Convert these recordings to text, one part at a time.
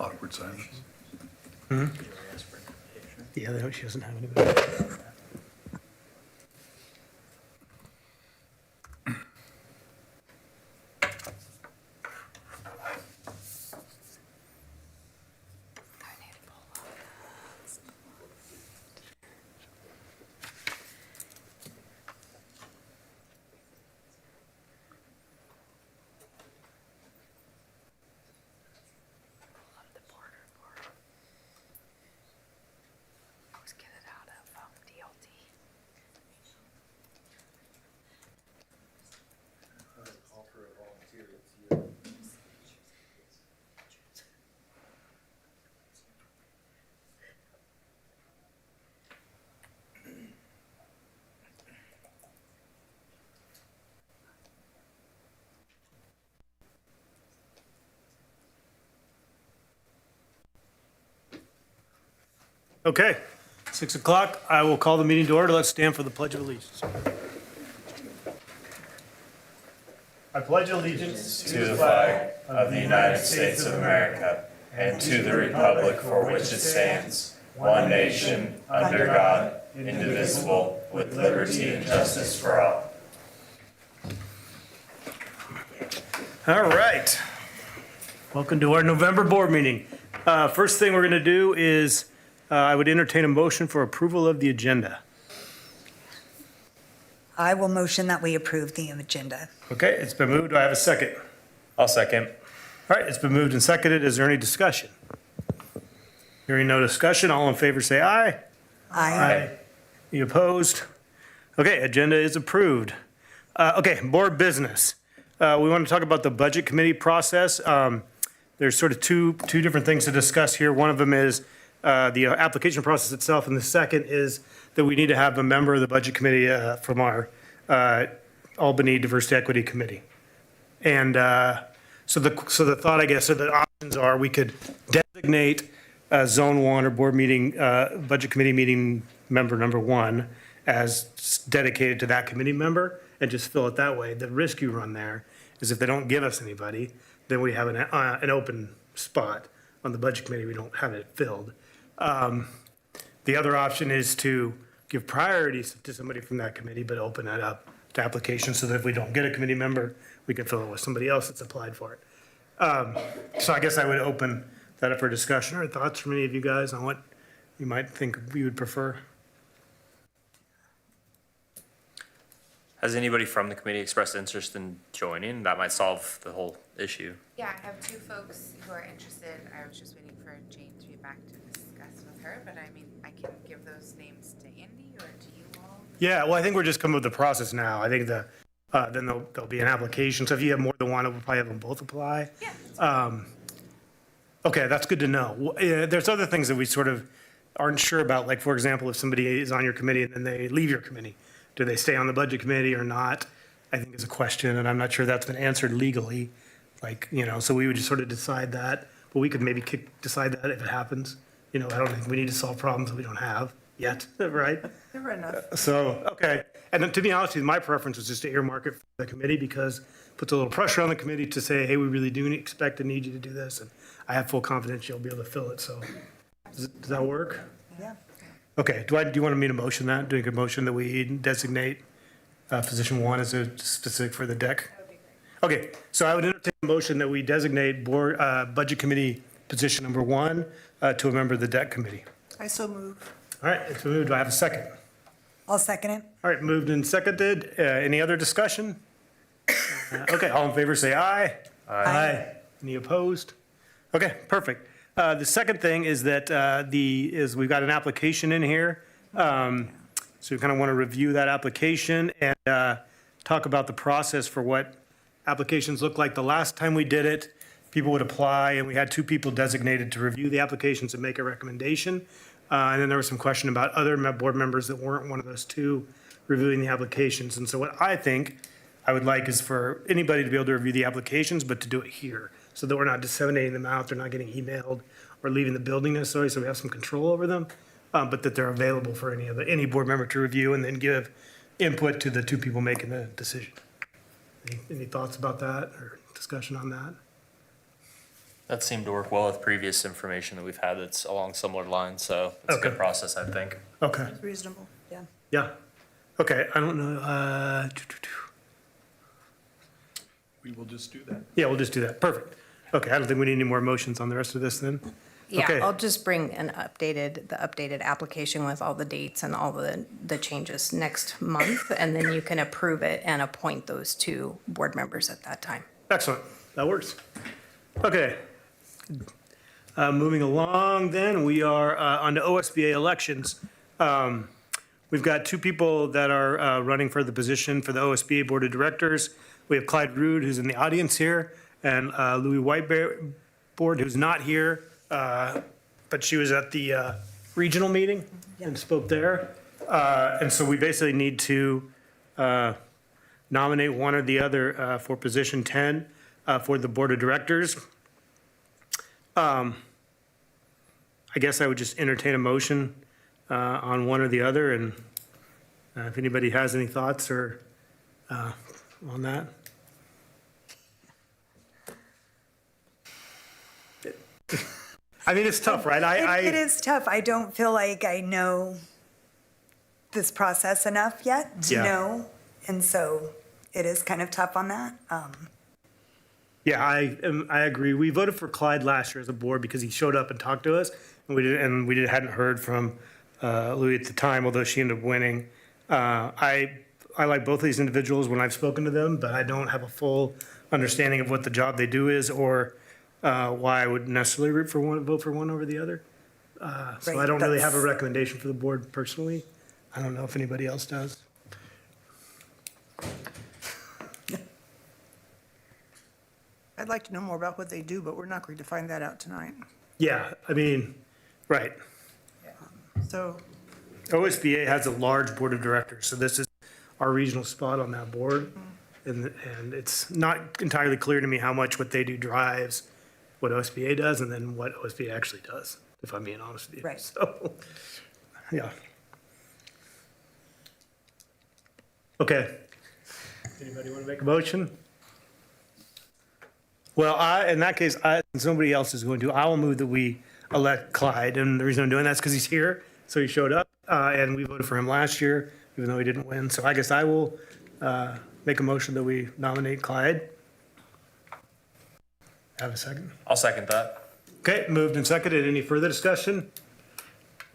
Awkward silence. Yeah, she doesn't have anybody. Okay, 6 o'clock. I will call the meeting to order. Let's stand for the Pledge of Allegiance. I pledge allegiance to the flag of the United States of America and to the republic for which it stands, one nation, under God, indivisible, with liberty and justice for all. All right. Welcome to our November board meeting. First thing we're going to do is I would entertain a motion for approval of the agenda. I will motion that we approve the agenda. Okay, it's been moved. Do I have a second? I'll second. All right, it's been moved and seconded. Is there any discussion? Hearing no discussion, all in favor say aye. Aye. Any opposed? Okay, agenda is approved. Okay, board business. We want to talk about the budget committee process. There's sort of two different things to discuss here. One of them is the application process itself, and the second is that we need to have a member of the budget committee from our Albany Diversity Equity Committee. And so the thought, I guess, or the options are we could designate Zone 1 or board meeting, budget committee meeting member number 1 as dedicated to that committee member and just fill it that way. The risk you run there is if they don't give us anybody, then we have an open spot on the budget committee. We don't have it filled. The other option is to give priorities to somebody from that committee, but open that up to applications so that if we don't get a committee member, we can fill it with somebody else that's applied for it. So I guess I would open that up for discussion or thoughts from any of you guys on what you might think you would prefer. Has anybody from the committee expressed interest in joining? That might solve the whole issue. Yeah, I have two folks who are interested. I was just waiting for Jane to be back to discuss with her, but I mean, I can give those names to Andy or to you all. Yeah, well, I think we're just coming with the process now. I think then there'll be an application. So if you have more than one, we'll probably have them both apply. Yeah. Okay, that's good to know. There's other things that we sort of aren't sure about. Like, for example, if somebody is on your committee and then they leave your committee, do they stay on the budget committee or not? I think is a question, and I'm not sure that's been answered legally. Like, so we would just sort of decide that, but we could maybe decide that if it happens. I don't think we need to solve problems that we don't have yet, right? There were enough. So, okay. And then to be honest with you, my preference was just to earmark it for the committee because it puts a little pressure on the committee to say, hey, we really do expect and need you to do this. And I have full confidence you'll be able to fill it. So does that work? Yeah. Okay. Do you want me to motion that? Doing a motion that we designate position 1 as a specific for the deck? That would be great. Okay. So I would entertain a motion that we designate board budget committee position number 1 to a member of the deck committee. I so move. All right. It's moved. Do I have a second? I'll second it. All right, moved and seconded. Any other discussion? Okay, all in favor say aye. Aye. Any opposed? Okay, perfect. The second thing is that we've got an application in here. So we kind of want to review that application and talk about the process for what applications look like. The last time we did it, people would apply and we had 2 people designated to review the applications and make a recommendation. And then there was some question about other board members that weren't one of those 2 reviewing the applications. And so what I think I would like is for anybody to be able to review the applications, but to do it here so that we're not disseminating them out. They're not getting emailed or leaving the building necessarily, so we have some control over them, but that they're available for any board member to review and then give input to the 2 people making the decision. Any thoughts about that or discussion on that? That seemed to work well with previous information that we've had that's along similar lines, so it's a Okay. good process, I think. Okay, Reasonable, yeah. yeah. Okay, I don't know, We will just do that. yeah, we'll just do that. Perfect. Okay, I don't think we need any more motions on the rest of this then. Yeah, Okay. I'll just bring the updated application with all the dates and all the changes next month, and then you can approve it and appoint those two board members at that time. Excellent, that works. Okay. Moving along then, we are on to OSBA elections. We've got two people that are running for the position for the OSBA Board of Directors. We have Clyde Rude, who's in the audience here, and Louis Whiteboard, who's not here, but she was at the regional meeting and spoke there. And so we basically need to nominate one or the other for position 10 for the Board of Directors. I guess I would just entertain a motion on one or the other, and if anybody has any thoughts or on that. I mean, it's tough, right? It is tough. I don't feel like I know this process enough yet to Yeah. know, and so it is kind of tough on that. Yeah, I agree. We voted for Clyde last year as a board because he showed up and talked to us, and we hadn't heard from Louis at the time, although she ended up winning. I like both of these individuals when I've spoken to them, but I don't have a full understanding of what the job they do is or why I would necessarily vote for one over the other. So I Right, don't really have a that's- recommendation for the board personally. I don't know if anybody else does. I'd like to know more about what they do, but we're not going to find that out tonight. Yeah, I mean, right. So, OSBA has a large board of directors, so this is our regional spot on that board. And it's not entirely clear to me how much what they do drives what OSBA does and then what OSBA actually does, if I'm being honest with you. Right. So, yeah. Okay. Anybody want to make a motion? Well, in that case, since somebody else is going to, I will move that we elect Clyde. And the reason I'm doing that is because he's here, so he showed up, and we voted for him last year, even though he didn't win. So I guess I will make a motion that we nominate Clyde. Have a second? I'll second that. Okay, moved and seconded. Any further discussion?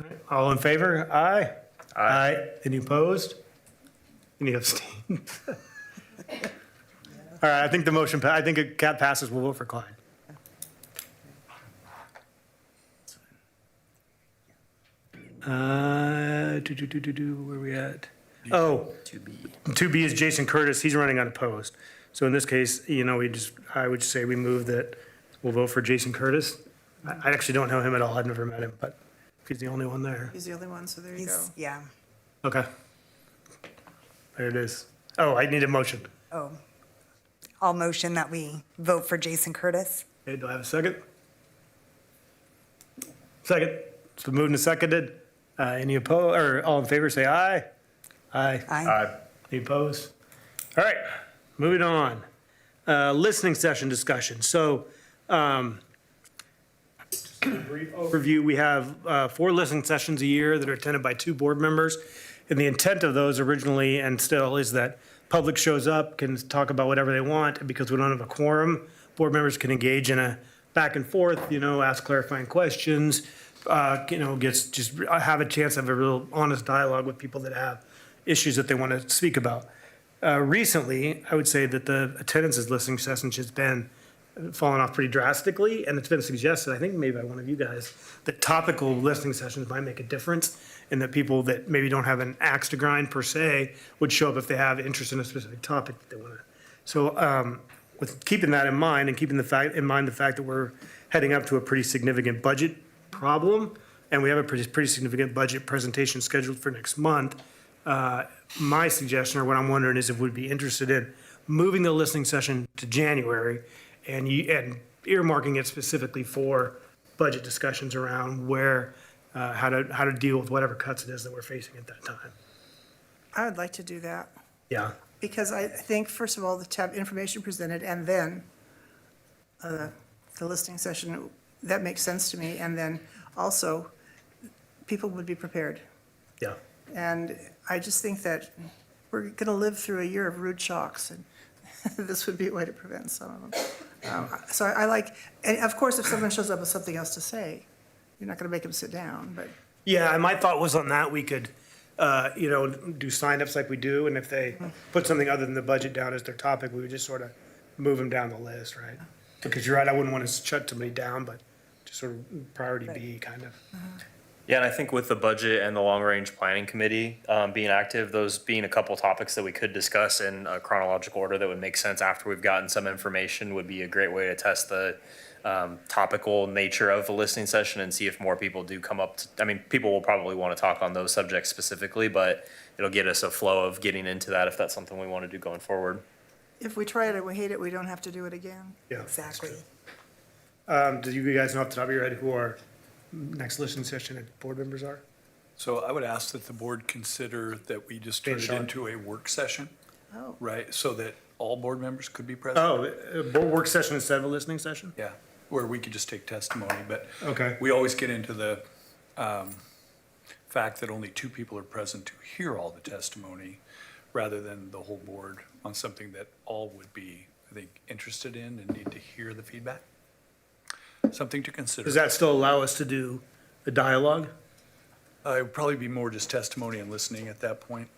All right, all in favor? Aye? Aye. Any opposed? Any abstain? All right, I think the motion, I think a cat passes, we'll vote for Clyde. Where are we at? Oh, 2B is Jason Curtis, he's running unopposed. So in this case, I would say we move that we'll vote for Jason Curtis. I actually don't know him at all, I've never met him, but he's the only one there. he's the only one, so there you go. He's, yeah. Okay. There it is. Oh, I need a motion. Oh. I'll motion that we vote for Jason Curtis. Okay, do I have a second? Second. It's been moved and seconded. Any opposed, or all in favor, say aye. Aye. Aye. Any opposed? All right, moving on. Listening session discussion. So, just a brief overview, we have 4 listening sessions a year that are attended by 2 board members. And the intent of those originally and still is that public shows up, can talk about whatever they want, and because we don't have a quorum, board members can engage in a back and forth, ask clarifying questions, just have a chance to have a real honest dialogue with people that have issues that they want to speak about. Recently, I would say that the attendance at listening sessions has been fallen off pretty drastically, and it's been suggested, I think maybe by one of you guys, that topical listening sessions might make a difference, and that people that maybe don't have an axe to grind per se would show up if they have interest in a specific topic that they want to. So with keeping that in mind and keeping in mind the fact that we're heading up to a pretty significant budget problem, and we have a pretty significant budget presentation scheduled for next month, my suggestion, or what I'm wondering, is if we'd be interested in moving the listening session to January and earmarking it specifically for budget discussions around where, how to deal with whatever cuts it is that we're facing at that time. I would like to do that, Yeah, because I think, first of all, to have information presented, and then the listening session, that makes sense to me. And then also, people would be prepared. Yeah. And I just think that we're going to live through a year of rude shocks, and this would be a way to prevent some of them. So I like, and of course, if someone shows up with something else to say, you're not going to make them sit down, but Yeah, and my thought was on that, we could, do signups like we do, and if they put something other than the budget down as their topic, we would just sort of move them down the list, right? Because you're right, I wouldn't want to shut somebody down, but just sort of priority B kind of. Yeah, and I think with the budget and the long-range planning committee being active, those being a couple topics that we could discuss in a chronological order that would make sense after we've gotten some information would be a great way to test the topical nature of the listening session and see if more people do come up. People will probably want to talk on those subjects specifically, but it'll get us a flow of getting into that if that's something we want to do going forward. if we try it and we hate it, we don't have to do it again. Yeah. Exactly. Do you guys know off the top of your head who our next listening session board members are? So I would ask that the board consider that we just turn it Sean. into a work session, Oh, right? So that all board members could be present. Oh, a board work session instead of a listening session? Yeah, where we could just take testimony, but Okay. we always get into the fact that only 2 people are present to hear all the testimony rather than the whole board on something that all would be, I think, interested in and need to hear the feedback. Something to consider. Does that still allow us to do a dialogue? It would probably be more just testimony and listening at that point.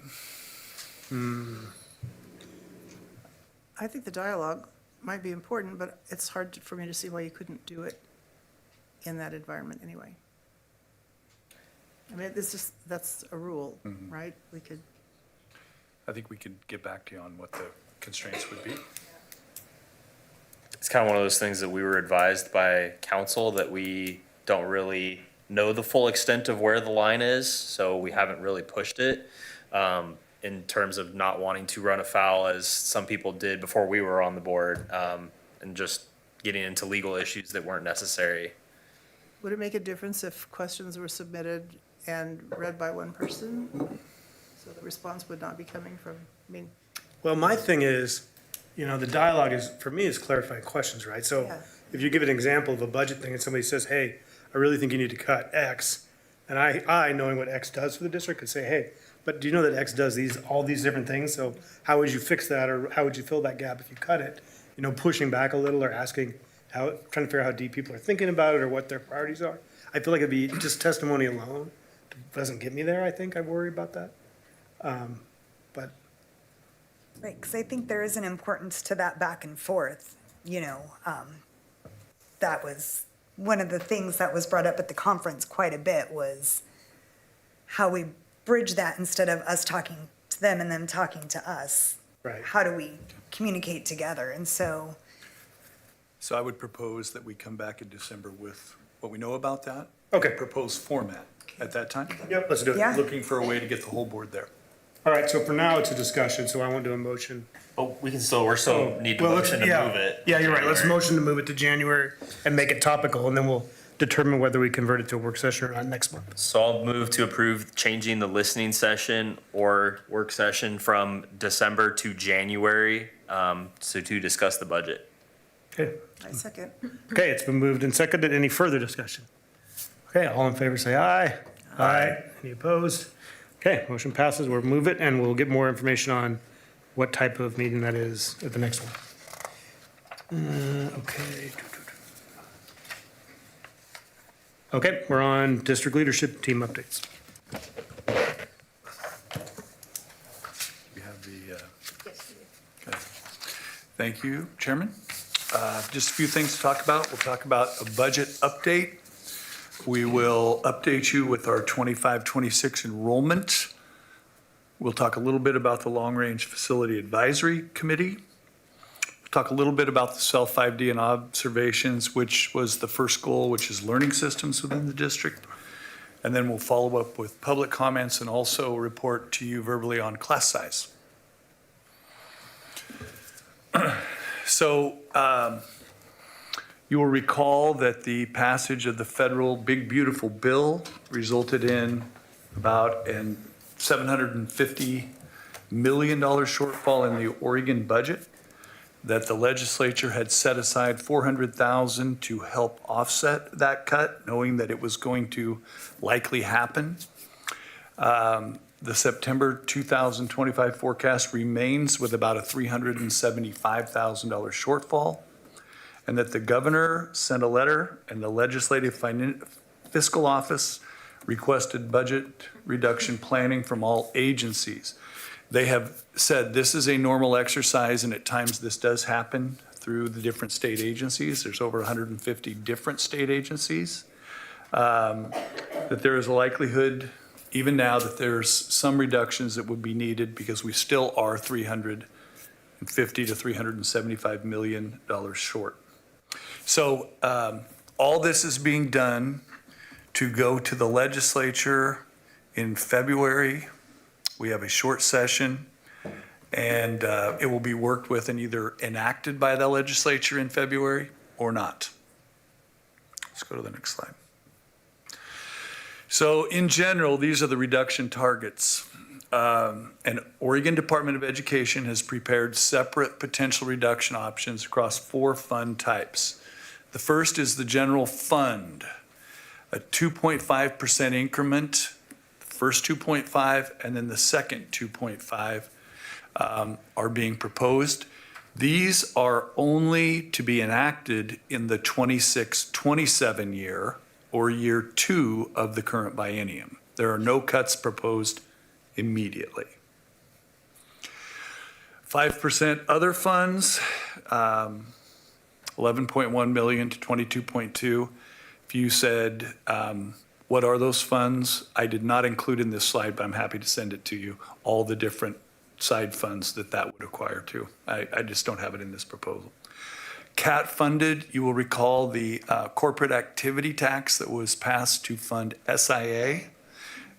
I think the dialogue might be important, but it's hard for me to see why you couldn't do it in that environment anyway. I mean, that's a rule, right? We could, I think we could get back to you on what the constraints would be. It's kind of one of those things that we were advised by council that we don't really know the full extent of where the line is, so we haven't really pushed it in terms of not wanting to run afoul as some people did before we were on the board, and just getting into legal issues that weren't necessary. would it make a difference if questions were submitted and read by one person? So the response would not be coming from, Well, my thing is, the dialogue is, for me, is clarifying questions, right? So Yeah. if you give an example of a budget thing and somebody says, hey, I really think you need to cut X, and I knowing what X does for the district, could say, hey, but do you know that X does all these different things? So how would you fix that, or how would you fill that gap if you cut it? Pushing back a little or asking trying to figure out how deep people are thinking about it or what their priorities are. I feel like it'd be just testimony alone doesn't get me there, I think. I worry about that. But Right, because I think there is an importance to that back and forth, that was one of the things that was brought up at the conference quite a bit, was how we bridge that instead of us talking to them and them talking to us. Right. How do we communicate together? And so, So I would propose that we come back in December with what we know about that. Okay. Proposed format at that time. Yep, let's do it. Yeah. Looking for a way to get the whole board there. All right, so for now, it's a discussion, so I won't do a motion. But we're still need to Well, let's- motion to yeah. move it. Yeah, you're right. Let's January. motion to move it to January and make it topical, and then we'll determine whether we convert it to a work session or not next month. So I'll move to approve changing the listening session or work session from December to January, so to discuss the budget. Okay. I second. Okay, it's been moved and seconded. Any further discussion? Okay, all in favor, say aye. Aye. Any opposed? Okay, motion passes. We'll move it, and we'll get more information on what type of meeting that is at the next one. Okay. Okay, we're on district leadership team updates. We have the, okay. Thank you, Chairman. Just a few things to talk about. We'll talk about a budget update. We will update you with our 25-26 enrollment. We'll talk a little bit about the Long Range Facility Advisory Committee. We'll talk a little bit about the self-5D and observations, which was the first goal, which is learning systems within the district. And then we'll follow up with public comments and also report to you verbally on class size. So you will recall that the passage of the federal Big Beautiful Bill resulted in about a $750 million shortfall in the Oregon budget. that the legislature had set aside $400,000 to help offset that cut, knowing that it was going to likely happen. The September 2025 forecast remains with about a $375,000 shortfall, and that the governor sent a letter and the legislative fiscal office requested budget reduction planning from all agencies. They have said this is a normal exercise, and at times this does happen through the different state agencies. There's over 150 different state agencies. That there is a likelihood, even now, that there's some reductions that would be needed because we still are $350 to $375 million short. So all this is being done to go to the legislature in February. We have a short session, and it will be worked with and either enacted by the legislature in February or not. Let's go to the next slide. So in general, these are the reduction targets. And Oregon Department of Education has prepared separate potential reduction options across 4 fund types. The first is the general fund, a 2.5% increment, first 2.5, and then the second 2.5 are being proposed. These are only to be enacted in the 26-27 year or year 2 of the current biennium. There are no cuts proposed immediately. 5% other funds, 11.1 million to 22.2. If you said, what are those funds? I did not include in this slide, but I'm happy to send it to you, all the different side funds that would acquire to. I just don't have it in this proposal. CAT funded, you will recall the corporate activity tax that was passed to fund SIA.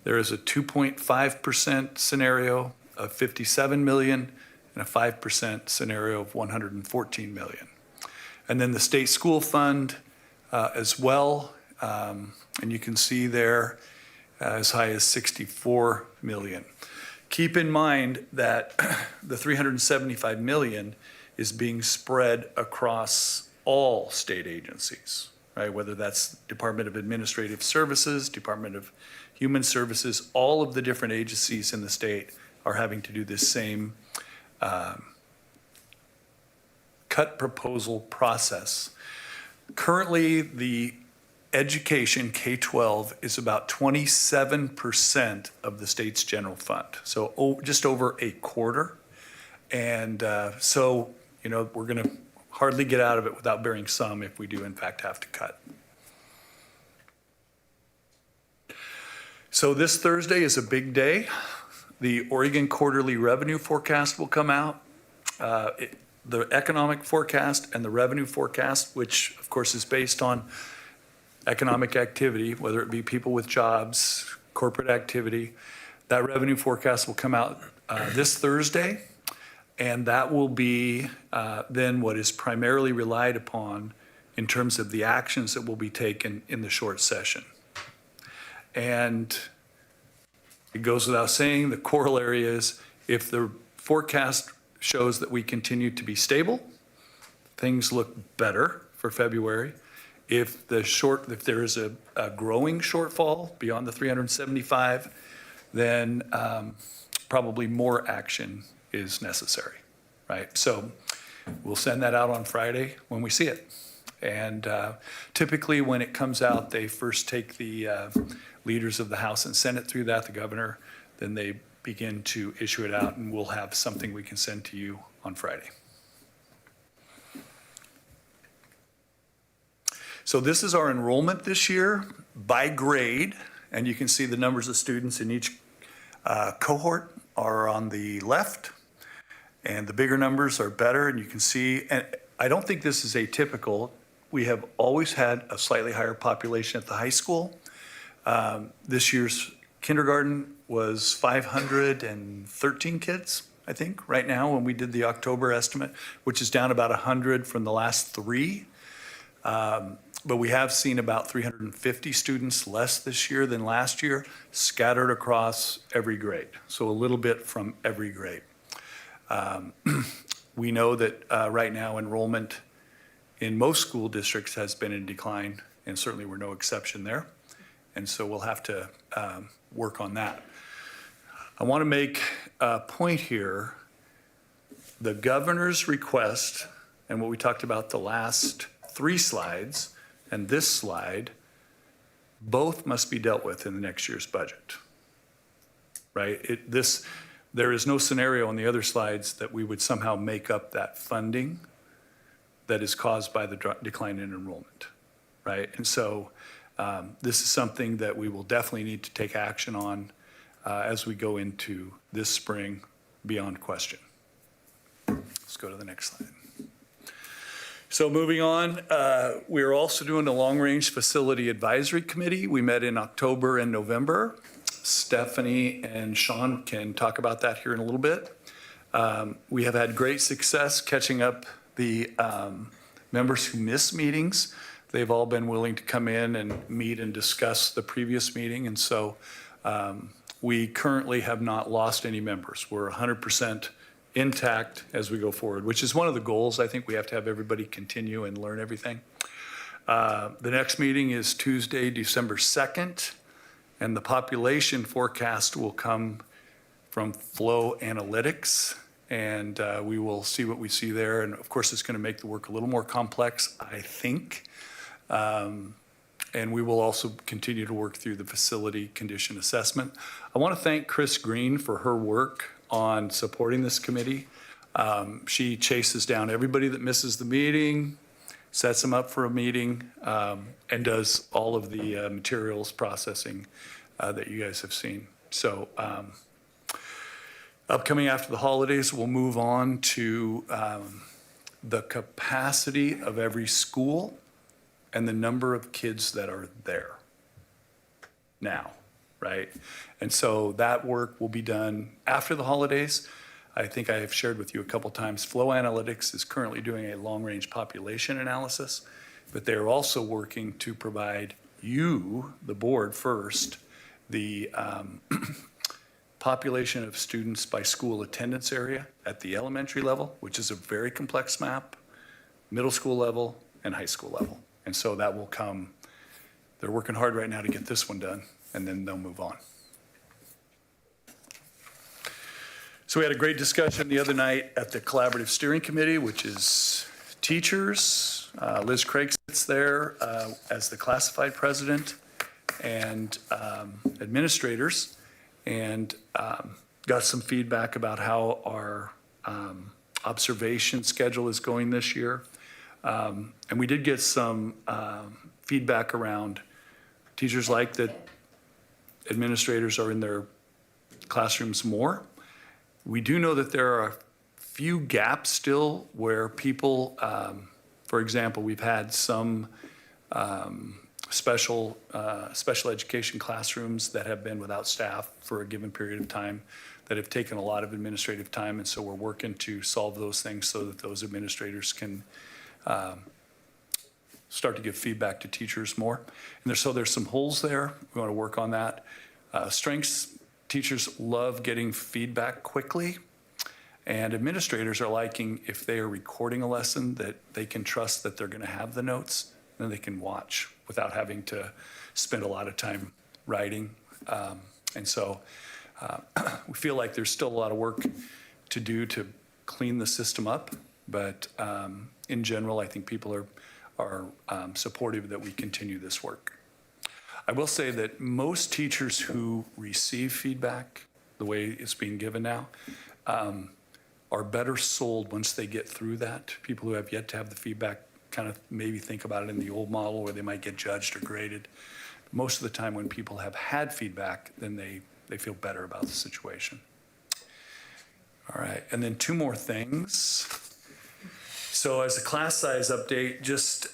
There is a 2.5% scenario of 57 million and a 5% scenario of 114 million. And then the state school fund as well, and you can see there as high as 64 million. Keep in mind that the 375 million is being spread across all state agencies, right? Whether that's Department of Administrative Services, Department of Human Services, all of the different agencies in the state are having to do this same cut proposal process. Currently, the education, K-12, is about 27% of the state's general fund, so just over a quarter. And so, we're going to hardly get out of it without bearing some if we do in fact have to cut. So this Thursday is a big day. The Oregon quarterly revenue forecast will come out. The economic forecast and the revenue forecast, which of course is based on economic activity, whether it be people with jobs, corporate activity, that revenue forecast will come out this Thursday. And that will be then what is primarily relied upon in terms of the actions that will be taken in the short session. And it goes without saying, the corollary is if the forecast shows that we continue to be stable, things look better for February. If there is a growing shortfall beyond the 375, then probably more action is necessary, right? So we'll send that out on Friday when we see it. And typically when it comes out, they first take the leaders of the House and Senate through that, the governor, then they begin to issue it out, and we'll have something we can send to you on Friday. So this is our enrollment this year by grade, and you can see the numbers of students in each cohort are on the left, and the bigger numbers are better, and you can see, and I don't think this is atypical. We have always had a slightly higher population at the high school. This year's kindergarten was 513 kids, I think, right now when we did the October estimate, which is down about 100 from the last 3. But we have seen about 350 students less this year than last year, scattered across every grade. So a little bit from every grade. We know that right now enrollment in most school districts has been in decline, and certainly we're no exception there. And so we'll have to work on that. I want to make a point here. The governor's request and what we talked about the last 3 slides and this slide, both must be dealt with in the next year's budget, right? There is no scenario on the other slides that we would somehow make up that funding that is caused by the decline in enrollment, right? And so this is something that we will definitely need to take action on as we go into this spring, beyond question. Let's go to the next slide. So moving on, we're also doing a long-range facility advisory committee. We met in October and November. Stephanie and Sean can talk about that here in a little bit. We have had great success catching up the members who miss meetings. They've all been willing to come in and meet and discuss the previous meeting. And so we currently have not lost any members. We're 100% intact as we go forward, which is one of the goals. I think we have to have everybody continue and learn everything. The next meeting is Tuesday, December 2nd, and the population forecast will come from Flow Analytics, and we will see what we see there. And of course, it's going to make the work a little more complex, I think. And we will also continue to work through the facility condition assessment. I want to thank Chris Green for her work on supporting this committee. She chases down everybody that misses the meeting, sets them up for a meeting, and does all of the materials processing that you guys have seen. So upcoming after the holidays, we'll move on to the capacity of every school and the number of kids that are there now, right? And so that work will be done after the holidays. I think I have shared with you a couple times, Flow Analytics is currently doing a long-range population analysis, but they're also working to provide you, the board first, the population of students by school attendance area at the elementary level, which is a very complex map, middle school level, and high school level. And so that will come, they're working hard right now to get this one done, and then they'll move on. So we had a great discussion the other night at the Collaborative Steering Committee, which is teachers. Liz Craig sits there as the classified president, and administrators, and got some feedback about how our observation schedule is going this year. And we did get some feedback around teachers like that administrators are in their classrooms more. We do know that there are a few gaps still where people, for example, we've had some special education classrooms that have been without staff for a given period of time that have taken a lot of administrative time. And so we're working to solve those things so that those administrators can start to give feedback to teachers more. And so there's some holes there. We want to work on that. Strengths, teachers love getting feedback quickly. And administrators are liking if they are recording a lesson that they can trust that they're going to have the notes and they can watch without having to spend a lot of time writing. And so we feel like there's still a lot of work to do to clean the system up. But in general, I think people are supportive that we continue this work. I will say that most teachers who receive feedback, the way it's being given now, are better sold once they get through that. People who have yet to have the feedback kind of maybe think about it in the old model where they might get judged or graded. Most of the time when people have had feedback, then they feel better about the situation. All right, and then 2 more things. So as a class size update, just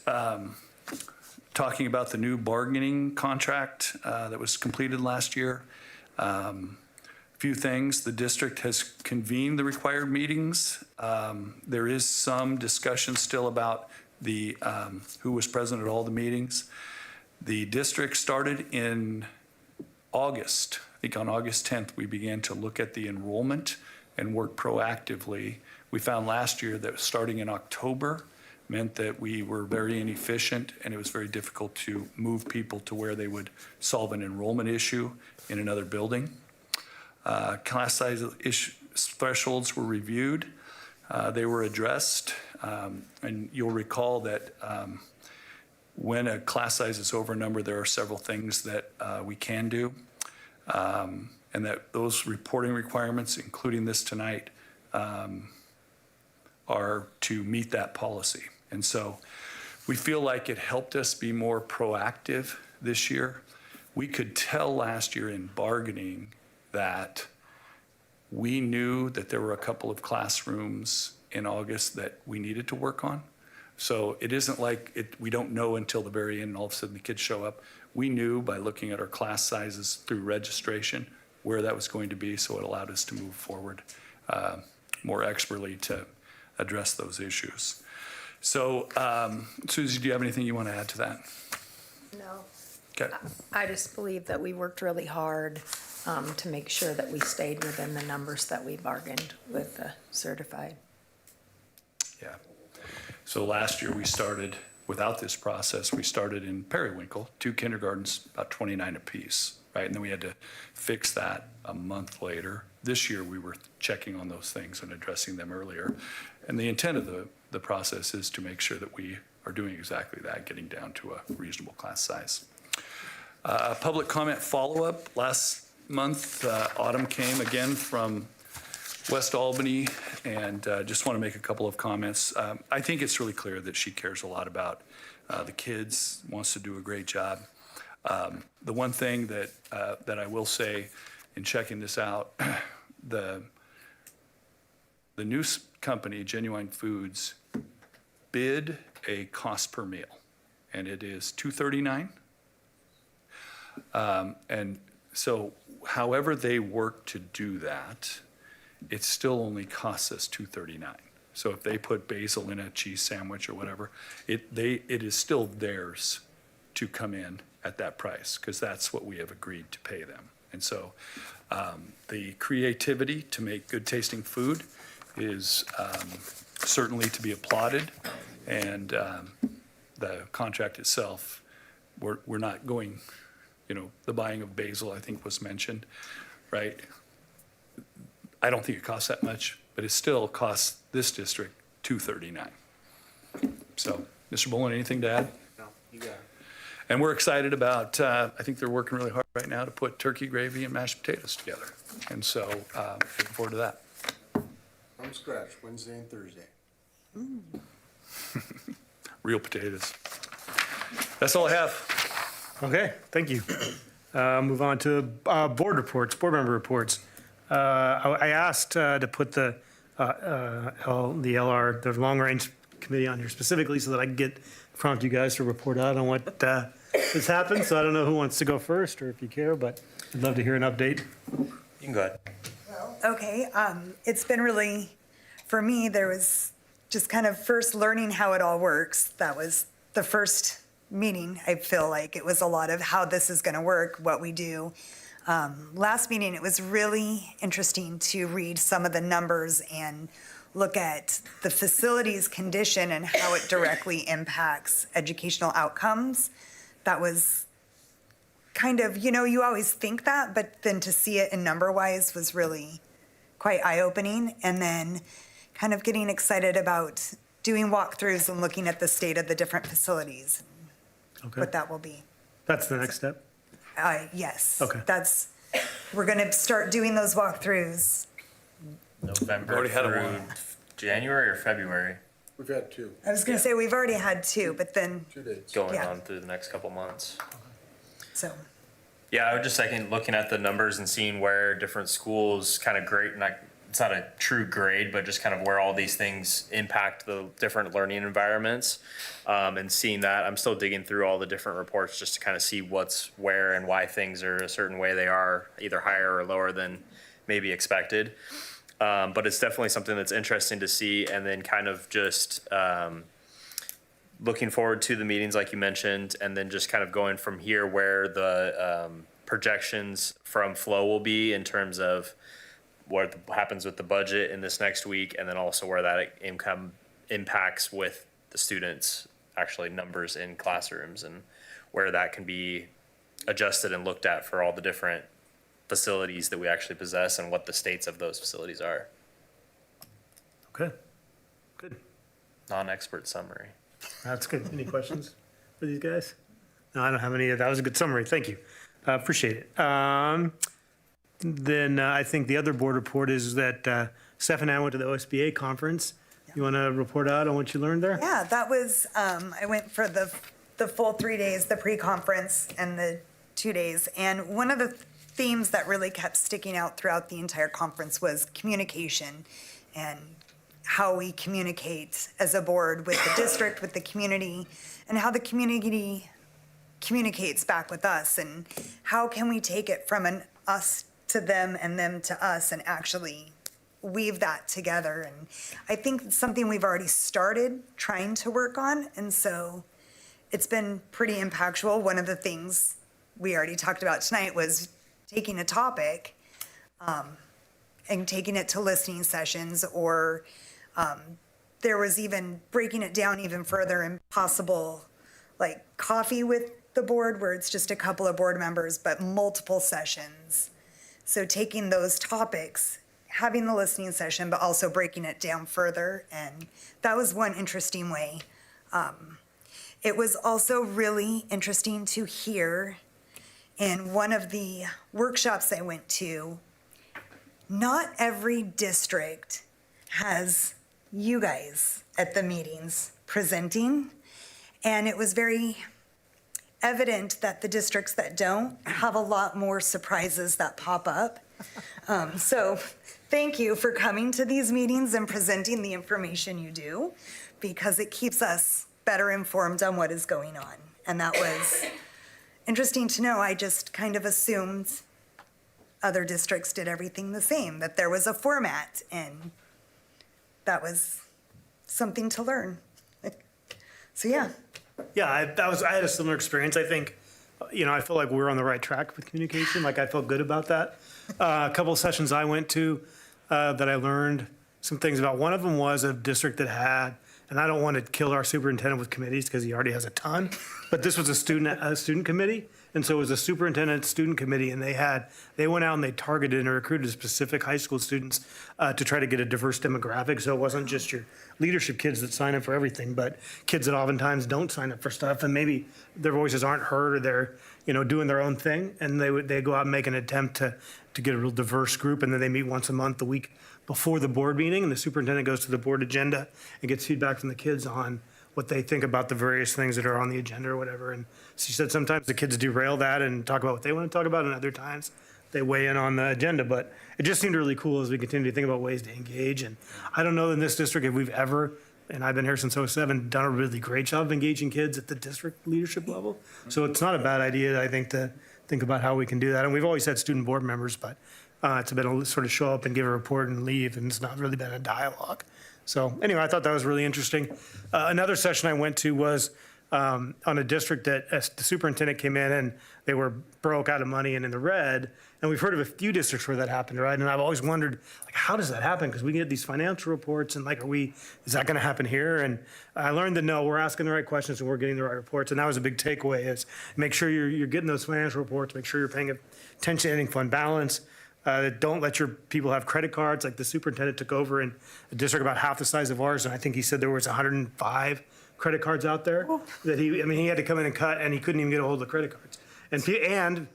talking about the new bargaining contract that was completed last year. Few things. The district has convened the required meetings. There is some discussion still about the who was present at all the meetings. The district started in August. I think on August 10th, we began to look at the enrollment and work proactively We found last year that starting in October meant that we were very inefficient, and it was very difficult to move people to where they would solve an enrollment issue in another building. Class size thresholds were reviewed. They were addressed. And you'll recall that when a class size is over a number, there are several things that we can do. And that those reporting requirements, including this tonight, are to meet that policy. And so we feel like it helped us be more proactive this year. We could tell last year in bargaining that we knew that there were a couple of classrooms in August that we needed to work on. So it isn't like we don't know until the very end and all of a sudden the kids show up. We knew by looking at our class sizes through registration where that was going to be, so it allowed us to move forward more expertly to address those issues. So, Susie, do you have anything you want to add to that? No. Okay. I just believe that we worked really hard to make sure that we stayed within the numbers that we bargained with the certified. Yeah. So last year we started, without this process, we started in Periwinkle, 2 kindergartens, about 29 apiece, right? And then we had to fix that a month later. This year we were checking on those things and addressing them earlier. And the intent of the process is to make sure that we are doing exactly that, getting down to a reasonable class size. Public comment follow-up. Last month, Autumn came again from West Albany, and just want to make a couple of comments. I think it's really clear that she cares a lot about the kids, wants to do a great job. The one thing that I will say in checking this out, the new company, Genuine Foods, bid a cost per meal, and it is $2.39. And so however they work to do that, it still only costs us $2.39. So if they put basil in a cheese sandwich or whatever, it is still theirs to come in at that price, because that's what we have agreed to pay them. And so the creativity to make good tasting food is certainly to be applauded. And the contract itself, we're not going, the buying of basil, I think was mentioned, right? I don't think it costs that much, but it still costs this district $2.39. So, Mr. Bolin, anything to add? No, you got it. And we're excited about, I think they're working really hard right now to put turkey gravy and mashed potatoes together. And so, looking forward to that. From scratch, Wednesday and Thursday. Real potatoes. That's all I have. Okay, thank you. Move on to board reports, board member reports. I asked to put the LR, the Long Range Committee on here specifically so that I could prompt you guys to report out on what has happened. So I don't know who wants to go first or if you care, but I'd love to hear an update. You can go ahead. Okay, it's been really, for me, there was just kind of first learning how it all works. That was the first meeting. I feel like it was a lot of how this is gonna work, what we do. Last meeting, it was really interesting to read some of the numbers and look at the facility's condition and how it directly impacts educational outcomes. That was kind of, you always think that, but then to see it in number-wise was really quite eye-opening. And then kind of getting excited about doing walkthroughs and looking at the state of the different facilities, Okay, what that will be. that's the next step. Yes. Okay. We're gonna start doing those walkthroughs. November Already had through one. January or February, We've had 2, I was gonna say, we've already had 2, but then, 2 dates. going Yeah. on through the next couple months. so, Yeah, I would just second looking at the numbers and seeing where different schools kind of grade, it's not a true grade, but just kind of where all these things impact the different learning environments. And seeing that, I'm still digging through all the different reports just to kind of see what's where and why things are a certain way they are, either higher or lower than maybe expected. But it's definitely something that's interesting to see, and then kind of just looking forward to the meetings like you mentioned, and then just kind of going from here where the projections from flow will be in terms of what happens with the budget in this next week, and then also where that income impacts with the students' actually numbers in classrooms, and where that can be adjusted and looked at for all the different facilities that we actually possess and what the states of those facilities are. Okay, good. Non-expert summary. That's good. Any questions for these guys? No, I don't have any. That was a good summary. Thank you. Appreciate it. Then I think the other board report is that Steph and I went to the OSBA conference. You want to report out on what you learned there? Yeah, that was, I went for the full 3 days, the pre-conference and the 2 days. And one of the themes that really kept sticking out throughout the entire conference was communication and how we communicate as a board with the district, with the community, and how the community communicates back with us, and how can we take it from an us to them and them to us and actually weave that together. And I think it's something we've already started trying to work on, and so it's been pretty impactful. One of the things we already talked about tonight was taking a topic and taking it to listening sessions, or there was even breaking it down even further and possible like coffee with the board where it's just a couple of board members, but multiple sessions. So taking those topics, having the listening session, but also breaking it down further. And that was one interesting way. It was also really interesting to hear in one of the workshops I went to, not every district has you guys at the meetings presenting. And it was very evident that the districts that don't have a lot more surprises that pop up. So thank you for coming to these meetings and presenting the information you do, because it keeps us better informed on what is going on. And that was interesting to know. I just kind of assumed other districts did everything the same, that there was a format, and that was something to learn. So yeah. Yeah, I had a similar experience. I think, I feel like we're on the right track with communication. Like, I felt good about that. A couple of sessions I went to that I learned some things about. One of them was a district that had, and I don't want to kill our superintendent with committees because he already has a ton, but this was a student committee. And so it was a superintendent student committee, and they went out and they targeted and recruited specific high school students to try to get a diverse demographic. So it wasn't just your leadership kids that sign up for everything, but kids that oftentimes don't sign up for stuff, and maybe their voices aren't heard, or they're, doing their own thing. And they go out and make an attempt to get a real diverse group. And then they meet once a month, the week before the board meeting, and the superintendent goes to the board agenda and gets feedback from the kids on what they think about the various things that are on the agenda or whatever. And she said sometimes the kids derail that and talk about what they want to talk about, and other times they weigh in on the agenda. But it just seemed really cool as we continue to think about ways to engage. And I don't know in this district if we've ever, and I've been here since '07, done a really great job of engaging kids at the district leadership level. So it's not a bad idea, I think, to think about how we can do that. And we've always had student board members, but it's been a sort of show up and give a report and leave, and it's not really been a dialogue. So anyway, I thought that was really interesting. Another session I went to was on a district that the superintendent came in and they were broke out of money and in the red. And we've heard of a few districts where that happened, right? And I've always wondered, like, how does that happen? Because we get these financial reports, and like, is that going to happen here? And I learned that no, we're asking the right questions and we're getting the right reports. And that was a big takeaway: is make sure you're getting those financial reports, make sure you're paying attention to ending fund balance. Don't let your people have credit cards. Like, the superintendent took over in a district about half the size of ours, and I think he said there was 105 credit cards out there that he had to come in and cut, and he couldn't even get a hold of the credit cards. And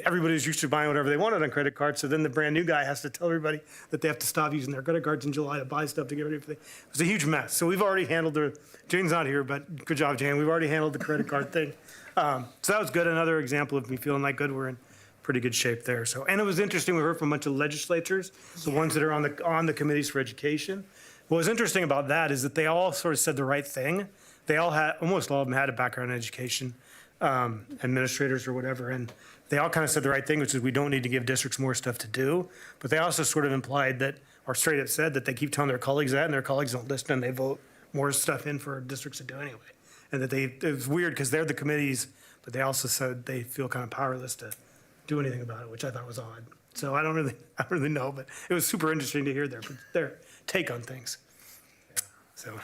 everybody was used to buying whatever they wanted on credit cards, so then the brand new guy has to tell everybody that they have to stop using their credit cards in July to buy stuff to get ready for the. It was a huge mess. So we've already handled Jane's not here, but good job, Jane. We've already handled the credit card thing. So that was good. Another example of me feeling like good. We're in pretty good shape there. So, and it was interesting. We heard from a bunch of legislatures, the ones that are on the committees for education. What was interesting about that is that they all sort of said the right thing. They all had, almost all of them had a background in education, administrators or whatever, and they all kind of said the right thing, which is we don't need to give districts more stuff to do. But they also sort of implied that, or straight up said that they keep telling their colleagues that, and their colleagues don't listen, and they vote more stuff in for districts to do anyway. And that it was weird because they're the committees, but they also said they feel kind of powerless to do anything about it, which I thought was odd. So I don't really know, but it was super interesting to hear their take on things. So,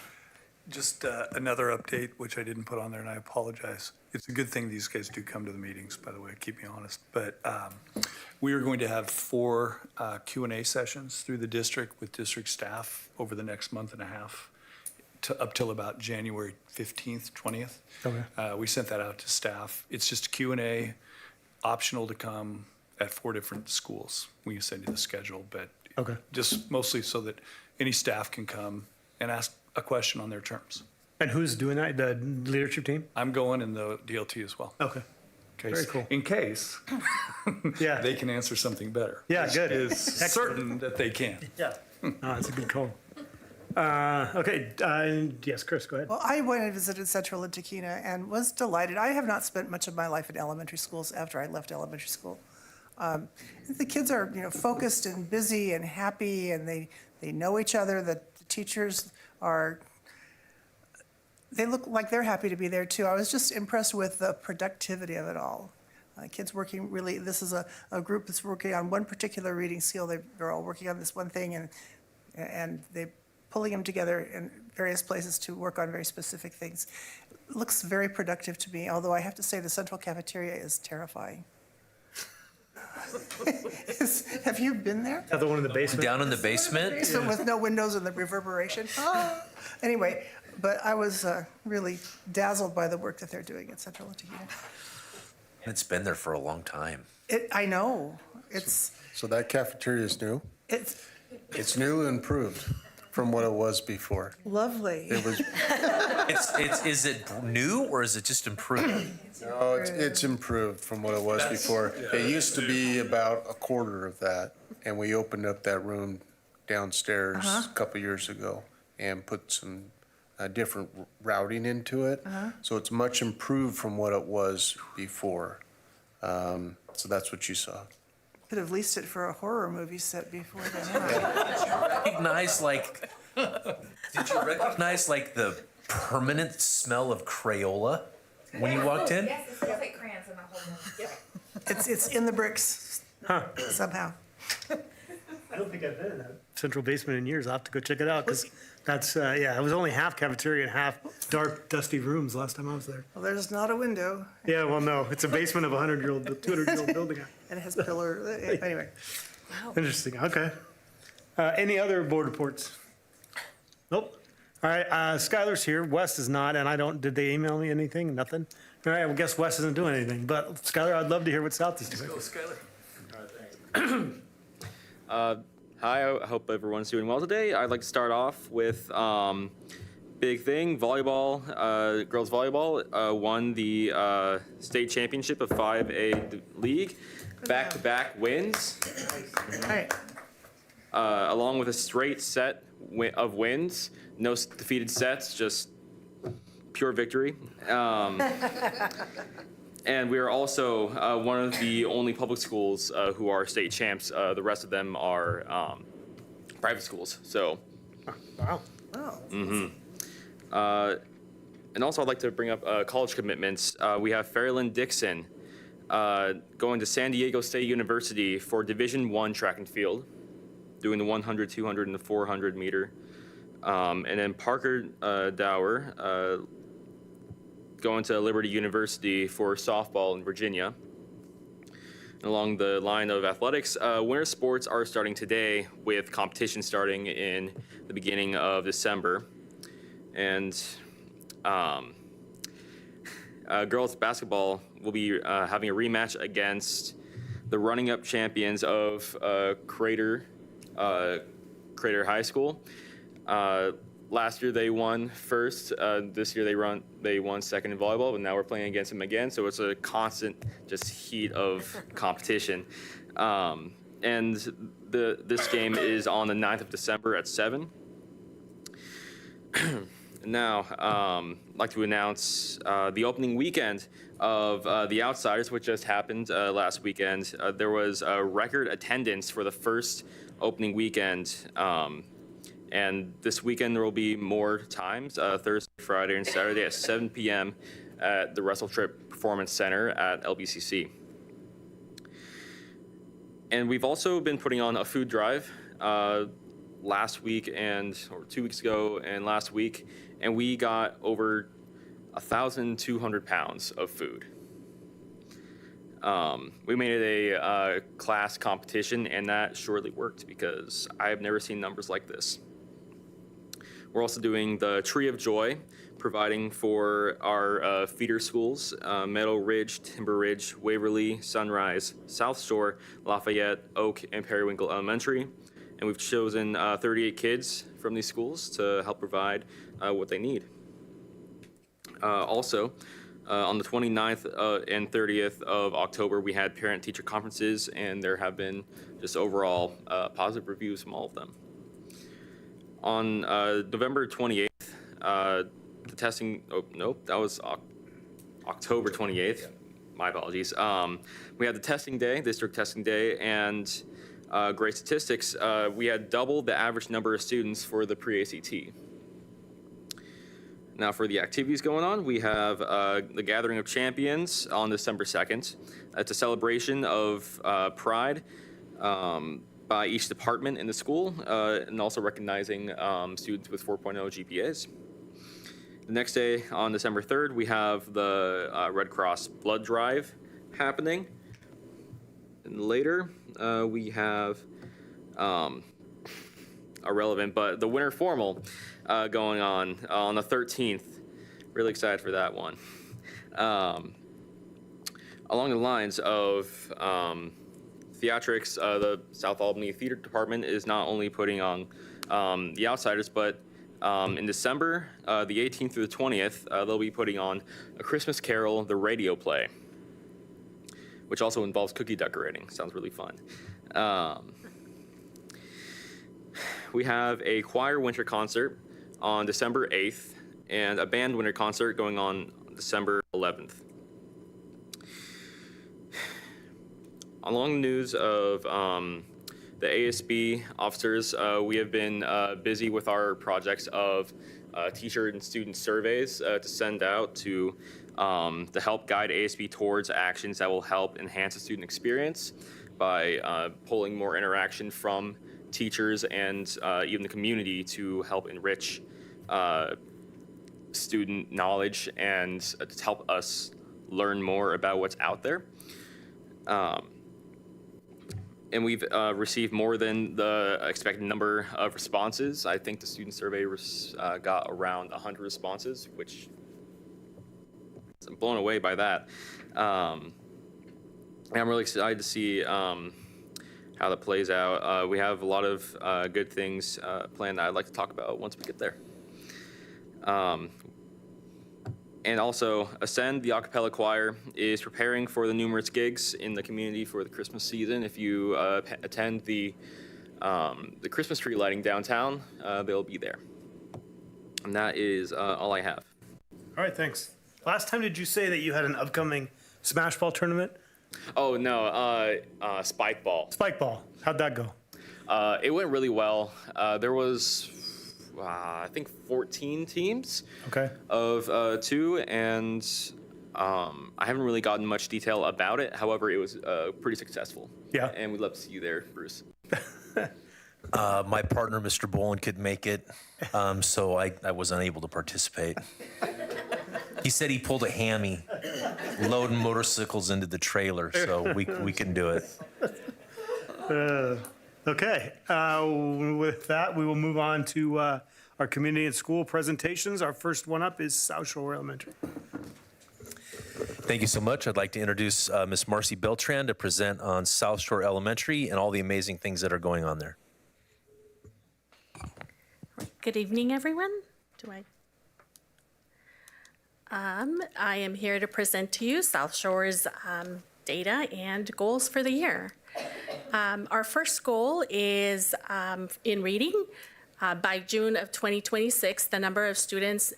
Just another update, which I didn't put on there, and I apologize. It's a good thing these guys do come to the meetings, by the way, keep me honest. But we are going to have 4 Q&A sessions through the district with district staff over the next month and a half, up till about January 15th, 20th. Okay. We sent that out to staff. It's just Q&A, optional to come at 4 different schools. We can send you the schedule, but Okay. just mostly so that any staff can come and ask a question on their terms. and who's doing that? The leadership team? I'm going in the DLT as well. Okay. Case- Very cool. In case Yeah. they can answer something better. Yeah, which good. is Excellent. certain that they can. Yeah. That's a good call. Okay, yes, Chris, go ahead. Well, I went and visited Central and Taquina and was delighted. I have not spent much of my life in elementary schools after I left elementary school. The kids are, focused and busy and happy, and they know each other. The teachers they look like they're happy to be there too. I was just impressed with the productivity of it all. Kids working really, this is a group that's working on one particular reading skill. They're all working on this one thing, and they're pulling them together in various places to work on very specific things. It looks very productive to me, although I have to say the central cafeteria is terrifying. Have you been there? Is that the one in the basement? Down in the basement? Basement with no windows and the reverberation. Anyway, but I was really dazzled by the work that they're doing at Central and Taquina. It's been there for a long time. I know, it's, So that cafeteria is new? It's new and improved from what it was before. lovely. It was, Is it new or is it just improved? no, it's improved from what it was before. It used to be about a quarter of that, and we opened up that room downstairs a couple years ago and put some different routing into it. So it's much improved from what it was before. So that's what you saw. Could have leased it for a horror movie set before then. Recognize did you recognize the permanent smell of Crayola when you walked in? Yes, it smells like crayons in the whole room. It's in the bricks somehow. I don't think I've been in that central basement in years. I'll have to go check it out, because that's, it was only half cafeteria and half dark, dusty rooms last time I was there. Well, there's not a window, Yeah, well, no, it's a basement of a 100-year-old, 200-year-old building. and it has pillar, anyway. Interesting, okay. Any other board reports? Nope. All right, Skylar's here, Wes is not, and did they email me anything? Nothing? All right, well, guess Wes isn't doing anything, but Skylar, I'd love to hear what South is doing. Hi, I hope everyone's doing well today. I'd like to start off with big thing, volleyball. Girls volleyball won the state championship of 5A league, back-to-back wins, All right, along with a straight set of wins. No defeated sets, just pure victory. And we are also one of the only public schools who are state champs. The rest of them are private schools. So, Wow. oh, and also I'd like to bring up college commitments. We have Fairleigh Dixon going to San Diego State University for Division I track and field, doing the 100, 200, and the 400 meter. And then Parker Dower going to Liberty University for softball in Virginia. Along the line of athletics, winter sports are starting today, with competition starting in the beginning of December. And girls basketball will be having a rematch against the running-up champions of Crater High School. Last year they won first. This year they won second in volleyball, but now we're playing against them again. So it's a constant just heat of competition. And this game is on the 9th of December at 7. Now, I'd like to announce the opening weekend of The Outsiders, which just happened last weekend. There was a record attendance for the first opening weekend. And this weekend there will be more times, Thursday, Friday, and Saturday at 7 p.m. at the Russell Tripp Performance Center at LBCC. And we've also been putting on a food drive last week or 2 weeks ago and last week, and we got over 1,200 pounds of food. We made it a class competition, and that surely worked because I have never seen numbers like this. We're also doing the Tree of Joy, providing for our feeder schools, Meadow Ridge, Timber Ridge, Waverly, Sunrise, South Shore, Lafayette, Oak, and Periwinkle Elementary. And we've chosen 38 kids from these schools to help provide what they need. Also, on the 29th and 30th of October, we had parent-teacher conferences, and there have been just overall positive reviews from all of them. On November 28th, the testing, that was October 28th. My apologies. We had the testing day, district testing day, and great statistics. We had double the average number of students for the pre-ACT. Now for the activities going on, we have the Gathering of Champions on December 2nd. It's a celebration of pride by each department in the school, and also recognizing students with 4.0 GPAs. The next day, on December 3rd, we have the Red Cross Blood Drive happening. And later, we have irrelevant, but the Winter Formal going on the 13th. Really excited for that one. Along the lines of theatrics, the South Albany Theater Department is not only putting on The Outsiders, but in December, the 18th through the 20th, they'll be putting on A Christmas Carol, the radio play, which also involves cookie decorating. Sounds really fun. We have a choir winter concert on December 8th and a band winter concert going on December 11th. Along the news of the ASB officers, we have been busy with our projects of teacher and student surveys to send out to help guide ASB towards actions that will help enhance the student experience by pulling more interaction from teachers and even the community to help enrich student knowledge and to help us learn more about what's out there. And we've received more than the expected number of responses. I think the student survey got around 100 responses, which I'm blown away by that. And I'm really excited to see how that plays out. We have a lot of good things planned that I'd like to talk about once we get there. And also, Ascend, the a cappella choir, is preparing for the numerous gigs in the community for the Christmas season. If you attend the Christmas tree lighting downtown, they'll be there. And that is all I have. All right, thanks. Last time, did you say that you had an upcoming smash ball tournament? Oh, no, spike ball. Spike ball. How'd that go? It went really well. There was, I think, 14 teams of two, and I haven't really gotten much detail about it. However, it was pretty successful. Yeah. And we'd love to see you there, Bruce. My partner, Mr. Bolin, could make it, so I was unable to participate. He said he pulled a hammy, loading motorcycles into the trailer, so we can do it. Okay, with that, we will move on to our community and school presentations. Our first one up is South Shore Elementary. Thank you so much. I'd like to introduce Miss Marcy Beltran to present on South Shore Elementary and all the amazing things that are going on there. Good evening, everyone. I am here to present to you South Shore's data and goals for the year. Our first goal is in reading. By June of 2026, the number of students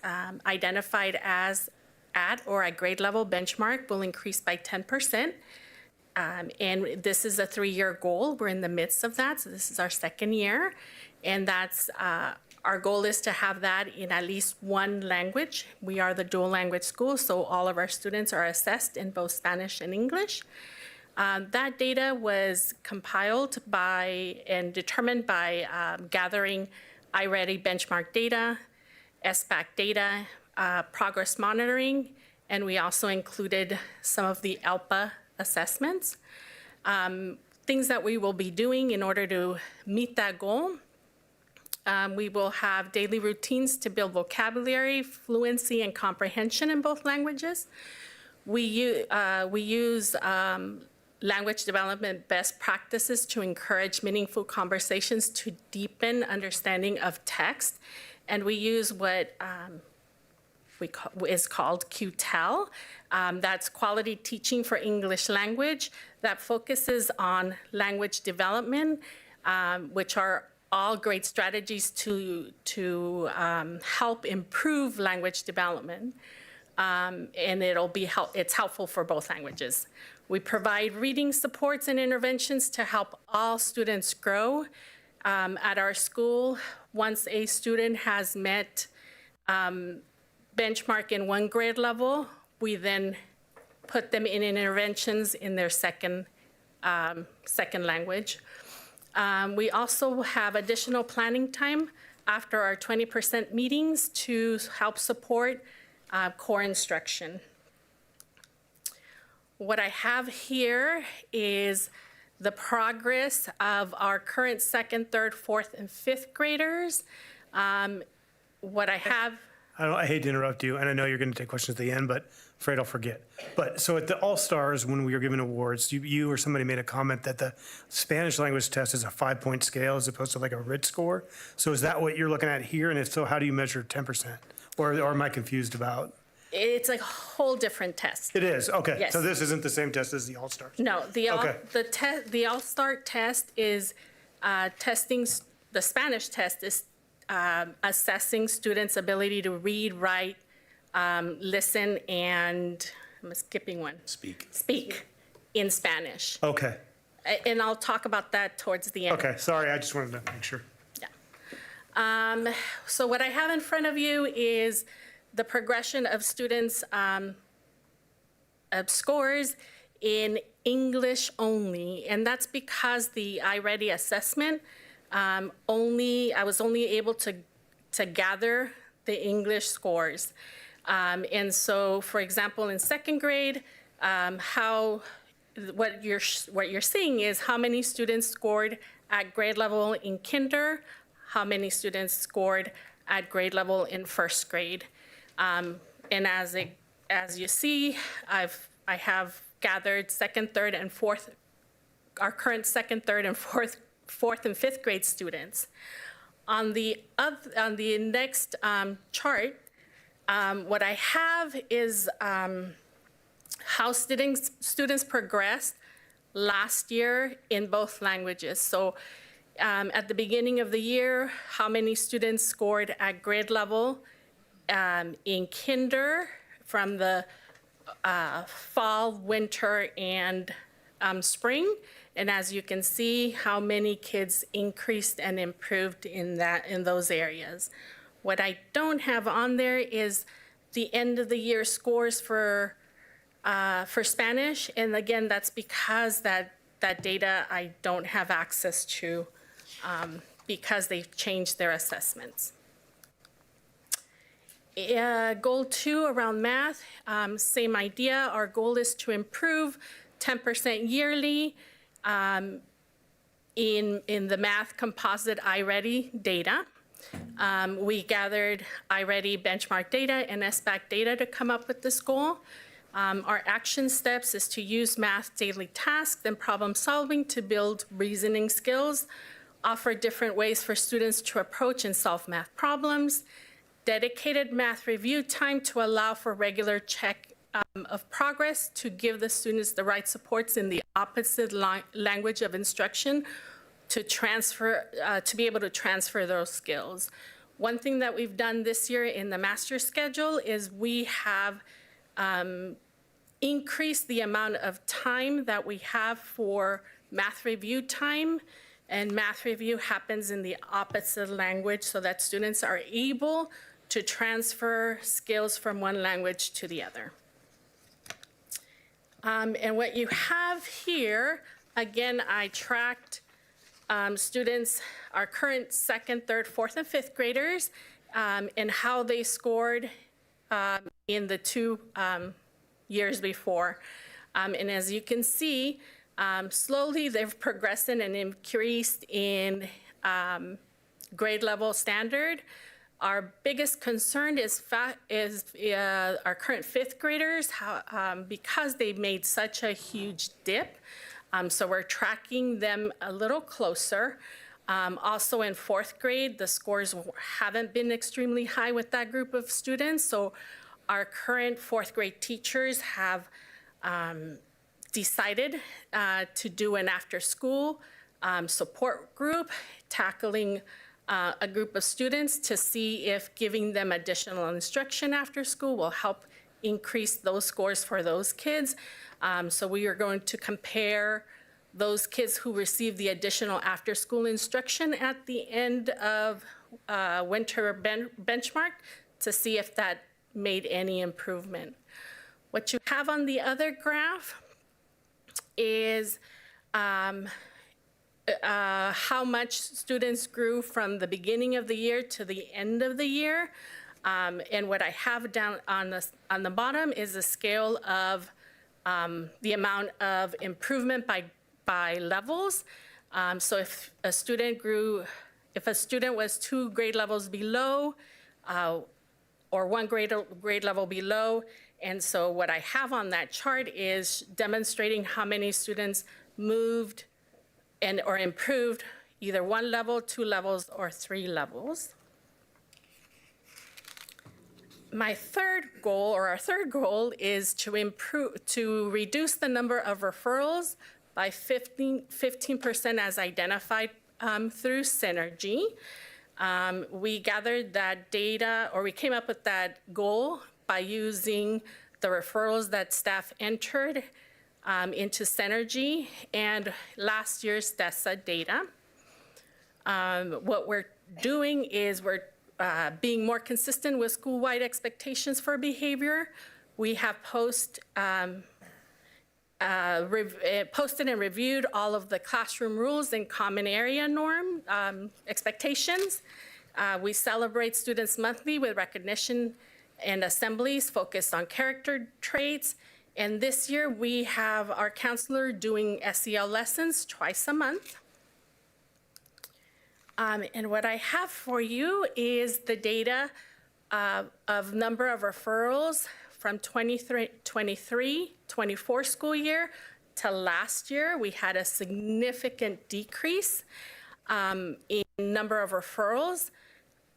identified as at or at grade level benchmark will increase by 10%. And this is a 3-year goal. We're in the midst of that, so this is our second year. And that's our goal is to have that in at least one language. We are the dual language school, so all of our students are assessed in both Spanish and English. That data was compiled by and determined by gathering iReady benchmark data, SBAC data, progress monitoring, and we also included some of the ALPA assessments. Things that we will be doing in order to meet that goal. We will have daily routines to build vocabulary, fluency, and comprehension in both languages. We use language development best practices to encourage meaningful conversations to deepen understanding of text. And we use what is called QTEL. That's Quality Teaching for English Language, that focuses on language development, which are all great strategies to help improve language development. And it's helpful for both languages. We provide reading supports and interventions to help all students grow. At our school, once a student has met benchmark in one grade level, we then put them in interventions in their second language. We also have additional planning time after our 20% meetings to help support core instruction. What I have here is the progress of our current second, third, fourth, and fifth graders. What I have. I hate to interrupt you, and I know you're going to take questions at the end, but afraid I'll forget. But so at the All-Stars, when we were giving awards, you or somebody made a comment that the Spanish language test is a 5-point scale as opposed to like a RIT score. So is that what you're looking at here? And if so, how do you measure 10%? Or am I confused about? It's a whole different test. It is, okay. Yes. So this isn't the same test as the All-Stars? No, Okay. the All-Star test is testing, the Spanish test is assessing students' ability to read, write, listen, and I'm skipping one. Speak in Spanish. Okay, And I'll talk about that towards the end. okay, sorry, I just wanted to make sure. Yeah. So what I have in front of you is the progression of students' scores in English only, and that's because the iReady assessment I was only able to gather the English scores. And so, for example, in second grade, what you're seeing is how many students scored at grade level in kinder, how many students scored at grade level in first grade. And as you see, I have gathered second, third, and fourth, our current second, third, and fourth and fifth grade students. On the next chart, what I have is how students progressed last year in both languages. So at the beginning of the year, how many students scored at grade level in kinder from the fall, winter, and spring. And as you can see, how many kids increased and improved in those areas. What I don't have on there is the end of the year scores for Spanish. And again, that's because that data I don't have access to because they've changed their assessments. Goal 2 around math, same idea. Our goal is to improve 10% yearly in the math composite iReady data. We gathered iReady benchmark data and SBAC data to come up with this goal. Our action steps is to use math daily tasks and problem solving to build reasoning skills, offer different ways for students to approach and solve math problems, dedicated math review time to allow for regular check of progress to give the students the right supports in the opposite language of instruction to be able to transfer those skills. One thing that we've done this year in the master schedule is we have increased the amount of time that we have for math review time, and math review happens in the opposite language so that students are able to transfer skills from one language to the other. And what you have here, again, I tracked students, our current second, third, fourth, and fifth graders, and how they scored in the 2 years before. And as you can see, slowly they've progressed and increased in grade level standard. Our biggest concern is our current fifth graders, because they made such a huge dip. So we're tracking them a little closer. Also in fourth grade, the scores haven't been extremely high with that group of students. So our current fourth grade teachers have decided to do an after-school support group tackling a group of students to see if giving them additional instruction after school will help increase those scores for those kids. So we are going to compare those kids who receive the additional after-school instruction at the end of winter benchmark to see if that made any improvement. What you have on the other graph is how much students grew from the beginning of the year to the end of the year. And what I have down on the bottom is a scale of the amount of improvement by levels. So if a student was 2 grade levels below, or 1 grade level below, and so what I have on that chart is demonstrating how many students moved or improved either 1 level, 2 levels, or 3 levels. My third goal, or our third goal, is to reduce the number of referrals by 15% as identified through Synergy. We gathered that data, or we came up with that goal by using the referrals that staff entered into Synergy and last year's DESA data. What we're doing is we're being more consistent with school-wide expectations for behavior. We have posted and reviewed all of the classroom rules and common area norm expectations. We celebrate Students Monthly with recognition and assemblies focused on character traits. And this year we have our counselor doing SEL lessons twice a month. And what I have for you is the data of number of referrals from 23-24 school year to last year. We had a significant decrease in number of referrals.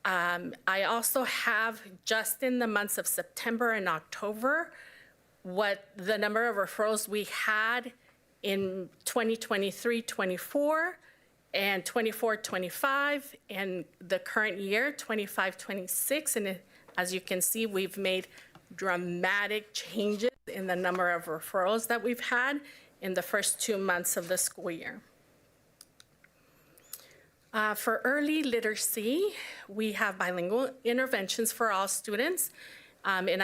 I also have, just in the months of September and October, what the number of referrals we had in 2023-24 and 24-25 and the current year, 25-26. And as you can see, we've made dramatic changes in the number of referrals that we've had in the first 2 months of the school year. For early literacy, we have bilingual interventions for all students. And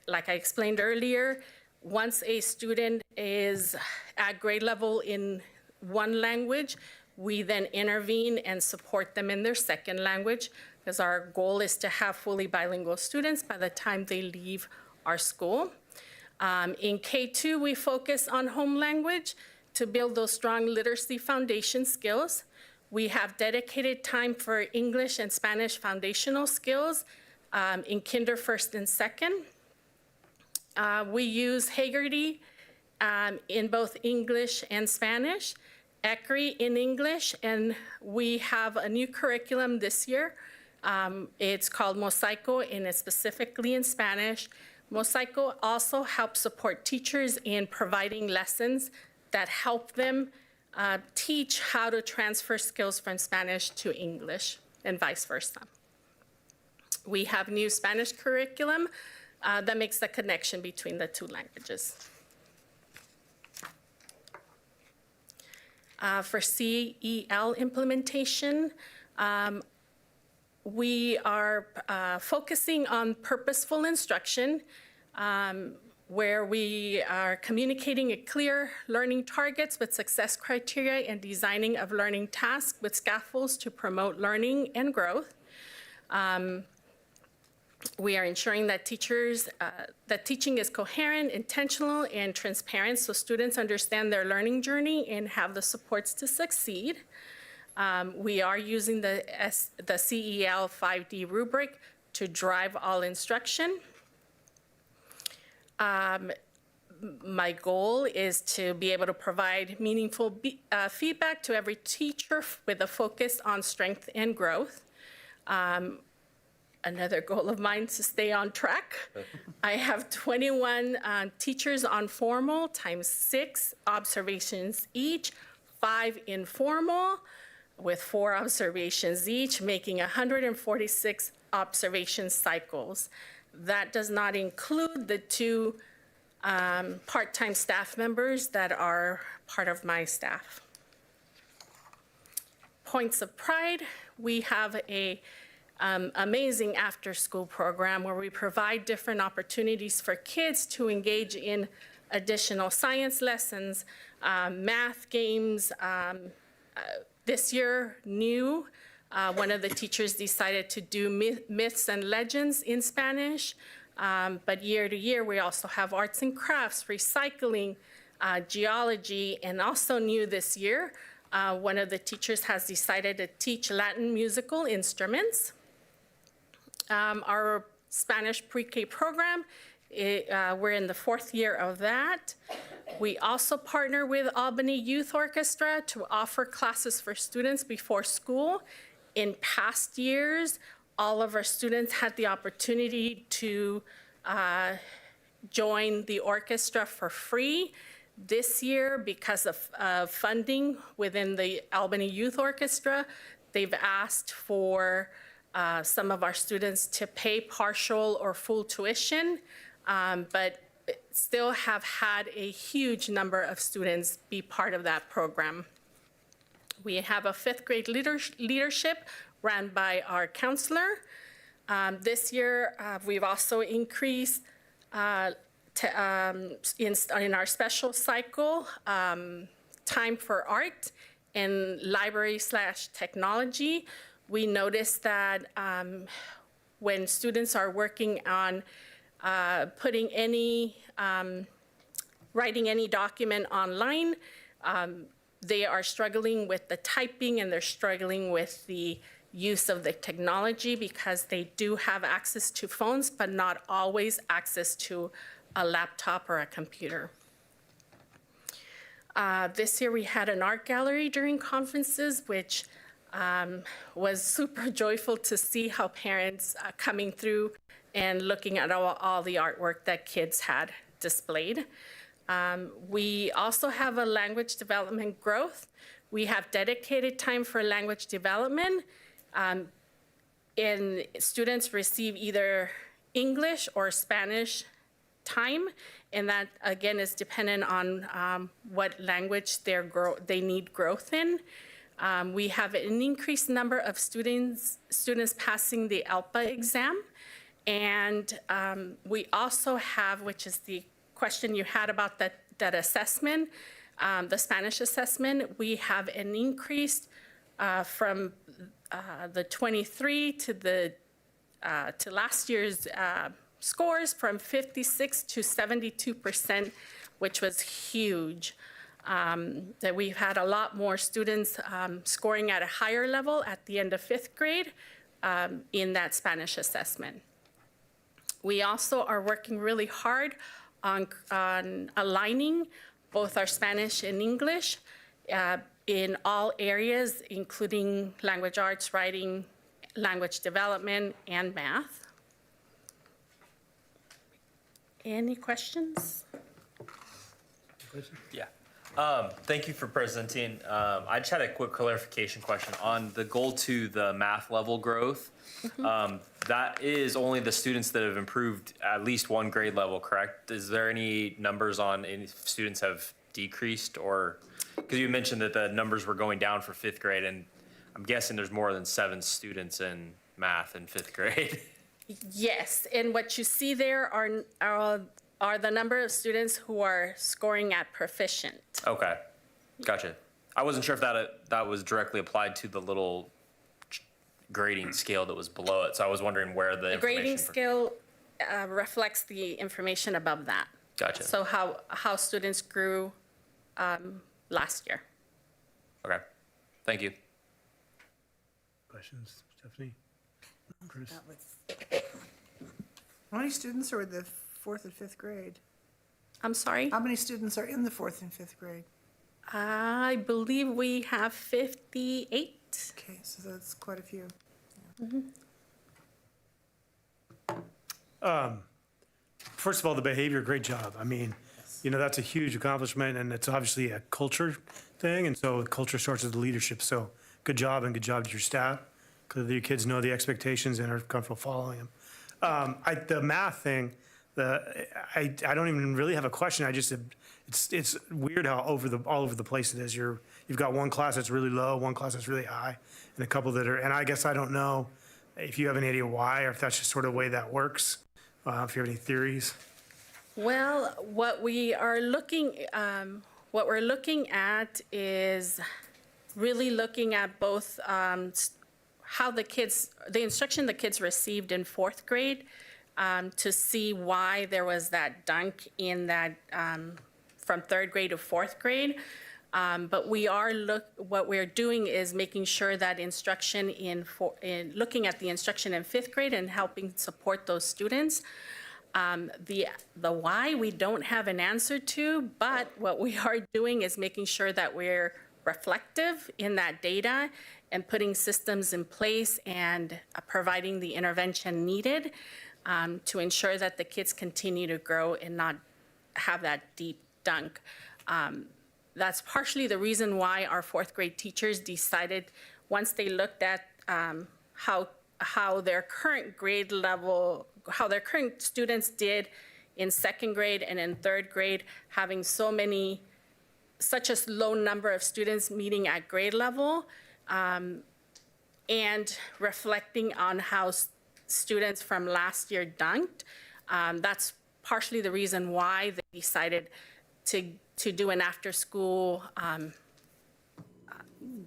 like I explained earlier, once a student is at grade level in one language, we then intervene and support them in their second language, because our goal is to have fully bilingual students by the time they leave our school. In K2, we focus on home language to build those strong literacy foundation skills. We have dedicated time for English and Spanish foundational skills in kinder, first, and second. We use Haggerty in both English and Spanish, ECRI in English, and we have a new curriculum this year. It's called Mosaico, and it's specifically in Spanish. Mosaico also helps support teachers in providing lessons that help them teach how to transfer skills from Spanish to English and vice versa. We have new Spanish curriculum that makes the connection between the two languages. For CEL implementation, we are focusing on purposeful instruction. where we are communicating a clear learning targets with success criteria and designing of learning tasks with scaffolds to promote learning and growth. We are ensuring that that teaching is coherent, intentional, and transparent so students understand their learning journey and have the supports to succeed. We are using the CEL 5D rubric to drive all instruction. My goal is to be able to provide meaningful feedback to every teacher with a focus on strength and growth. Another goal of mine is to stay on track. I have 21 teachers on formal times 6 observations each, 5 informal with 4 observations each, making 146 observation cycles. That does not include the 2 part-time staff members that are part of my staff. Points of pride, we have a amazing after-school program where we provide different opportunities for kids to engage in additional science lessons, math games. This year, one of the teachers decided to do myths and legends in Spanish, but year to year, we also have arts and crafts, recycling, geology, and also new this year, one of the teachers has decided to teach Latin musical instruments. Our Spanish pre-K program, we're in the 4th year of that. We also partner with Albany Youth Orchestra to offer classes for students before school. In past years, all of our students had the opportunity to join the orchestra for free. This year, because of funding within the Albany Youth Orchestra, they've asked for some of our students to pay partial or full tuition, but still have had a huge number of students be part of that program. We have a 5th grade leadership run by our counselor. This year, we've also increased in our special cycle, time for art and library/technology. We noticed that when students are working on writing any document online, they are struggling with the typing and they're struggling with the use of the technology because they do have access to phones, but not always access to a laptop or a computer. This year we had an art gallery during conferences, which was super joyful to see how parents coming through and looking at all the artwork that kids had displayed. We also have a language development growth. We have dedicated time for language development, and students receive either English or Spanish time, and that again is dependent on what language they need growth in. We have an increased number of students passing the ALPA exam, and we also have, which is the question you had about that assessment, the Spanish assessment, we have an increase from the 23 to last year's scores from 56 to 72%, which was huge. That we've had a lot more students scoring at a higher level at the end of 5th grade in that Spanish assessment. We also are working really hard on aligning both our Spanish and English in all areas, including language arts, writing, language development, and math. Any questions? Yeah. Thank you for presenting. I just had a quick clarification question on the goal to the math level growth. That is only the students that have improved at least 1 grade level, correct? Is there any numbers on any students have decreased, or because you mentioned that the numbers were going down for 5th grade, and I'm guessing there's more than 7 students in math in 5th grade. Yes, and what you see there are are the number of students who are scoring at proficient. Okay, gotcha. I wasn't sure if that was directly applied to the little grading scale that was below it, so I was wondering where the The information. grading scale reflects the information above that. Gotcha. So how students grew last year. Okay, thank you. Questions, Stephanie? Chris? That was- How many students are in the fourth and fifth grade? I'm sorry? How many students are in the fourth and fifth grade? I believe we have 58. Okay, so that's quite a few. First of all, the behavior, great job. I mean, that's a huge accomplishment, and it's obviously a culture thing, and so culture starts with the leadership. So good job, and good job to your staff, because your kids know the expectations and are comfortable following them. The math thing, I don't even really have a question. It's weird how all over the place it is. You've got one class that's really low, one class that's really high, and a couple that are. And I guess I don't know if you have any idea why, or if that's just sort of the way that works. If you have any theories. Well, what we're looking at is really looking at both how the instruction the kids received in fourth grade to see why there was that dunk in that from third grade to fourth grade. But what we're doing is making sure that instruction in looking at the instruction in fifth grade and helping support those students. The why we don't have an answer to, but what we are doing is making sure that we're reflective in that data and putting systems in place and providing the intervention needed to ensure that the kids continue to grow and not have that deep dunk. That's partially the reason why our fourth grade teachers decided, once they looked at how their current grade level, how their current students did in second grade and in third grade, having such a low number of students meeting at grade level, and reflecting on how students from last year dunked. That's partially the reason why they decided to do an after-school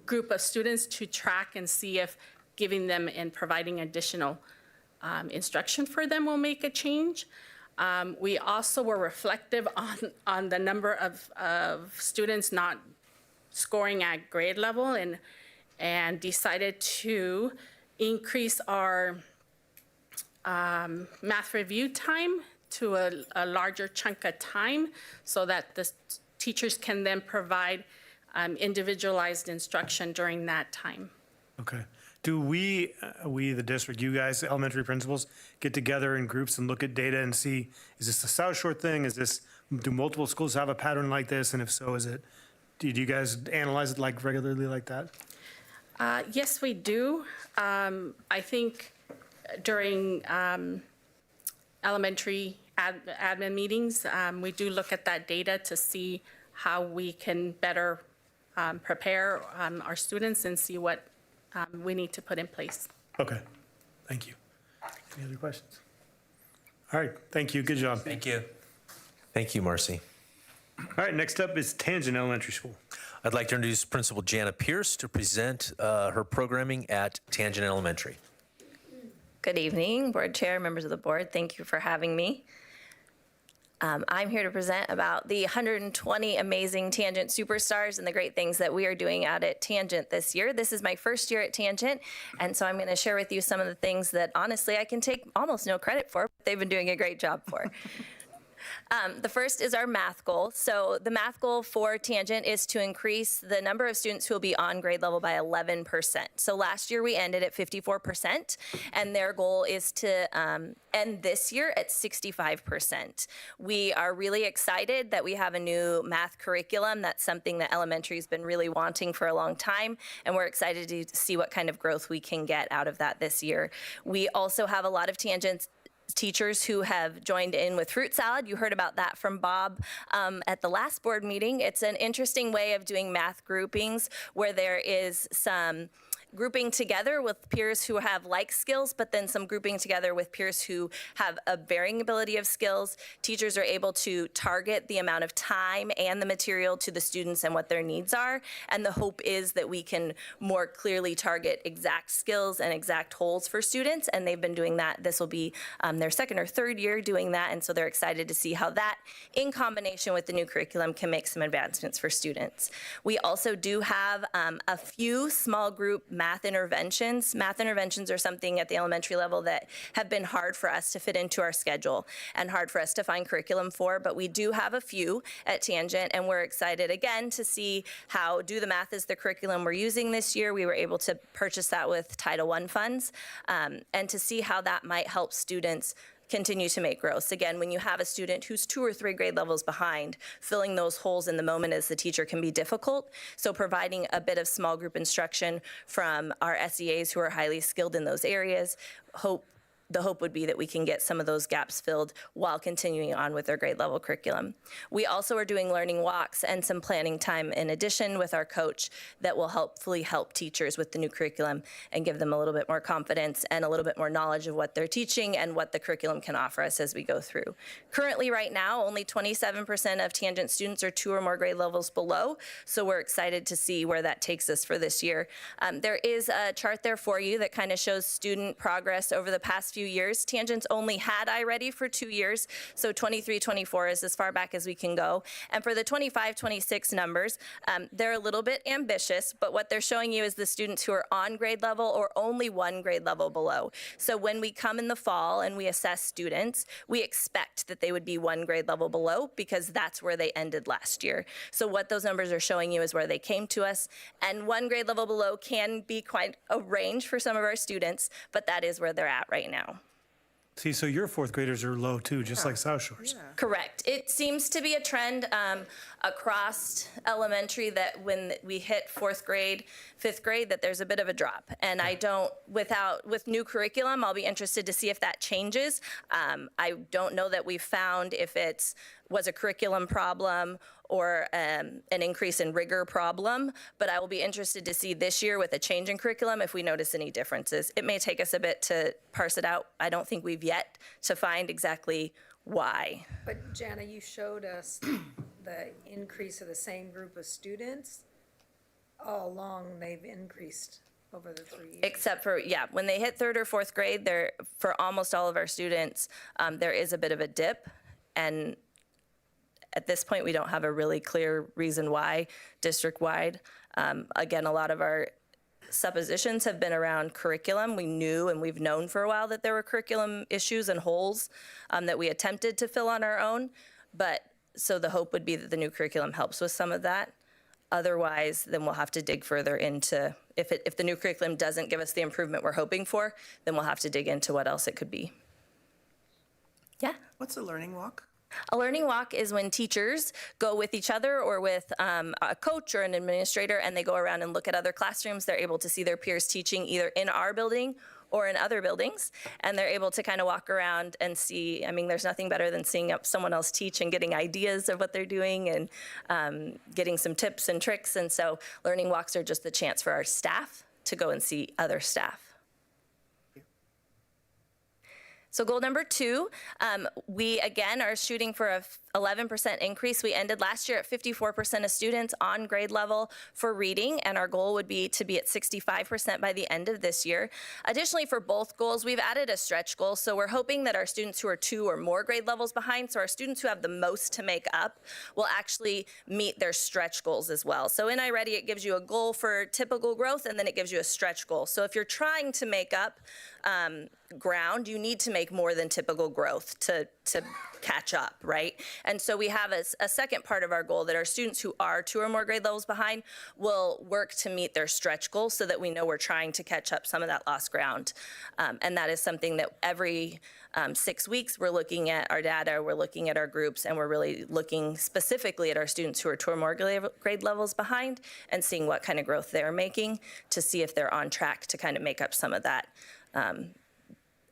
group of students to track and see if giving them and providing additional instruction for them will make a change. We also were reflective on the number of students not scoring at grade level and decided to increase our math review time to a larger chunk of time so that the teachers can then provide individualized instruction during that time. Okay. Do we, the district, you guys, elementary principals, get together in groups and look at data and see, is this a South Shore thing? Do multiple schools have a pattern like this? And if so, do you guys analyze it regularly like that? Yes, we do. I think during elementary admin meetings, we do look at that data to see how we can better prepare our students and see what we need to put in place. Okay. Thank you. Any other questions? All right. Thank you. Good job. Thank you. Thank you, Marcy. All right. Next up is Tangent Elementary School. I'd like to introduce Principal Jana Pierce to present her programming at Tangent Elementary. Good evening, Board Chair, members of the board. Thank you for having me. I'm here to present about the 120 amazing Tangent superstars and the great things that we are doing out at Tangent this year. This is my first year at Tangent, and so I'm going to share with you some of the things that honestly I can take almost no credit for, but they've been doing a great job for. The first is our math goal. So the math goal for Tangent is to increase the number of students who will be on grade level by 11%. So last year we ended at 54%, and their goal is to end this year at 65%. We are really excited that we have a new math curriculum. That's something that elementary has been really wanting for a long time, and we're excited to see what kind of growth we can get out of that this year. We also have a lot of Tangent teachers who have joined in with fruit salad. You heard about that from Bob at the last board meeting. It's an interesting way of doing math groupings where there is some grouping together with peers who have like skills, but then some grouping together with peers who have a varying ability of skills. Teachers are able to target the amount of time and the material to the students and what their needs are. And the hope is that we can more clearly target exact skills and exact holes for students. And they've been doing that. This will be their second or third year doing that. And so they're excited to see how that, in combination with the new curriculum, can make some advancements for students. We also do have a few small group math interventions. Math interventions are something at the elementary level that have been hard for us to fit into our schedule and hard for us to find curriculum for, but we do have a few at Tangent, and we're excited again to see how Do the Math is the curriculum we're using this year. We were able to purchase that with Title I funds, and to see how that might help students continue to make growth. Again, when you have a student who's 2 or 3 grade levels behind, filling those holes in the moment as the teacher can be difficult. So providing a bit of small group instruction from our SEAs who are highly skilled in those areas, the hope would be that we can get some of those gaps filled while continuing on with their grade level curriculum. We also are doing learning walks and some planning time in addition with our coach that will hopefully help teachers with the new curriculum and give them a little bit more confidence and a little bit more knowledge of what they're teaching and what the curriculum can offer us as we go through. Currently, right now, only 27% of Tangent students are 2 or more grade levels below, so we're excited to see where that takes us for this year. There is a chart there for you that kind of shows student progress over the past few years. Tangent's only had iReady for 2 years, so 23-24 is as far back as we can go. And for the 25-26 numbers, they're a little bit ambitious, but what they're showing you is the students who are on grade level or only 1 grade level below. So when we come in the fall and we assess students, we expect that they would be 1 grade level below because that's where they ended last year. So what those numbers are showing you is where they came to us, and 1 grade level below can be quite a range for some of our students, but that is where they're at right now. See, so your 4th graders are low too, just like South Shores. Correct. It seems to be a trend across elementary that when we hit 4th grade, 5th grade, that there's a bit of a drop. And with new curriculum, I'll be interested to see if that changes. I don't know that we've found if it was a curriculum problem or an increase in rigor problem, but I will be interested to see this year with a change in curriculum if we notice any differences. It may take us a bit to parse it out. I don't think we've yet to find exactly why. But Jana, you showed us the increase of the same group of students. All along, they've increased over the 3 years. Except for, when they hit 3rd or 4th grade, for almost all of our students, there is a bit of a dip. And at this point, we don't have a really clear reason why district-wide. Again, a lot of our suppositions have been around curriculum. We knew and we've known for a while that there were curriculum issues and holes that we attempted to fill on our own. So the hope would be that the new curriculum helps with some of that. Otherwise, then we'll have to dig further into, if the new curriculum doesn't give us the improvement we're hoping for, then we'll have to dig into what else it could be. Yeah? What's a learning walk? A learning walk is when teachers go with each other or with a coach or an administrator, and they go around and look at other classrooms. They're able to see their peers teaching either in our building or in other buildings, and they're able to kind of walk around and see. I mean, there's nothing better than seeing someone else teach and getting ideas of what they're doing and getting some tips and tricks. And so learning walks are just the chance for our staff to go and see other staff. So goal number 2, we again are shooting for a 11% increase. We ended last year at 54% of students on grade level for reading, and our goal would be to be at 65% by the end of this year. Additionally, for both goals, we've added a stretch goal. So we're hoping that our students who are 2 or more grade levels behind, so our students who have the most to make up, will actually meet their stretch goals as well. So in iReady, it gives you a goal for typical growth, and then it gives you a stretch goal. So if you're trying to make up ground, you need to make more than typical growth to catch up, right? And so we have a second part of our goal that our students who are 2 or more grade levels behind will work to meet their stretch goal so that we know we're trying to catch up some of that lost ground. And that is something that every 6 weeks we're looking at our data, we're looking at our groups, and we're really looking specifically at our students who are 2 or more grade levels behind and seeing what kind of growth they're making to see if they're on track to kind of make up some of that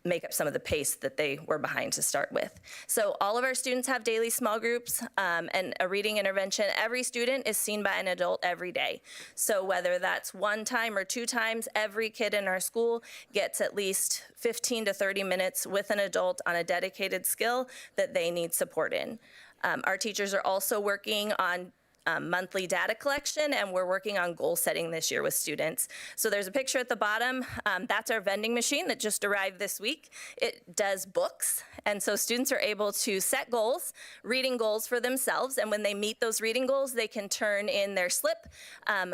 make up some of the pace that they were behind to start with. So all of our students have daily small groups and a reading intervention. Every student is seen by an adult every day. So whether that's 1 time or 2 times, every kid in our school gets at least 15 to 30 minutes with an adult on a dedicated skill that they need support in. Our teachers are also working on monthly data collection, and we're working on goal setting this year with students. So there's a picture at the bottom. That's our vending machine that just arrived this week. It does books, and so students are able to set goals, reading goals for themselves, and when they meet those reading goals, they can turn in their slip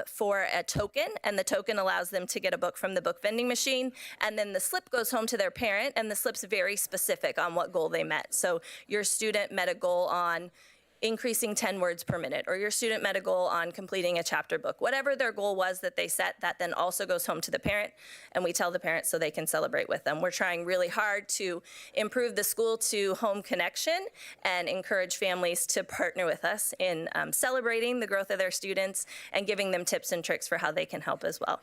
for a token, and the token allows them to get a book from the book vending machine, and then the slip goes home to their parent, and the slip's very specific on what goal they met. So your student met a goal on increasing 10 words per minute, or your student met a goal on completing a chapter book. Whatever their goal was that they set, that then also goes home to the parent, and we tell the parents so they can celebrate with them. We're trying really hard to improve the school to home connection and encourage families to partner with us in celebrating the growth of their students and giving them tips and tricks for how they can help as well.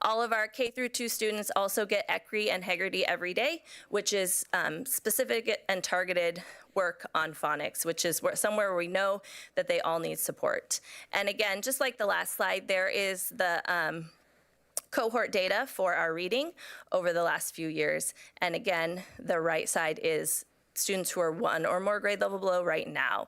All of our K through 2 students also get ECRI and Haggerty every day, which is specific and targeted work on phonics, which is somewhere where we know that they all need support. And again, just like the last slide, there is the cohort data for our reading over the last few years. And again, the right side is students who are 1 or more grade level below right now.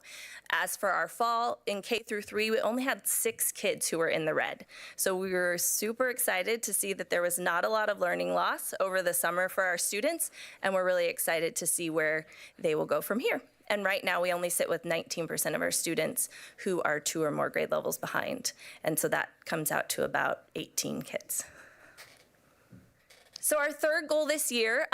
As for our fall, in K through 3, we only had 6 kids who were in the red. So we were super excited to see that there was not a lot of learning loss over the summer for our students, and we're really excited to see where they will go from here. And right now, we only sit with 19% of our students who are 2 or more grade levels behind. And so that comes out to about 18 kids. So our third goal this year,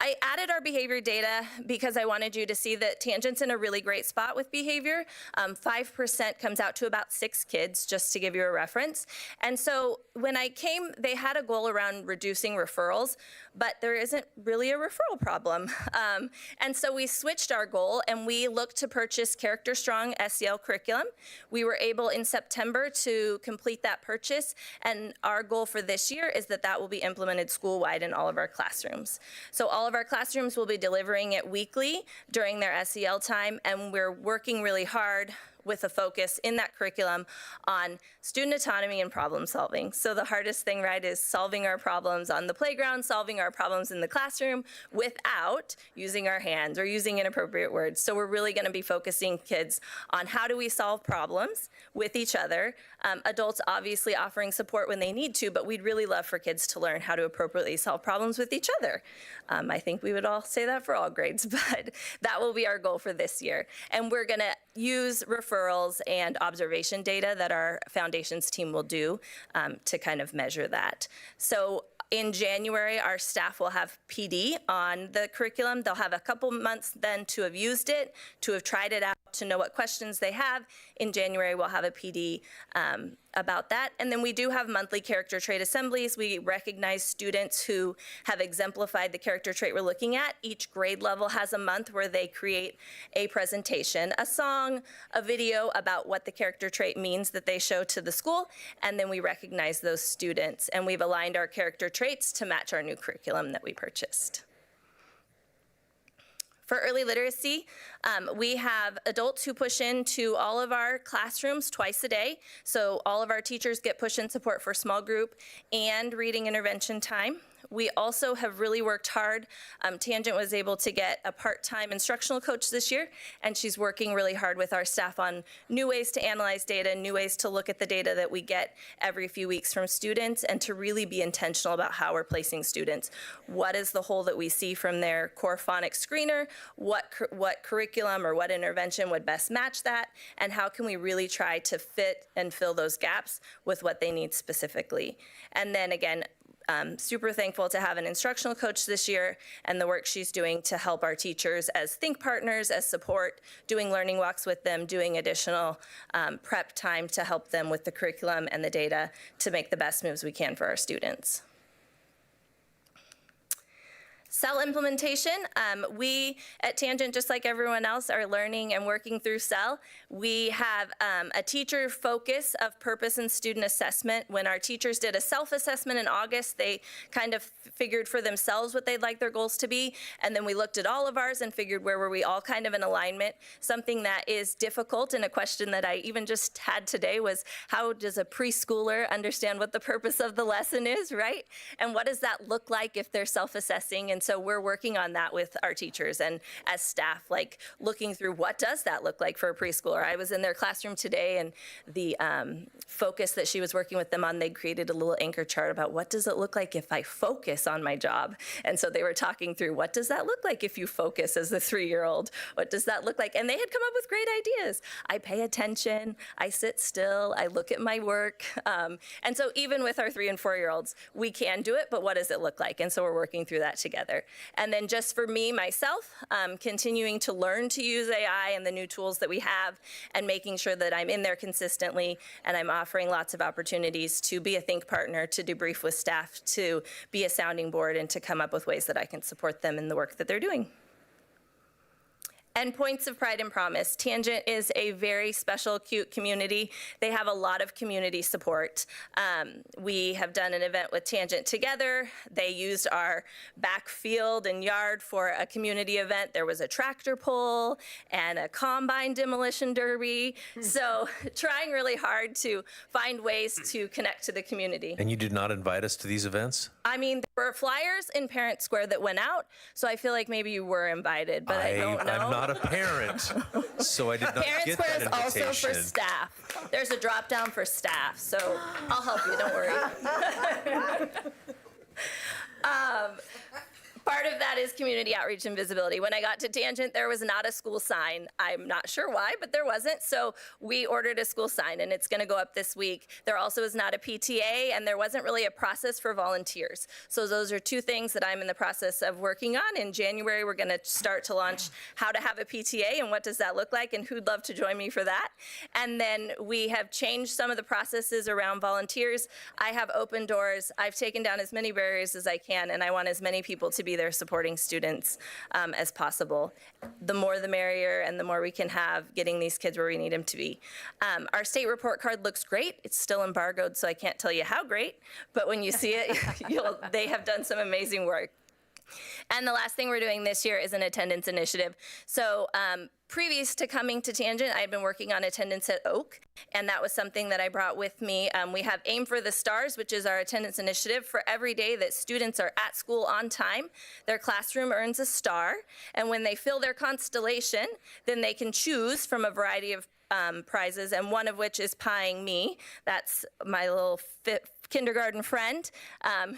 I added our behavior data because I wanted you to see that Tangent's in a really great spot with behavior. 5% comes out to about 6 kids, just to give you a reference. And so when I came, they had a goal around reducing referrals, but there isn't really a referral problem. And so we switched our goal and we looked to purchase Character Strong SEL curriculum. We were able in September to complete that purchase, and our goal for this year is that that will be implemented school-wide in all of our classrooms. So all of our classrooms will be delivering it weekly during their SEL time, and we're working really hard with a focus in that curriculum on student autonomy and problem solving. So the hardest thing, right, is solving our problems on the playground, solving our problems in the classroom without using our hands or using inappropriate words. So we're really going to be focusing kids on how do we solve problems with each other. Adults obviously offering support when they need to, but we'd really love for kids to learn how to appropriately solve problems with each other. I think we would all say that for all grades, but that will be our goal for this year. And we're going to use referrals and observation data that our foundations team will do to kind of measure that. So in January, our staff will have PD on the curriculum. They'll have a couple months then to have used it, to have tried it out, to know what questions they have. In January, we'll have a PD about that. And then we do have monthly character trait assemblies. We recognize students who have exemplified the character trait we're looking at. Each grade level has a month where they create a presentation, a song, a video about what the character trait means that they show to the school. And then we recognize those students. And we've aligned our character traits to match our new curriculum that we purchased. For early literacy, we have adults who push into all of our classrooms twice a day. So all of our teachers get push-in support for small group and reading intervention time. We also have really worked hard. Tangent was able to get a part-time instructional coach this year, and she's working really hard with our staff on new ways to analyze data, new ways to look at the data that we get every few weeks from students, and to really be intentional about how we're placing students. What is the hole that we see from their core phonics screener? What curriculum or what intervention would best match that? And how can we really try to fit and fill those gaps with what they need specifically? And then again, super thankful to have an instructional coach this year and the work she's doing to help our teachers as think partners, as support, doing learning walks with them, doing additional prep time to help them with the curriculum and the data to make the best moves we can for our students. Cell implementation, we at Tangent, just like everyone else, are learning and working through Cell. We have a teacher focus of purpose and student assessment. When our teachers did a self-assessment in August, they kind of figured for themselves what they'd like their goals to be, and then we looked at all of ours and figured where were we all kind of in alignment. Something that is difficult, and a question that I even just had today was, how does a preschooler understand what the purpose of the lesson is, right? And what does that look like if they're self-assessing? And so we're working on that with our teachers and as staff, like looking through what does that look like for a preschooler. I was in their classroom today, and the focus that she was working with them on, they created a little anchor chart about what does it look like if I focus on my job. And so they were talking through, what does that look like if you focus as the 3-year-old? What does that look like? And they had come up with great ideas. I pay attention, I sit still, I look at my work. And so even with our 3 and 4-year-olds, we can do it, but what does it look like? And so we're working through that together. And then just for me, myself, continuing to learn to use AI and the new tools that we have, and making sure that I'm in there consistently, and I'm offering lots of opportunities to be a think partner, to debrief with staff, to be a sounding board, and to come up with ways that I can support them in the work that they're doing. And points of pride and promise. Tangent is a very special, cute community. They have a lot of community support. We have done an event with Tangent together. They used our backfield and yard for a community event. There was a tractor pull and a combine demolition derby. So trying really hard to find ways to connect to the community. And you did not invite us to these events? I mean, there were flyers in Parent Square that went out, so I feel like maybe you were invited, but I don't know. I'm not a parent, so I did not Parent get Square that is invitation. also for staff. There's a drop down for staff, so I'll help you, don't worry. Part of that is community outreach and visibility. When I got to Tangent, there was not a school sign. I'm not sure why, but there wasn't. So we ordered a school sign, and it's going to go up this week. There also is not a PTA, and there wasn't really a process for volunteers. So those are 2 things that I'm in the process of working on. In January, we're going to start to launch how to have a PTA and what does that look like, and who'd love to join me for that. And then we have changed some of the processes around volunteers. I have open doors. I've taken down as many barriers as I can, and I want as many people to be there supporting students as possible. The more the merrier, and the more we can have getting these kids where we need them to be. Our state report card looks great. It's still embargoed, so I can't tell you how great, but when you see it, they have done some amazing work. And the last thing we're doing this year is an attendance initiative. So previous to coming to Tangent, I had been working on attendance at Oak, and that was something that I brought with me. We have Aim for the Stars, which is our attendance initiative. For every day that students are at school on time, their classroom earns a star, and when they fill their constellation, then they can choose from a variety of prizes, and one of which is pieing me. That's my little kindergarten friend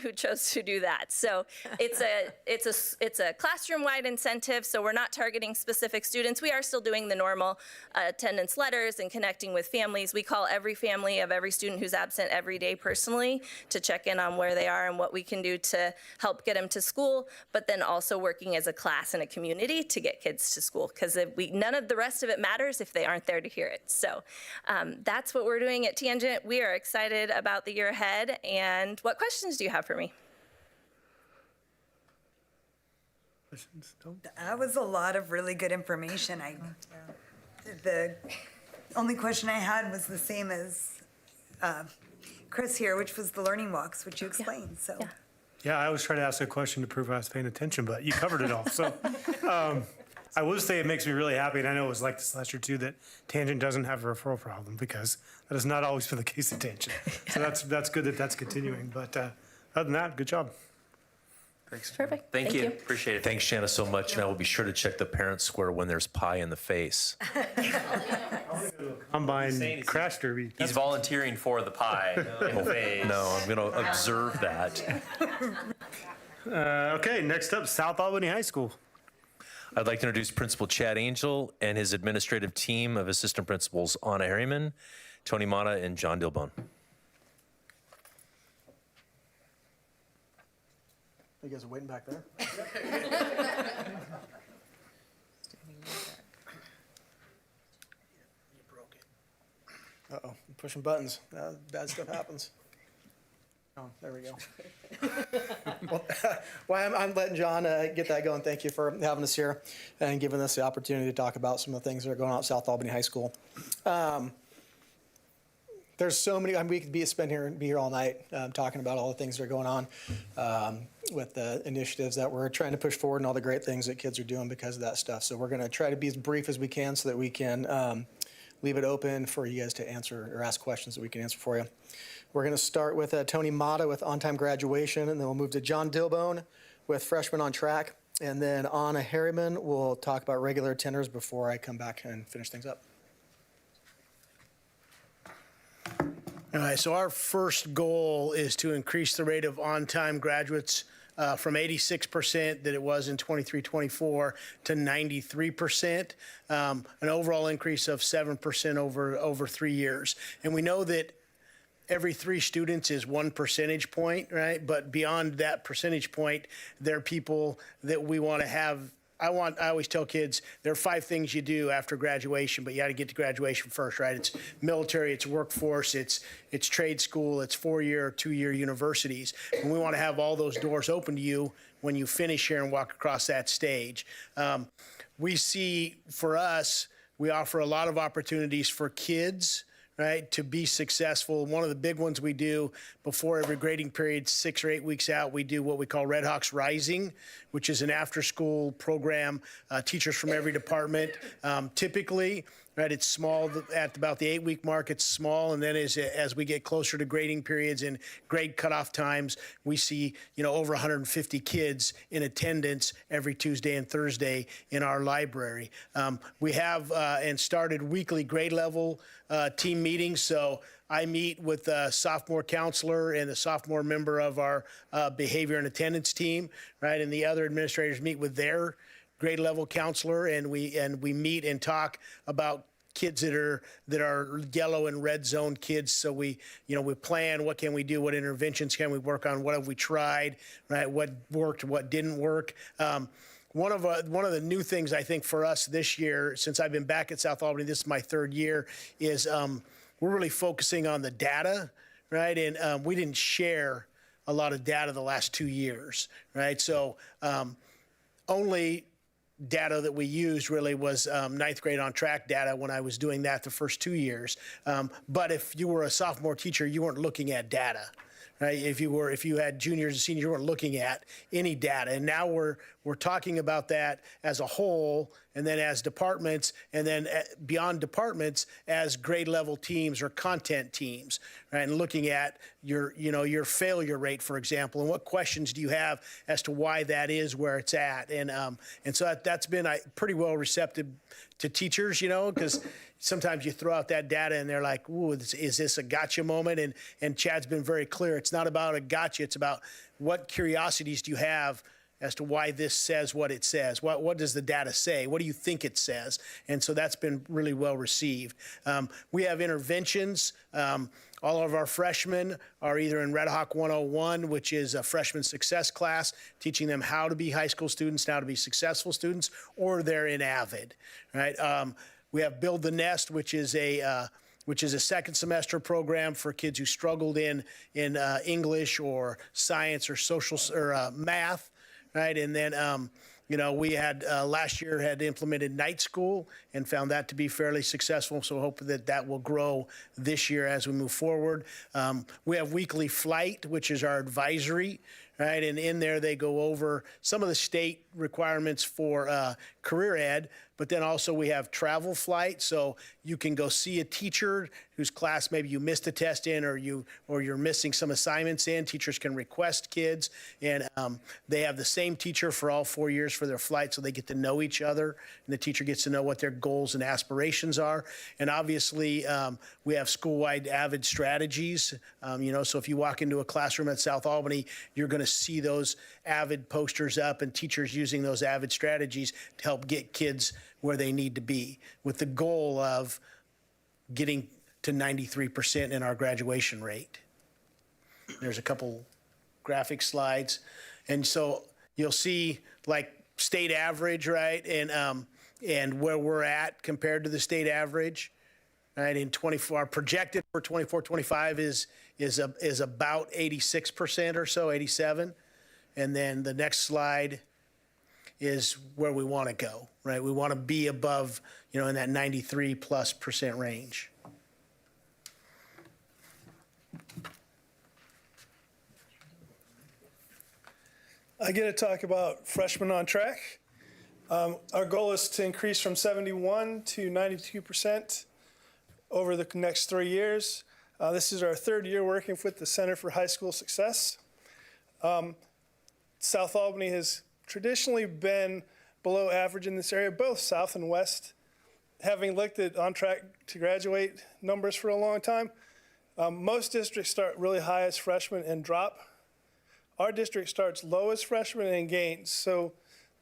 who chose to do that. So it's a classroom-wide incentive, so we're not targeting specific students. We are still doing the normal attendance letters and connecting with families. We call every family of every student who's absent every day personally to check in on where they are and what we can do to help get them to school, but then also working as a class and a community to get kids to school, because none of the rest of it matters if they aren't there to hear it. So that's what we're doing at Tangent. We are excited about the year ahead. And what questions do you have for me? That was a lot of really good information. The only question I had was the same as Chris here, which was the learning walks, which you explained, so. Yeah. Yeah, I was trying to ask a question to prove I was paying attention, but you covered it all. So I will say it makes me really happy, and I know it was like this last year too, that Tangent doesn't have a referral problem, because that has not always been the case at Tangent. So that's good that that's continuing. But other than that, good job. Thanks. Perfect. Thank you. Appreciate it. Thanks, Shanna, so much, and I will be sure to check the Parent Square when there's pie in the face. Combine crash derby. He's volunteering for the pie in the face. No, I'm going to observe that. Okay, next up, South Albany High School. I'd like to introduce Principal Chad Angel and his administrative team of assistant principals, Anna Harriman, Tony Mata, and John Dilbone. You guys are waiting back there? Uh-oh, I'm pushing buttons. Bad stuff happens. Oh, there we go. Well, I'm letting John get that going. Thank you for having us here and giving us the opportunity to talk about some of the things that are going on at South Albany High School. There's so many, we could be here all night talking about all the things that are going on with the initiatives that we're trying to push forward and all the great things that kids are doing because of that stuff. So we're going to try to be as brief as we can so that we can leave it open for you guys to answer or ask questions that we can answer for you. We're going to start with Tony Mata with on-time graduation, and then we'll move to John Dilbone with freshman on track. And then Anna Harriman will talk about regular attenders before I come back and finish things up. All right, so our first goal is to increase the rate of on-time graduates from 86% that it was in 23-24 to 93%, an overall increase of 7% over 3 years. And we know that every 3 students is 1 percentage point, right? But beyond that percentage point, there are people that we want to have. I always tell kids there are 5 things you do after graduation, but you got to get to graduation first, right? It's military, it's workforce, it's trade school, it's 4-year or 2-year universities. And we want to have all those doors open to you when you finish here and walk across that stage. We see, for us, we offer a lot of opportunities for kids, right, to be successful. One of the big ones we do before every grading period, 6 or 8 weeks out, we do what we call Red Hawks Rising, which is an after-school program, teachers from every department. Typically, right, it's small at about the 8-week mark. It's small, and then as we get closer to grading periods and grade cutoff times, we see over 150 kids in attendance every Tuesday and Thursday in our library. We have and started weekly grade level team meetings. So I meet with the sophomore counselor and the sophomore member of our behavior and attendance team, right, and the other administrators meet with their grade level counselor, and we meet and talk about kids that are yellow and red zone kids. So we plan, what can we do, what interventions can we work on, what have we tried, right, what worked, what didn't work. One of the new things I think for us this year, since I've been back at South Albany, this is my 3rd year, is we're really focusing on the data, right? And we didn't share a lot of data the last 2 years, right? So only data that we used really was 9th grade on track data when I was doing that the first 2 years. But if you were a sophomore teacher, you weren't looking at data. Right? If you had juniors and seniors, you weren't looking at any data. And now we're talking about that as a whole, and then as departments, and then beyond departments as grade level teams or content teams, right? And looking at your failure rate, for example, and what questions do you have as to why that is where it's at. And so that's been pretty well receptive to teachers, because sometimes you throw out that data and they're like, ooh, is this a gotcha moment? And Chad's been very clear. It's not about a gotcha. It's about what curiosities do you have as to why this says what it says. What does the data say? What do you think it says? And so that's been really well received. We have interventions. All of our freshmen are either in Red Hawk 101, which is a freshman success class, teaching them how to be high school students, how to be successful students, or they're in AVID, right? We have Build the Nest, which is a second semester program for kids who struggled in English or science or social or math, right? And then we had last year had implemented night school and found that to be fairly successful. So hope that will grow this year as we move forward. We have weekly flight, which is our advisory, right? And in there they go over some of the state requirements for career ed, but then also we have travel flight. So you can go see a teacher whose class maybe you missed a test in, or you're missing some assignments in. Teachers can request kids, and they have the same teacher for all 4 years for their flight, so they get to know each other, and the teacher gets to know what their goals and aspirations are. And obviously, we have school-wide AVID strategies. So if you walk into a classroom at South Albany, you're going to see those AVID posters up and teachers using those AVID strategies to help get kids where they need to be, with the goal of getting to 93% in our graduation rate. There's a couple graphic slides. And so you'll see like state average, right? And where we're at compared to the state average, right? In 24, our projected for 24-25 is about 86% or so, 87. And then the next slide is where we want to go, right? We want to be above, in that 93+% range. I get to talk about freshmen on track. Our goal is to increase from 71 to 92% over the next 3 years. This is our 3rd year working with the Center for High School Success. South Albany has traditionally been below average in this area, both South and West. Having looked at on track to graduate numbers for a long time, most districts start really high as freshmen and drop. Our district starts low as freshmen and gains, so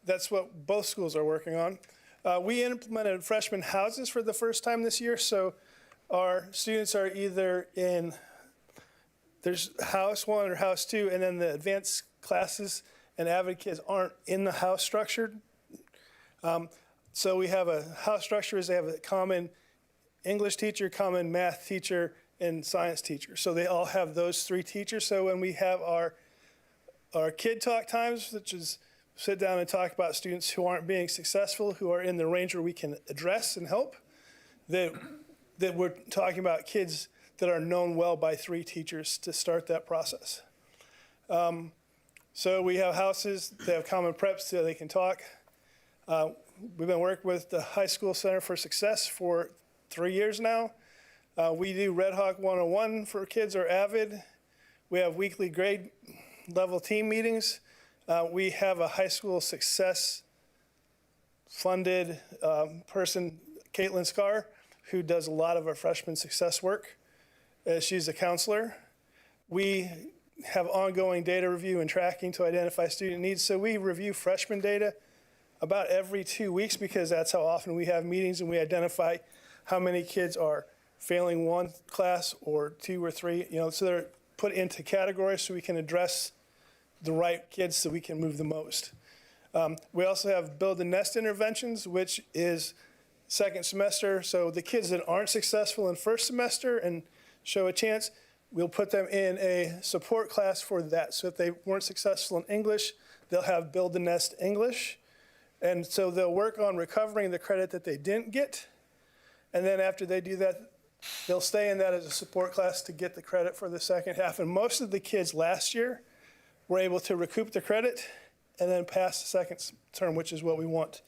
that's what both schools are working on. We implemented freshman houses for the first time this year, so our students are either in, there's house 1 or house 2, and then the advanced classes and avid kids aren't in the house structured. So we have a house structure is they have a common English teacher, common math teacher, and science teacher. So they all have those 3 teachers. So when we have our kid talk times, which is sit down and talk about students who aren't being successful, who are in the range where we can address and help, that we're talking about kids that are known well by 3 teachers to start that process. So we have houses, they have common preps so they can talk. We've been working with the High School Center for Success for 3 years now. We do Red Hawk 101 for kids or AVID. We have weekly grade level team meetings. We have a high school success funded person, Caitlin Scarr, who does a lot of our freshman success work. She's a counselor. We have ongoing data review and tracking to identify student needs. So we review freshman data about every 2 weeks because that's how often we have meetings and we identify how many kids are failing 1 class or 2 or 3, so they're put into categories so we can address the right kids so we can move the most. We also have build and nest interventions, which is second semester. So the kids that aren't successful in first semester and show a chance, we'll put them in a support class for that. So if they weren't successful in English, they'll have build and nest English. And so they'll work on recovering the credit that they didn't get. And then after they do that, they'll stay in that as a support class to get the credit for the second half. And most of the kids last year were able to recoup the credit and then pass the second term, which is what we want.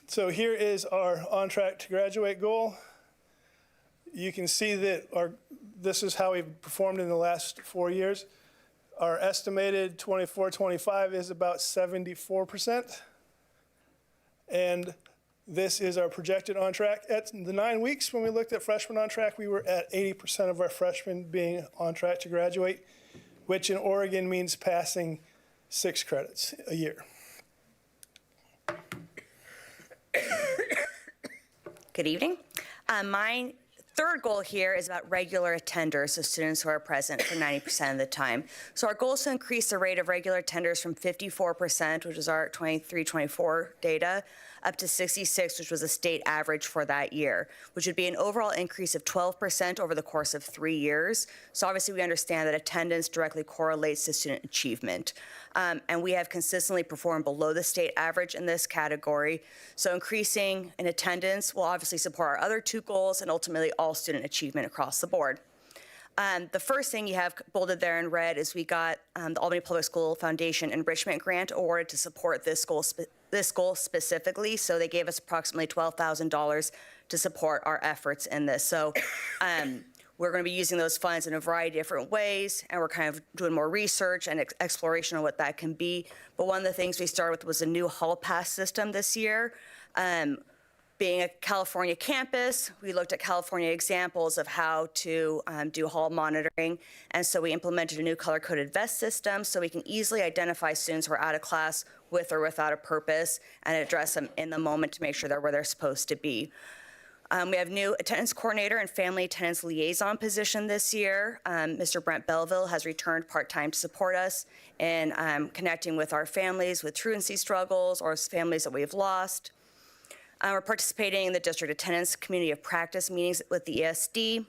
So here is our on track to graduate goal. You can see that this is how we've performed in the last 4 years. Our estimated 24-25 is about 74%. And this is our projected on track. At the 9 weeks when we looked at freshmen on track, we were at 80% of our freshmen being on track to graduate, which in Oregon means passing 6 credits a year. Good evening. My third goal here is about regular attenders, so students who are present for 90% of the time. So our goal is to increase the rate of regular attenders from 54%, which is our 23-24 data, up to 66, which was a state average for that year, which would be an overall increase of 12% over the course of 3 years. So obviously we understand that attendance directly correlates to student achievement. And we have consistently performed below the state average in this category. So increasing in attendance will obviously support our other 2 goals and ultimately all student achievement across the board. The first thing you have bolded there in red is we got the Albany Public School Foundation Enrichment Grant awarded to support this goal specifically. So they gave us approximately $12,000 to support our efforts in this. So we're going to be using those funds in a variety of different ways, and we're kind of doing more research and exploration of what that can be. But one of the things we started with was a new hall pass system this year. Being a California campus, we looked at California examples of how to do hall monitoring. And so we implemented a new color-coded vest system so we can easily identify students who are out of class with or without a purpose and address them in the moment to make sure they're where they're supposed to be. We have new attendance coordinator and family attendance liaison position this year. Mr. Brent Belleville has returned part-time to support us in connecting with our families with truancy struggles or families that we've lost. We're participating in the district attendance community of practice meetings with the ESD.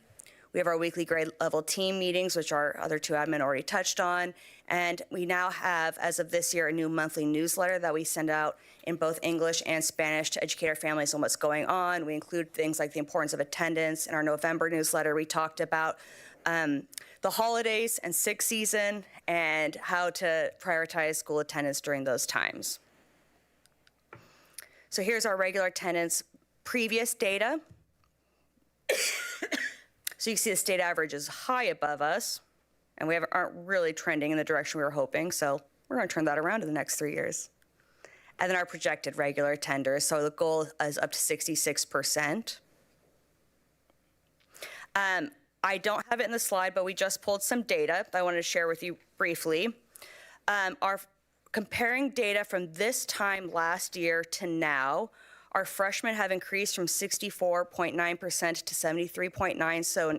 We have our weekly grade level team meetings, which our other two admin already touched on. And we now have, as of this year, a new monthly newsletter that we send out in both English and Spanish to educate our families on what's going on. We include things like the importance of attendance. In our November newsletter, we talked about the holidays and sick season and how to prioritize school attendance during those times. So here's our regular attendance previous data. So you can see the state average is high above us, and we aren't really trending in the direction we were hoping, so we're going to turn that around in the next 3 years. And then our projected regular attenders, so the goal is up to 66%. I don't have it in the slide, but we just pulled some data that I wanted to share with you briefly. Comparing data from this time last year to now, our freshmen have increased from 64.9% to 73.9%, so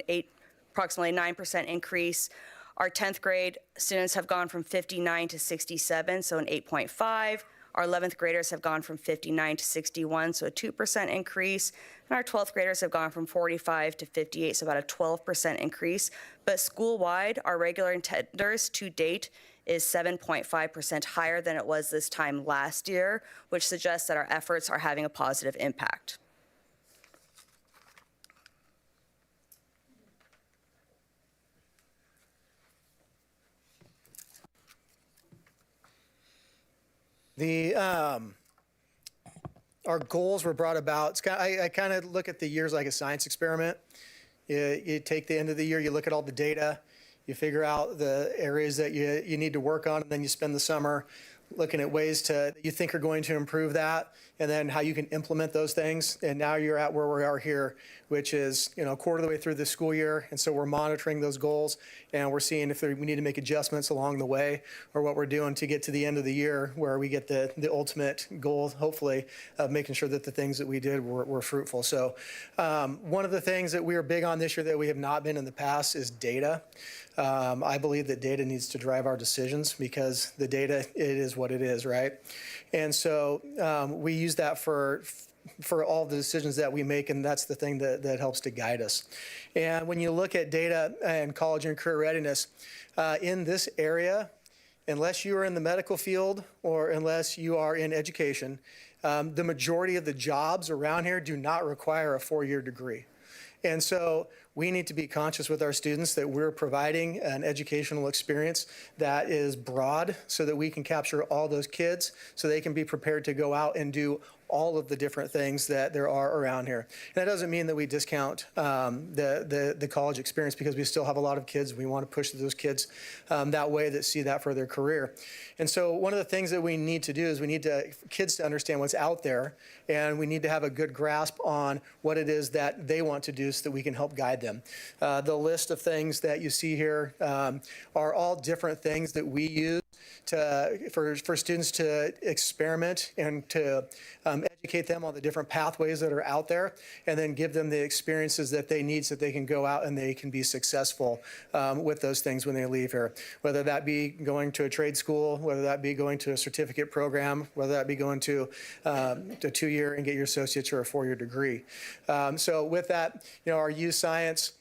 approximately 9% increase. Our 10th grade students have gone from 59 to 67, so an 8.5. Our 11th graders have gone from 59 to 61, so a 2% increase. And our 12th graders have gone from 45 to 58, so about a 12% increase. But school-wide, our regular attenders to date is 7.5% higher than it was this time last year, which suggests that our efforts are having a positive impact. Our goals were brought about. I kind of look at the years like a science experiment. You take the end of the year, you look at all the data, you figure out the areas that you need to work on, and then you spend the summer looking at ways that you think are going to improve that, and then how you can implement those things. And now you're at where we are here, which is a quarter of the way through the school year, and so we're monitoring those goals, and we're seeing if we need to make adjustments along the way, or what we're doing to get to the end of the year where we get the ultimate goal, hopefully, of making sure that the things that we did were fruitful. So one of the things that we are big on this year that we have not been in the past is data. I believe that data needs to drive our decisions because the data, it is what it is, right? And so we use that for all the decisions that we make, and that's the thing that helps to guide us. And when you look at data and college and career readiness, in this area, unless you are in the medical field or unless you are in education, the majority of the jobs around here do not require a 4-year degree. And so we need to be conscious with our students that we're providing an educational experience that is broad so that we can capture all those kids so they can be prepared to go out and do all of the different things that there are around here. And that doesn't mean that we discount the college experience, because we still have a lot of kids. We want to push those kids that way that see that for their career. And so one of the things that we need to do is we need kids to understand what's out there, and we need to have a good grasp on what it is that they want to do so that we can help guide them. The list of things that you see here are all different things that we use for students to experiment and to educate them on the different pathways that are out there, and then give them the experiences that they need so that they can go out and they can be successful with those things when they leave here. Whether that be going to a trade school, whether that be going to a certificate program, whether that be going to a 2-year and get your associate's or a 4-year degree. So with that, our youth science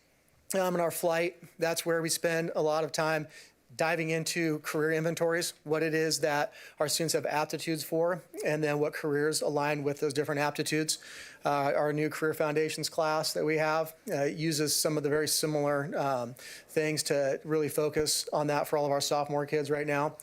and our flight, that's where we spend a lot of time diving into career inventories, what it is that our students have aptitudes for, and then what careers align with those different aptitudes. Our new Career Foundations class that we have uses some of the very similar things to really focus on that for all of our sophomore kids right now.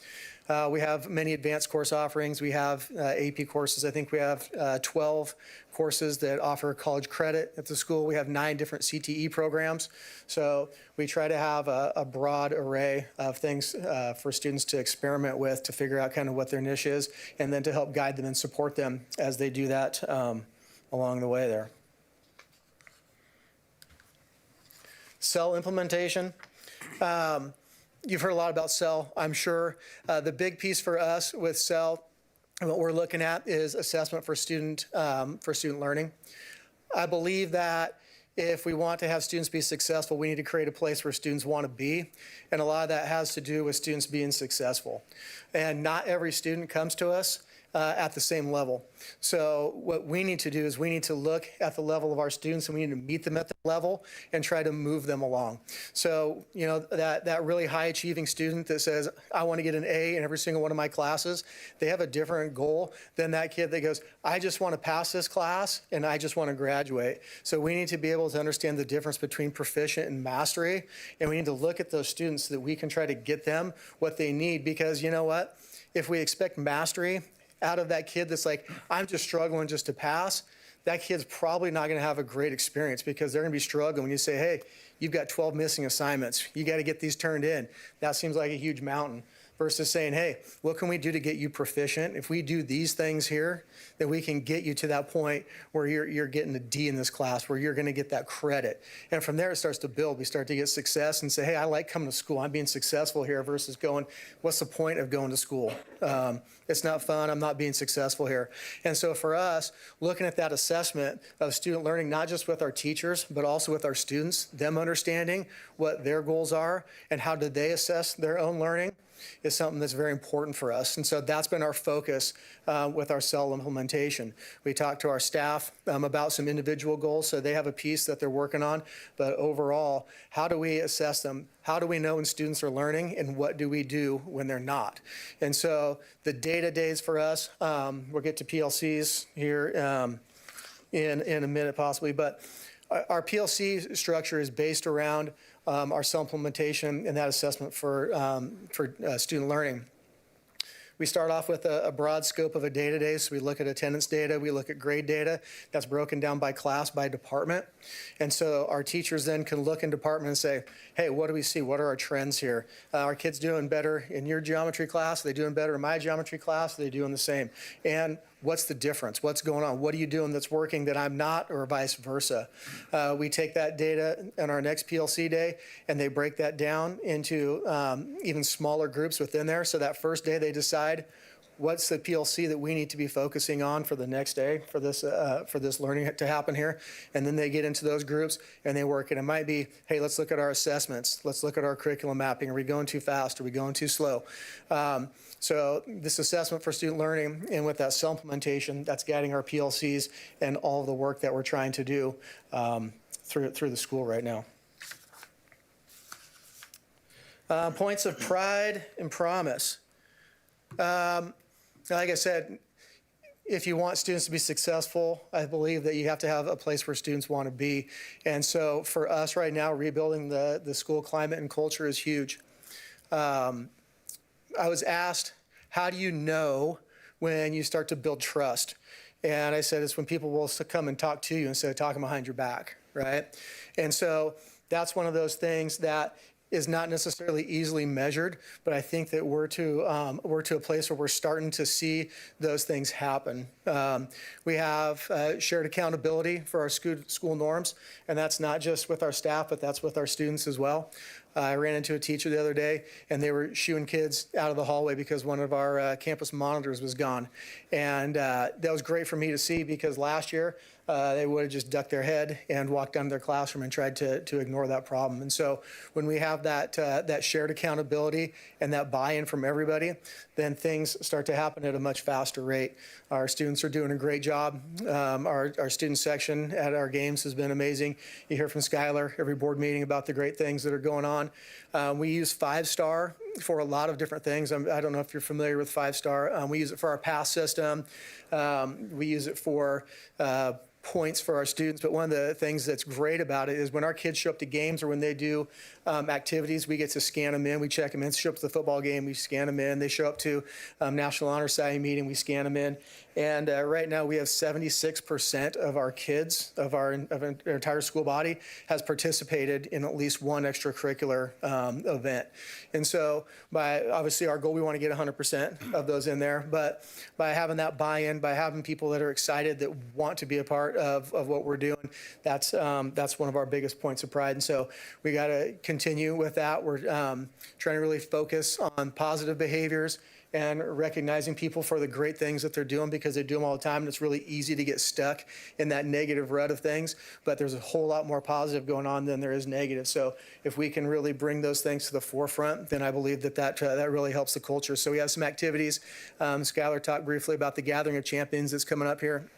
We have many advanced course offerings. We have AP courses. I think we have 12 courses that offer college credit at the school. We have 9 different CTE programs. So we try to have a broad array of things for students to experiment with, to figure out kind of what their niche is, and then to help guide them and support them as they do that along the way there. Cell implementation. You've heard a lot about CEL, I'm sure. The big piece for us with CEL, what we're looking at is assessment for student learning. I believe that if we want to have students be successful, we need to create a place where students want to be. And a lot of that has to do with students being successful. And not every student comes to us at the same level. So what we need to do is we need to look at the level of our students, and we need to meet them at the level and try to move them along. So, you know, that really high achieving student that says, I want to get an A in every single one of my classes, they have a different goal than that kid that goes, I just want to pass this class and I just want to graduate. So we need to be able to understand the difference between proficient and mastery, and we need to look at those students so that we can try to get them what they need, because you know what? If we expect mastery out of that kid that's like, I'm just struggling just to pass, that kid's probably not going to have a great experience, because they're going to be struggling when you say, hey, you've got 12 missing assignments. You got to get these turned in. That seems like a huge mountain. Versus saying, hey, what can we do to get you proficient? If we do these things here, then we can get you to that point where you're getting a D in this class, where you're going to get that credit. And from there, it starts to build. We start to get success and say, hey, I like coming to school. I'm being successful here, versus going, what's the point of going to school? It's not fun. I'm not being successful here. And so for us, looking at that assessment of student learning, not just with our teachers, but also with our students, them understanding what their goals are and how do they assess their own learning, is something that's very important for us. And so that's been our focus with our cell implementation. We talked to our staff about some individual goals, so they have a piece that they're working on. But overall, how do we assess them? How do we know when students are learning, and what do we do when they're not? And so the day-to-days for us, we'll get to PLCs here in a minute possibly, but our PLC structure is based around our cell implementation and that assessment for student learning. We start off with a broad scope of a day-to-day, so we look at attendance data, we look at grade data, that's broken down by class, by department. And so our teachers then can look in department and say, hey, what do we see? What are our trends here? Are kids doing better in your geometry class? Are they doing better in my geometry class? Are they doing the same? And what's the difference? What's going on? What are you doing that's working that I'm not, or vice versa? We take that data on our next PLC day, and they break that down into even smaller groups within there. So that first day they decide, what's the PLC that we need to be focusing on for the next day for this learning to happen here? And then they get into those groups and they work. And it might be, hey, let's look at our assessments. Let's look at our curriculum mapping. Are we going too fast? Are we going too slow? So this assessment for student learning, and with that cell implementation, that's guiding our PLCs and all of the work that we're trying to do through the school right now. Points of pride and promise. Like I said, if you want students to be successful, I believe that you have to have a place where students want to be. And so for us right now, rebuilding the school climate and culture is huge. I was asked, how do you know when you start to build trust? And I said, it's when people will come and talk to you instead of talking behind your back, right? And so that's one of those things that is not necessarily easily measured, but I think that we're to a place where we're starting to see those things happen. We have shared accountability for our school norms, and that's not just with our staff, but that's with our students as well. I ran into a teacher the other day, and they were shooing kids out of the hallway because one of our campus monitors was gone. And that was great for me to see, because last year they would have just ducked their head and walked down to their classroom and tried to ignore that problem. And so when we have that shared accountability and that buy-in from everybody, then things start to happen at a much faster rate. Our students are doing a great job. Our student section at our games has been amazing. You hear from Skylar every board meeting about the great things that are going on. We use 5-star for a lot of different things. I don't know if you're familiar with 5-star. We use it for our pass system. We use it for points for our students, but one of the things that's great about it is when our kids show up to games or when they do activities, we get to scan them in, we check them in. Show up to the football game, we scan them in. They show up to National Honor Society meeting, we scan them in. And right now we have 76% of our kids, of our entire school body, has participated in at least one extracurricular event. And so obviously our goal, we want to get 100% of those in there, but by having that buy-in, by having people that are excited, that want to be a part of what we're doing, that's one of our biggest points of pride. And so we got to continue with that. We're trying to really focus on positive behaviors and recognizing people for the great things that they're doing, because they do them all the time, and it's really easy to get stuck in that negative rut of things. But there's a whole lot more positive going on than there is negative. So if we can really bring those things to the forefront, then I believe that really helps the culture. So we have some activities. Skylar talked briefly about the Gathering of Champions that's coming up here.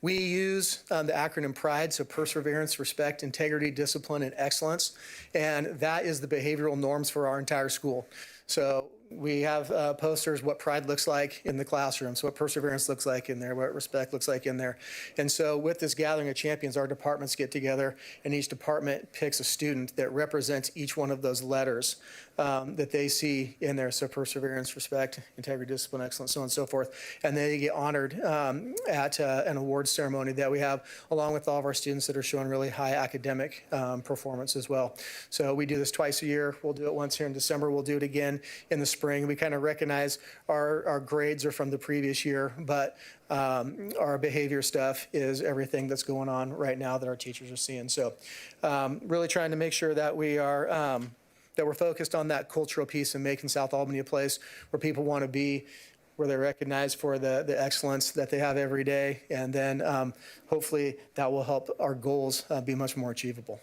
We use the acronym PRIDE, so perseverance, respect, integrity, discipline, and excellence. And that is the behavioral norms for our entire school. So we have posters, what pride looks like in the classroom, so what perseverance looks like in there, what respect looks like in there. And so with this Gathering of Champions, our departments get together, and each department picks a student that represents each one of those letters that they see in there. So perseverance, respect, integrity, discipline, excellence, so on and so forth. And they get honored at an awards ceremony that we have, along with all of our students that are showing really high academic performance as well. So we do this twice a year. We'll do it once here in December. We'll do it again in the spring. We kind of recognize our grades are from the previous year, but our behavior stuff is everything that's going on right now that our teachers are seeing. So really trying to make sure that we are that we're focused on that cultural piece and making South Albany a place where people want to be, where they're recognized for the excellence that they have every day. And then hopefully that will help our goals be much more achievable.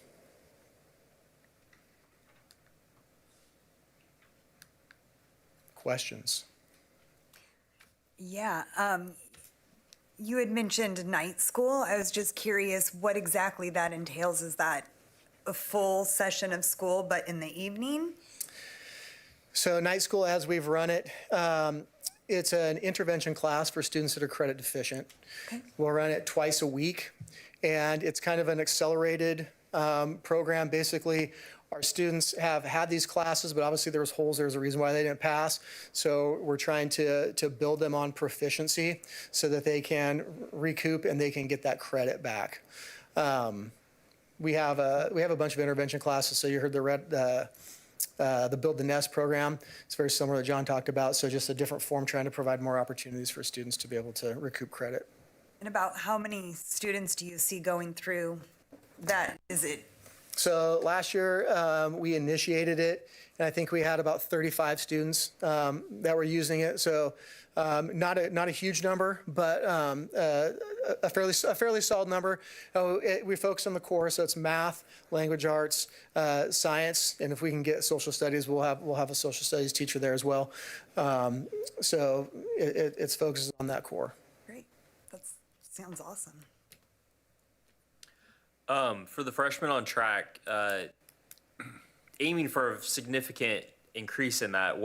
Questions? Yeah, you had mentioned night school. I was just curious what exactly that entails. Is that a full session of school, but in the evening? So night school, as we've run it, it's an intervention class for students that are credit deficient. Okay. We'll run it twice a week, and it's kind of an accelerated program. Basically, our students have had these classes, but obviously there was holes. There's a reason why they didn't pass. So we're trying to build them on proficiency so that they can recoup and they can get that credit back. We have a bunch of intervention classes. So you heard the Build the Nest program. It's very similar that John talked about. So just a different form, trying to provide more opportunities for students to be able to recoup credit. And about how many students do you see going through that? Is it? So last year we initiated it, and I think we had about 35 students that were using it. So not a huge number, but a fairly solid number. We focus on the core, so it's math, language arts, science, and if we can get social studies, we'll have a social studies teacher there as well. So it's focused on that core. Great, that sounds awesome. For the freshmen on track, aiming for a significant increase in that,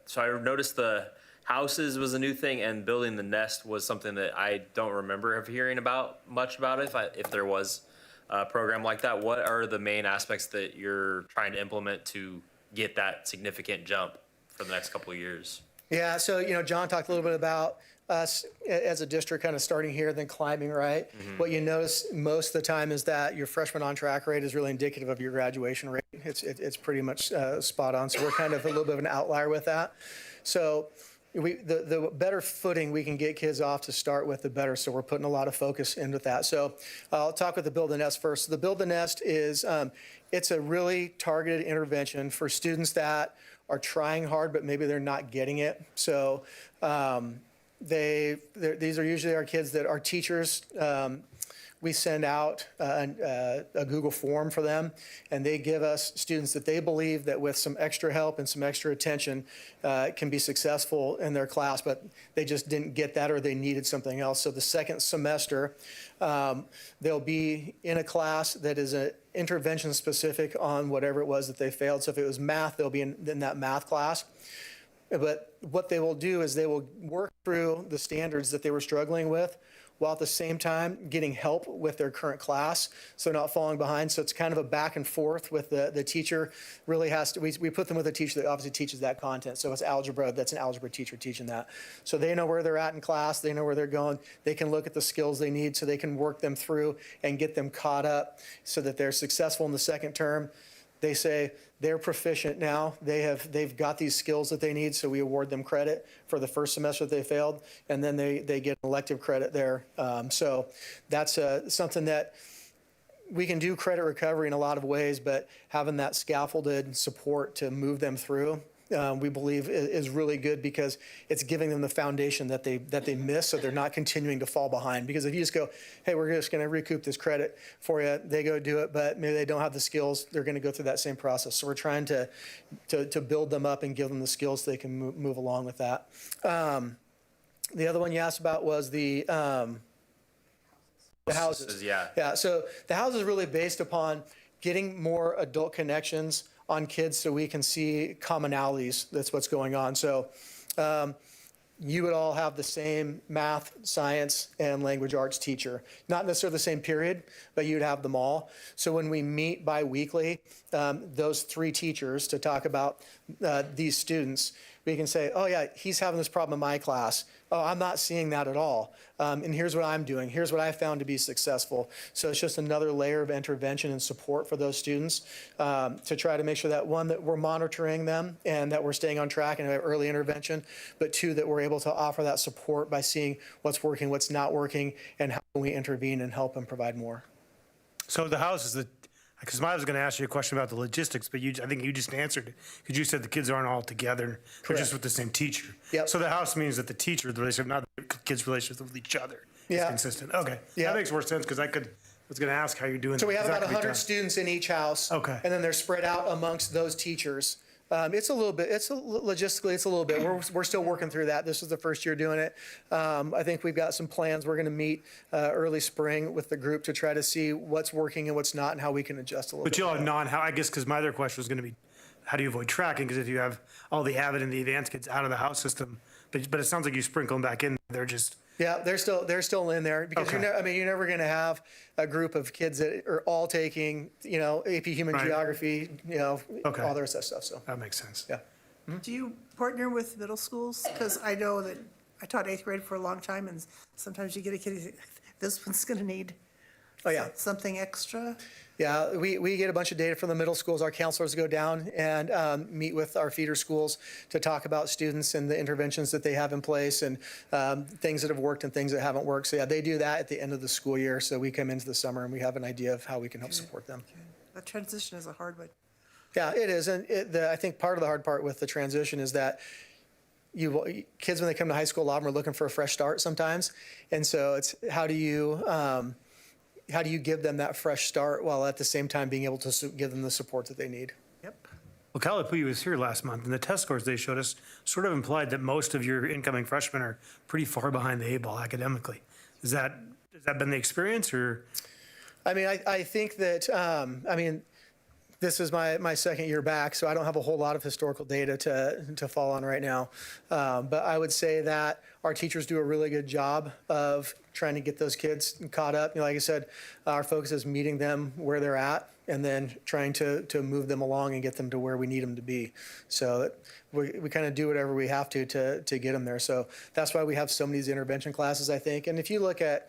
so I noticed the houses was a new thing, and building the nest was something that I don't remember of hearing much about if there was a program like that. What are the main aspects that you're trying to implement to get that significant jump for the next couple of years? Yeah, so John talked a little bit about us as a district kind of starting here, then climbing, right? Mm-hmm. What you notice most of the time is that your freshman on track rate is really indicative of your graduation rate. It's pretty much spot on. So we're kind of a little bit of an outlier with that. So the better footing we can get kids off to start with, the better. So we're putting a lot of focus into that. So I'll talk with the Build the Nest first. So the Build the Nest is, it's a really targeted intervention for students that are trying hard, but maybe they're not getting it. So these are usually our kids that our teachers, we send out a Google form for them, and they give us students that they believe that with some extra help and some extra attention can be successful in their class, but they just didn't get that or they needed something else. So the second semester, they'll be in a class that is an intervention specific on whatever it was that they failed. So if it was math, they'll be in that math class. But what they will do is they will work through the standards that they were struggling with, while at the same time getting help with their current class, so not falling behind. So it's kind of a back and forth with the teacher. Really has to, we put them with a teacher that obviously teaches that content. So it's algebra, that's an algebra teacher teaching that. So they know where they're at in class, they know where they're going, they can look at the skills they need so they can work them through and get them caught up so that they're successful in the second term. They say they're proficient now. They've got these skills that they need, so we award them credit for the first semester that they failed, and then they get elective credit there. So that's something that we can do credit recovery in a lot of ways, but having that scaffolded support to move them through we believe is really good because it's giving them the foundation that they miss, so they're not continuing to fall behind. Because if you just go, hey, we're just going to recoup this credit for you, they go do it, but maybe they don't have the skills, they're going to go through that same process. So we're trying to build them up and give them the skills so they can move along with that. The other one you asked about was the houses. Yeah, so the house is really based upon getting more adult connections on kids so we can see commonalities. That's what's going on. So you would all have the same math, science, and language arts teacher. Not necessarily the same period, but you'd have them all. So when we meet bi-weekly, those 3 teachers to talk about these students, we can say, oh yeah, he's having this problem in my class. Oh, I'm not seeing that at all. And here's what I'm doing. Here's what I found to be successful. So it's just another layer of intervention and support for those students to try to make sure that, one, that we're monitoring them and that we're staying on track and have early intervention, but 2, that we're able to offer that support by seeing what's working, what's not working, and how can we intervene and help and provide more. So the house is because I was going to ask you a question about the logistics, but I think you just answered it, because you said the kids aren't all together. They're just with the same teacher. Yep. So the house means that the teacher, the relationship, not the kids' relationship with each other, is consistent. Okay. Yeah. That makes more sense, because I was going to ask how you're doing. So we that, have 'cause about that could be 100 tough. students in each house. Okay. And then they're spread out amongst those teachers. Logistically, it's a little bit. We're still working through that. This is the first year doing it. I think we've got some plans. We're going to meet early spring with the group to try to see what's working and what's not and how we can adjust a little bit. But you'll have I guess, because my other question was going to be, how do you avoid tracking? Because if you have all the avid and the advanced kids out of the house system, but it sounds like you sprinkle them back in, they're just. Yeah, they're still in there because Okay. you're never going to have a group of kids that are all taking, AP Human Right. Geography, Okay. all the rest of that stuff. So That makes sense. yeah. Do you partner with middle schools? Because I know that I taught 8th grade for a long time, and sometimes you get a kid, you think, this one's going to need something extra. Yeah, we get a bunch of data from the middle schools. Our counselors go down and meet with our feeder schools to talk about students and the interventions that they have in place and things that have worked and things that haven't worked. So yeah, they do that at the end of the school year. So we come into the summer and we have an idea of how we can help support them. That transition is a hard one. Yeah, it is. And I think part of the hard part with the transition is that kids, when they come to high school, a lot of them are looking for a fresh start sometimes. And so it's how do you give them that fresh start while at the same time being able to give them the support that they need? Yep. Well, Kalapuya was here last month, and the test scores they showed us sort of implied that most of your incoming freshmen are pretty far behind the 8 ball academically. Has that been the experience, or? I mean, I think that, this is my second year back, so I don't have a whole lot of historical data to fall on right now. But I would say that our teachers do a really good job of trying to get those kids caught up. Like I said, our focus is meeting them where they're at and then trying to move them along and get them to where we need them to be. So we kind of do whatever we have to get them there. So that's why we have so many of these intervention classes, I think. And if you look at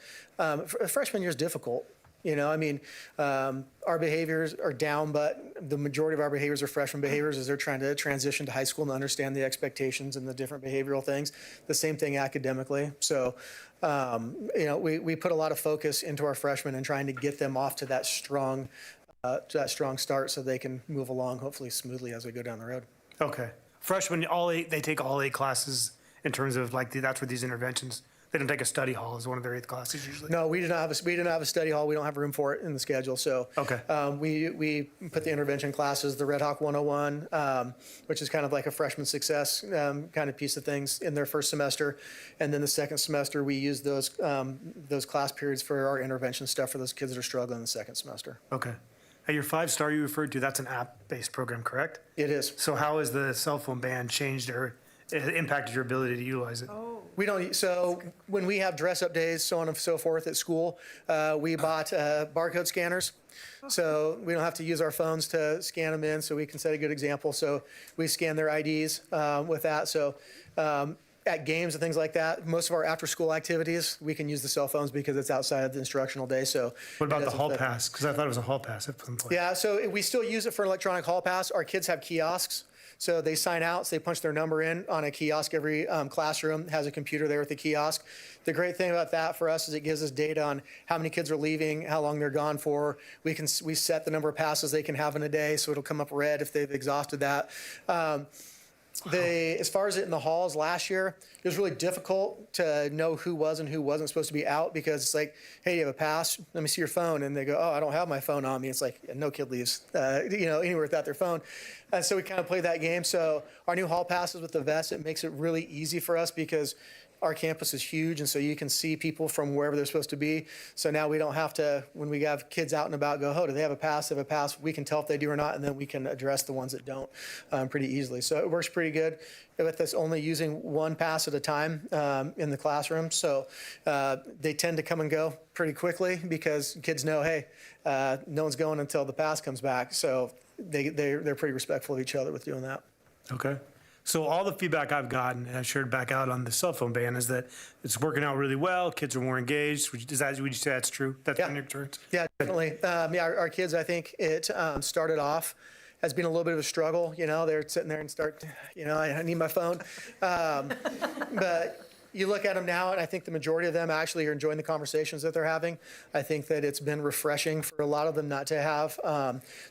freshman year is difficult. Our behaviors are down, but the majority of our behaviors are freshman behaviors as they're trying to transition to high school and understand the expectations and the different behavioral things. The same thing academically. So, we put a lot of focus into our freshmen and trying to get them off to that strong start so they can move along hopefully smoothly as we go down the road. Okay. Freshmen, they take all 8 classes in terms of that's where these interventions. They don't take a study hall as one of their 8th classes usually. No, we do not have a study hall. We don't have room for it in the schedule. So okay. We put the intervention classes, the Red Hawk 101, which is kind of like a freshman success kind of piece of things in their first semester, and then the second semester we use those class periods for our intervention stuff for those kids that are struggling in the second semester. Okay. At your 5-star you referred to, that's an app-based program, correct? It is. So how has the cell phone ban changed or impacted your ability to utilize it? We don't. So when we have dress-up days, so on and so forth at school, we bought barcode scanners. So we don't have to use our phones to scan them in. So we can set a good example. So we scan their IDs with that. So at games and things like that, most of our after-school activities, we can use the cell phones because it's outside of the instructional day. So what about the hall pass? Because I thought it was a hall pass at some point. Yeah. So we still use it for electronic hall pass. Our kids have kiosks. So they sign out, so they punch their number in on a kiosk. Every classroom has a computer there at the kiosk. The great thing about that for us is it gives us data on how many kids are leaving, how long they're gone for. We set the number of passes they can have in a day, so it'll come up red if they've exhausted that. As far as it in the halls last year, it was really difficult to know who was and who wasn't supposed to be out because it's like, hey, you have a pass? Let me see your phone. And they go, oh, I don't have my phone on me. It's like, no kid leaves, anywhere without their phone. And so we kind of played that game. So our new hall passes with the vest, it makes it really easy for us because our campus is huge, and so you can see people from wherever they're supposed to be. So now we don't have to, when we have kids out and about, go, oh, do they have a pass? They have a pass. We can tell if they do or not, and then we can address the ones that don't pretty easily. So it works pretty good with us only using one pass at a time in the classroom. So they tend to come and go pretty quickly because kids know, hey, no one's going until the pass comes back. So they're pretty respectful of each other with doing that. Okay. So all the feedback I've gotten, and I shared back out on the cell phone ban, is that it's working out really well. Kids are more engaged. Would you say that's true? That's been your experience? Yeah, definitely. Our kids, I think it started off as being a little bit of a struggle. They're sitting there and start, I need my phone. But you look at them now, and I think the majority of them actually are enjoying the conversations that they're having. I think that it's been refreshing for a lot of them not to have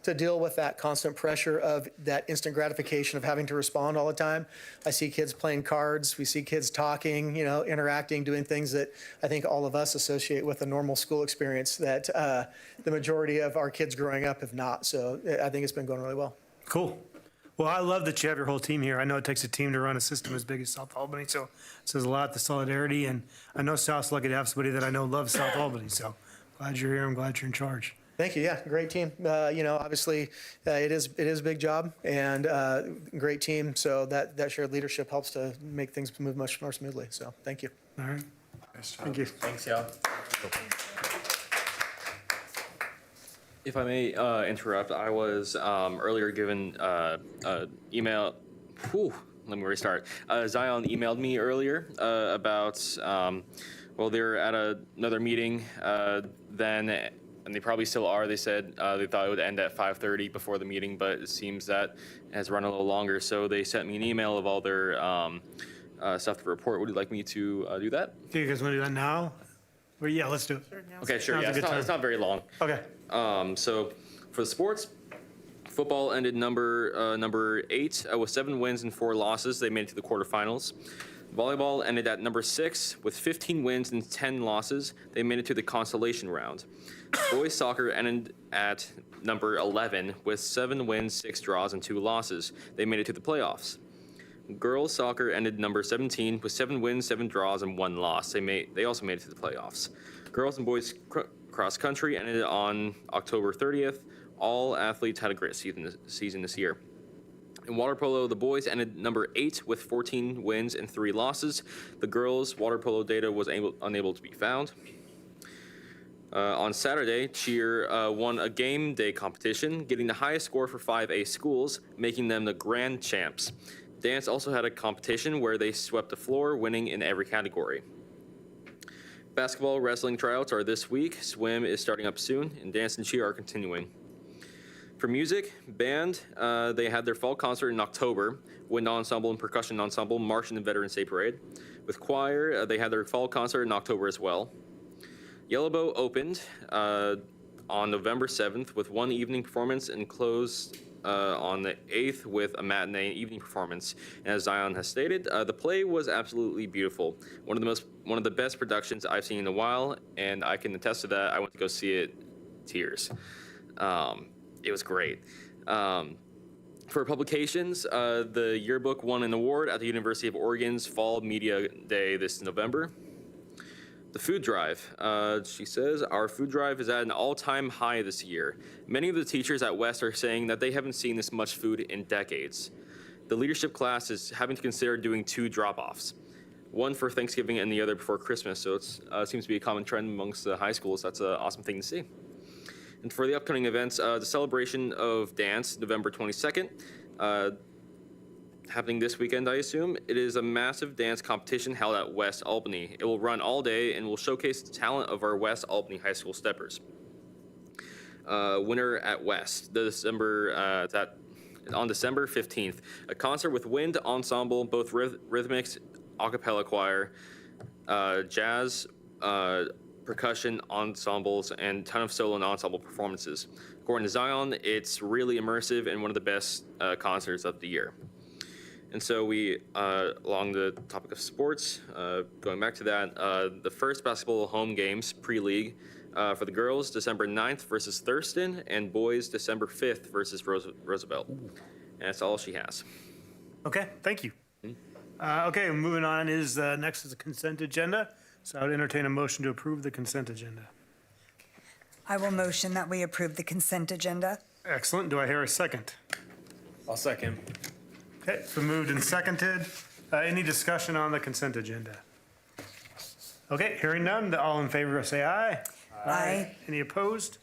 to deal with that constant pressure of that instant gratification of having to respond all the time. I see kids playing cards. We see kids talking, interacting, doing things that I think all of us associate with a normal school experience that the majority of our kids growing up have not. So I think it's been going really well. Cool. Well, I love that you have your whole team here. I know it takes a team to run a system as big as South Albany, so it says a lot, the solidarity, and I know South's lucky to have somebody that I know loves South Albany, so glad you're here. I'm glad you're in charge. Thank you. Yeah, great team. Obviously, it is a big job and great team, so that shared leadership helps to make things move much more smoothly, so thank you. All right. Nice job. Thank you. Thanks, y'all. If I may interrupt, I was earlier given email. Let me restart. Zion emailed me earlier about, they're at another meeting then, and they probably still are. They said they thought it would end at 5:30 before the meeting, but it seems that it has run a little longer. So they sent me an email of all their stuff to report. Would you like me to do that? Okay, you guys want to do that now? Well, yeah, let's do it. Okay, sure. Now's a Yeah, good time. it's not very long. Okay. So for the sports, football ended number 8 with 7 wins and 4 losses. They made it to the quarterfinals. Volleyball ended at number 6 with 15 wins and 10 losses. They made it to the consolation round. Boys soccer ended at number 11 with 7 wins, 6 draws, and 2 losses. They made it to the playoffs. Girls soccer ended number 17 with 7 wins, 7 draws, and 1 loss. They also made it to the playoffs. Girls and boys cross country ended on October 30th. All athletes had a great season this year. In water polo, the boys ended number 8 with 14 wins and 3 losses. The girls' water polo data was unable to be found. On Saturday, cheer won a game day competition, getting the highest score for 5A schools, making them the grand champs. Dance also had a competition where they swept the floor, winning in every category. Basketball, wrestling tryouts are this week. Swim is starting up soon, and dance and cheer are continuing. For music, band, they had their fall concert in October. Wind ensemble and percussion ensemble marched in the Veterans Day Parade. With choir, they had their fall concert in October as well. Yellowbow opened on November 7th with one evening performance and closed on the 8th with a matinee evening performance. And as Zion has stated, the play was absolutely beautiful. One of the best productions I've seen in a while, and I can attest to that. I went to go see it, tears. It was great. For publications, the yearbook won an award at the University of Oregon's Fall Media Day this November. The food drive, she says, our food drive is at an all-time high this year. Many of the teachers at West are saying that they haven't seen this much food in decades. The leadership class is having to consider doing 2 drop-offs, one for Thanksgiving and the other before Christmas. So it seems to be a common trend amongst the high schools. That's an awesome thing to see. And for the upcoming events, the celebration of dance, November 22nd, happening this weekend, I assume. It is a massive dance competition held at West Albany. It will run all day and will showcase the talent of our West Albany High School steppers. Winter at West, on December 15th, a concert with wind ensemble, both rhythmics, a cappella choir, jazz, percussion ensembles, and ton of solo and ensemble performances. According to Zion, it's really immersive and one of the best concerts of the year. And so we, along the topic of sports, going back to that, the first basketball home games pre-league for the girls, December 9th versus Thurston, and boys, December 5th versus Roosevelt. And that's all she has. Okay, thank you. Okay, moving on is, next is the consent agenda. So I would entertain a motion to approve the consent agenda. I will motion that we approve the consent agenda. Excellent. Do I hear a second? I'll second. Okay, so moved and seconded. Any discussion on the consent agenda? Okay, hearing none, all in favor say aye. Aye. Any opposed?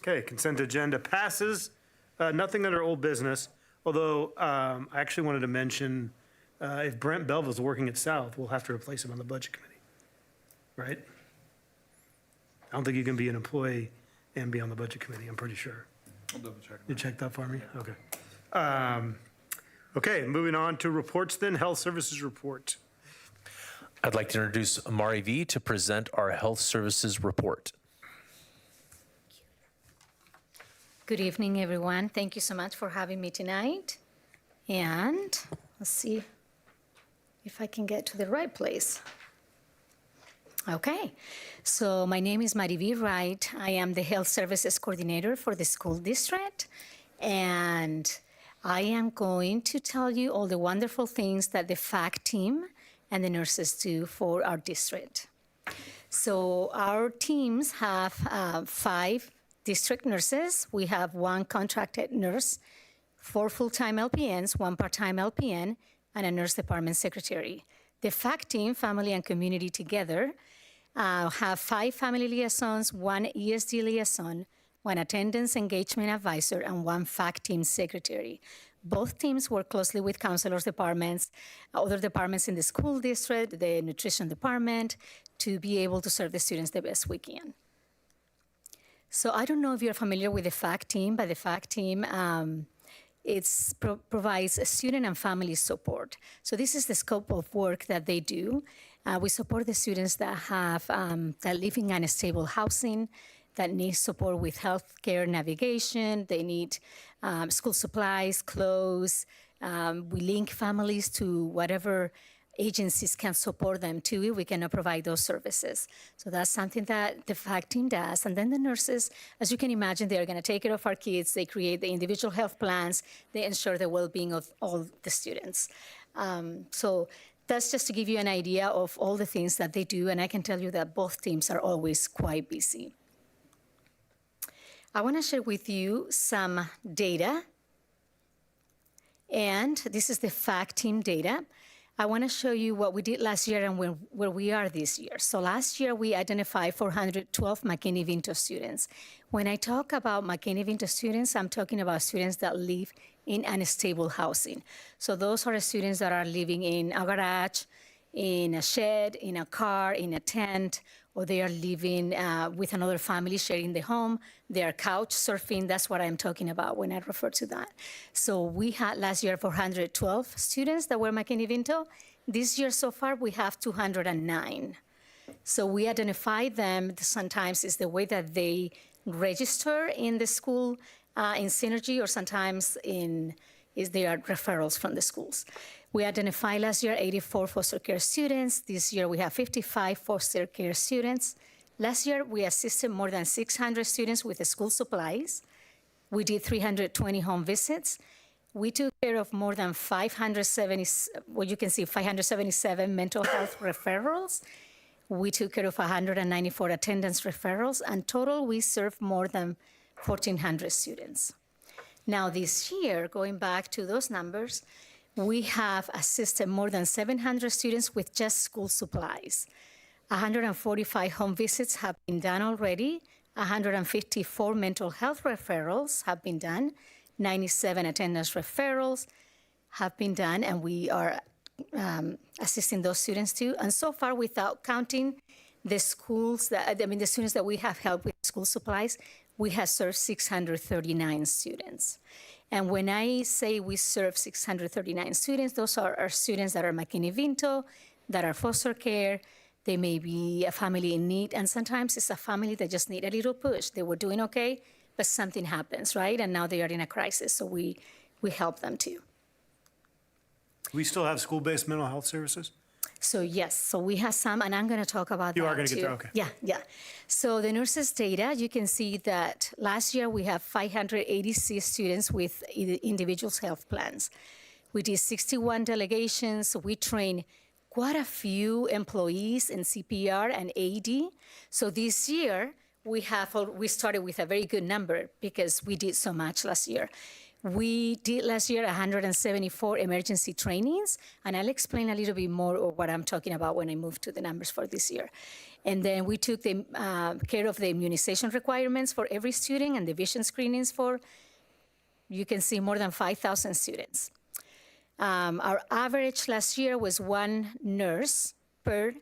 Okay, consent agenda passes. Nothing under old business, although I actually wanted to mention, if Brent Belville's working at South, we'll have to replace him on the budget committee, right? I don't think you can be an employee and be on the budget committee, I'm pretty sure. I'll double check. You check that for me? Okay. Okay, moving on to reports then, health services report. I'd like to introduce Amari V to present our health services report. Good evening, everyone. Thank you so much for having me tonight. And let's see if I can get to the right place. Okay, so my name is Mariví Wright. I am the Health Services Coordinator for the school district, and I am going to tell you all the wonderful things that the FAC team and the nurses do for our district. So our teams have 5 district nurses. We have 1 contracted nurse, 4 full-time LPNs, 1 part-time LPN, and a nurse department secretary. The FAC team, family and community together, have 5 family liaisons, 1 ESD liaison, 1 attendance engagement advisor, and 1 FAC team secretary. Both teams work closely with counselors departments, other departments in the school district, the nutrition department, to be able to serve the students the best we can. So I don't know if you're familiar with the FAC team, but the FAC team provides a student and family support. So this is the scope of work that they do. We support the students that live in unstable housing, that need support with healthcare navigation. They need school supplies, clothes. We link families to whatever agencies can support them too. We cannot provide those services. So that's something that the FAC team does. And then the nurses, as you can imagine, they are going to take care of our kids. They create the individual health plans. They ensure the well-being of all the students. So that's just to give you an idea of all the things that they do. And I can tell you that both teams are always quite busy. I want to share with you some data. And this is the FAC team data. I want to show you what we did last year and where we are this year. So last year, we identified 412 McKinney-Vento students. When I talk about McKinney-Vento students, I'm talking about students that live in unstable housing. So those are students that are living in a garage, in a shed, in a car, in a tent, or they are living with another family sharing the home. They are couch surfing. That's what I'm talking about when I refer to that. So we had last year 412 students that were McKinney-Vento. This year so far, we have 209. So we identify them. Sometimes it's the way that they register in the school in Synergy, or sometimes they are referrals from the schools. We identified last year 84 foster care students. This year we have 55 foster care students. Last year we assisted more than 600 students with the school supplies. We did 320 home visits. We took care of more than 577 mental health referrals. We took care of 194 attendance referrals, and total we served more than 1,400 students. Now this year, going back to those numbers, we have assisted more than 700 students with just school supplies. 145 home visits have been done already. 154 mental health referrals have been done. 97 attendance referrals have been done, and we are assisting those students too. And so far, without counting the students that we have helped with school supplies, we have served 639 students. And when I say we serve 639 students, those are our students that are McKinney-Vento, that are foster care. They may be a family in need, and sometimes it's a family that just need a little push. They were doing okay, but something happens, right? And now they are in a crisis, so we help them too. We still have school-based mental health services? So yes, so we have some, and I'm going to talk about You that are gonna get too. there, okay. Yeah. So the nurses' data, you can see that last year we have 586 students with individuals' health plans. We did 61 delegations. We trained quite a few employees in CPR and AED. So this year we started with a very good number because we did so much last year. We did last year 174 emergency trainings, and I'll explain a little bit more of what I'm talking about when I move to the numbers for this year. And then we took care of the immunization requirements for every student and the vision screenings for, you can see, more than 5,000 students. Our average last year was one nurse per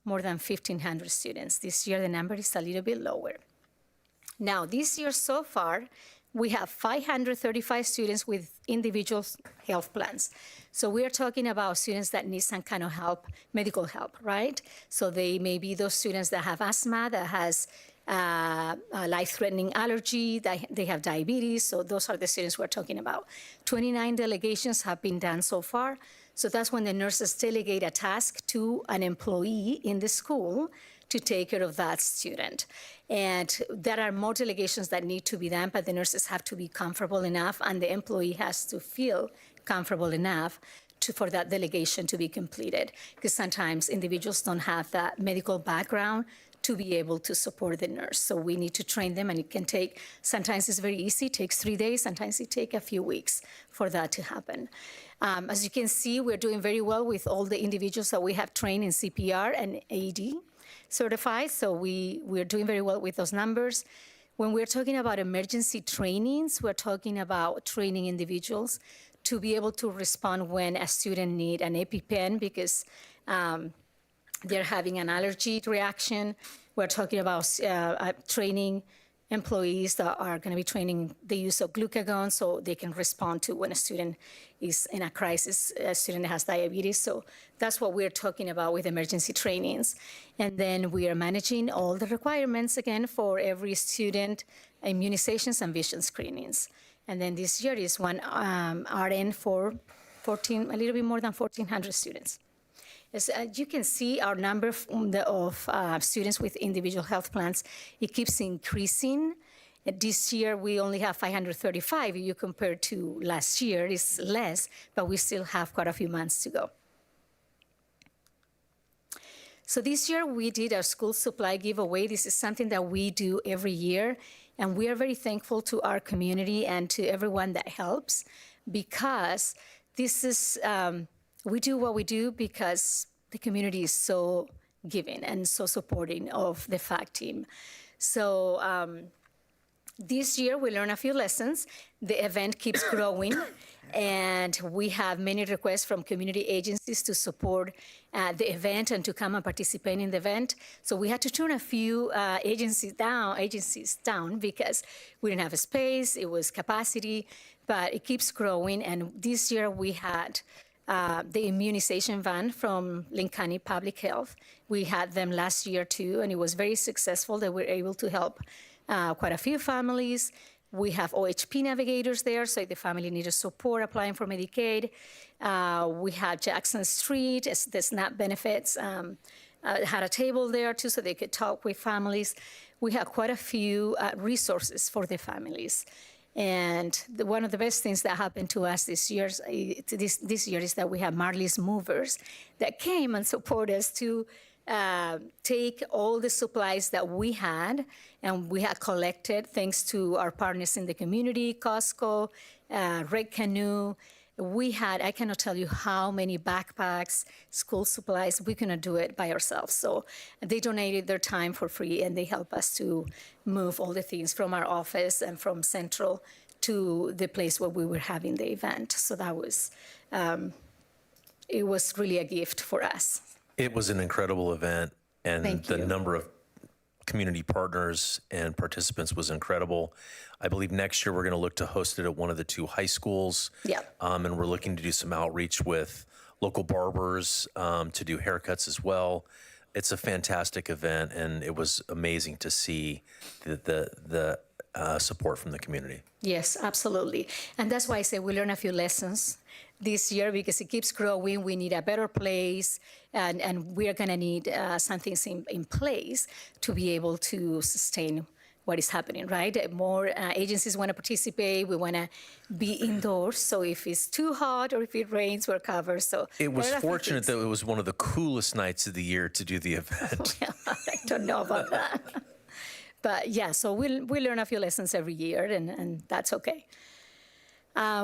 more than 1,500 students. This year the number is a little bit lower. Now, this year so far, we have 535 students with individual health plans. So we are talking about students that need some kind of help, medical help, right? So they may be those students that have asthma, that has a life-threatening allergy, they have diabetes. So those are the students we're talking about. 29 delegations have been done so far. So that's when the nurses delegate a task to an employee in the school to take care of that student. And there are more delegations that need to be done, but the nurses have to be comfortable enough and the employee has to feel comfortable enough for that delegation to be completed. Because sometimes individuals don't have that medical background to be able to support the nurse. So we need to train them, and it can take, sometimes it's very easy, it takes 3 days, sometimes it takes a few weeks for that to happen. As you can see, we're doing very well with all the individuals that we have trained in CPR and AED certified, so we're doing very well with those numbers. When we're talking about emergency trainings, we're talking about training individuals to be able to respond when a student needs an EpiPen because they're having an allergy reaction. We're talking about training employees that are going to be training the use of glucagon so they can respond to when a student is in a crisis, a student that has diabetes. So that's what we're talking about with emergency trainings. And then we are managing all the requirements, again, for every student, immunizations and vision screenings. And then this year is one RN for a little bit more than 1,400 students. As you can see, our number of students with individual health plans, it keeps increasing. This year, we only have 535. You compare to last year, it's less, but we still have quite a few months to go. So this year, we did our school supply giveaway. This is something that we do every year, and we are very thankful to our community and to everyone that helps, because this is, we do what we do because the community is so giving and so supporting of the FACT team. So this year, we learned a few lessons. The event keeps growing, and we have many requests from community agencies to support the event and to come and participate in the event. So we had to turn a few agencies down because we didn't have a space, it was capacity, but it keeps growing. And this year, we had the immunization van from Linn County Public Health. We had them last year too, and it was very successful. They were able to help quite a few families. We have OHP navigators there, so if the family needed support applying for Medicaid. We had Jackson Street, the SNAP benefits, had a table there too, so they could talk with families. We have quite a few resources for the families. And one of the best things that happened to us this year is that we have Marley's Movers that came and support us to take all the supplies that we had and we had collected thanks to our partners in the community, Costco, Red Canoe. We had, I cannot tell you how many backpacks, school supplies, we couldn't do it by ourselves. So they donated their time for free, and they helped us to move all the things from our office and from Central to the place where we were having the event. So that was, it was really a gift for us. It was an incredible event, and Thank the you. number of community partners and participants was incredible. I believe next year we're going to look to host it at one of the 2 high schools. Yeah. And we're looking to do some outreach with local barbers to do haircuts as well. It's a fantastic event, and it was amazing to see the support from the community. Yes, absolutely. And that's why I say we learn a few lessons this year because it keeps growing. We need a better place, and we're going to need some things in place to be able to sustain what is happening, right? More agencies want to participate. We want to be indoors. So if it's too hot or if it rains, we're covered. So It was there are a few fortunate things. that it was one of the coolest nights of the year to do the event. I don't know about that. But yeah, so we learn a few lessons every year, and that's okay.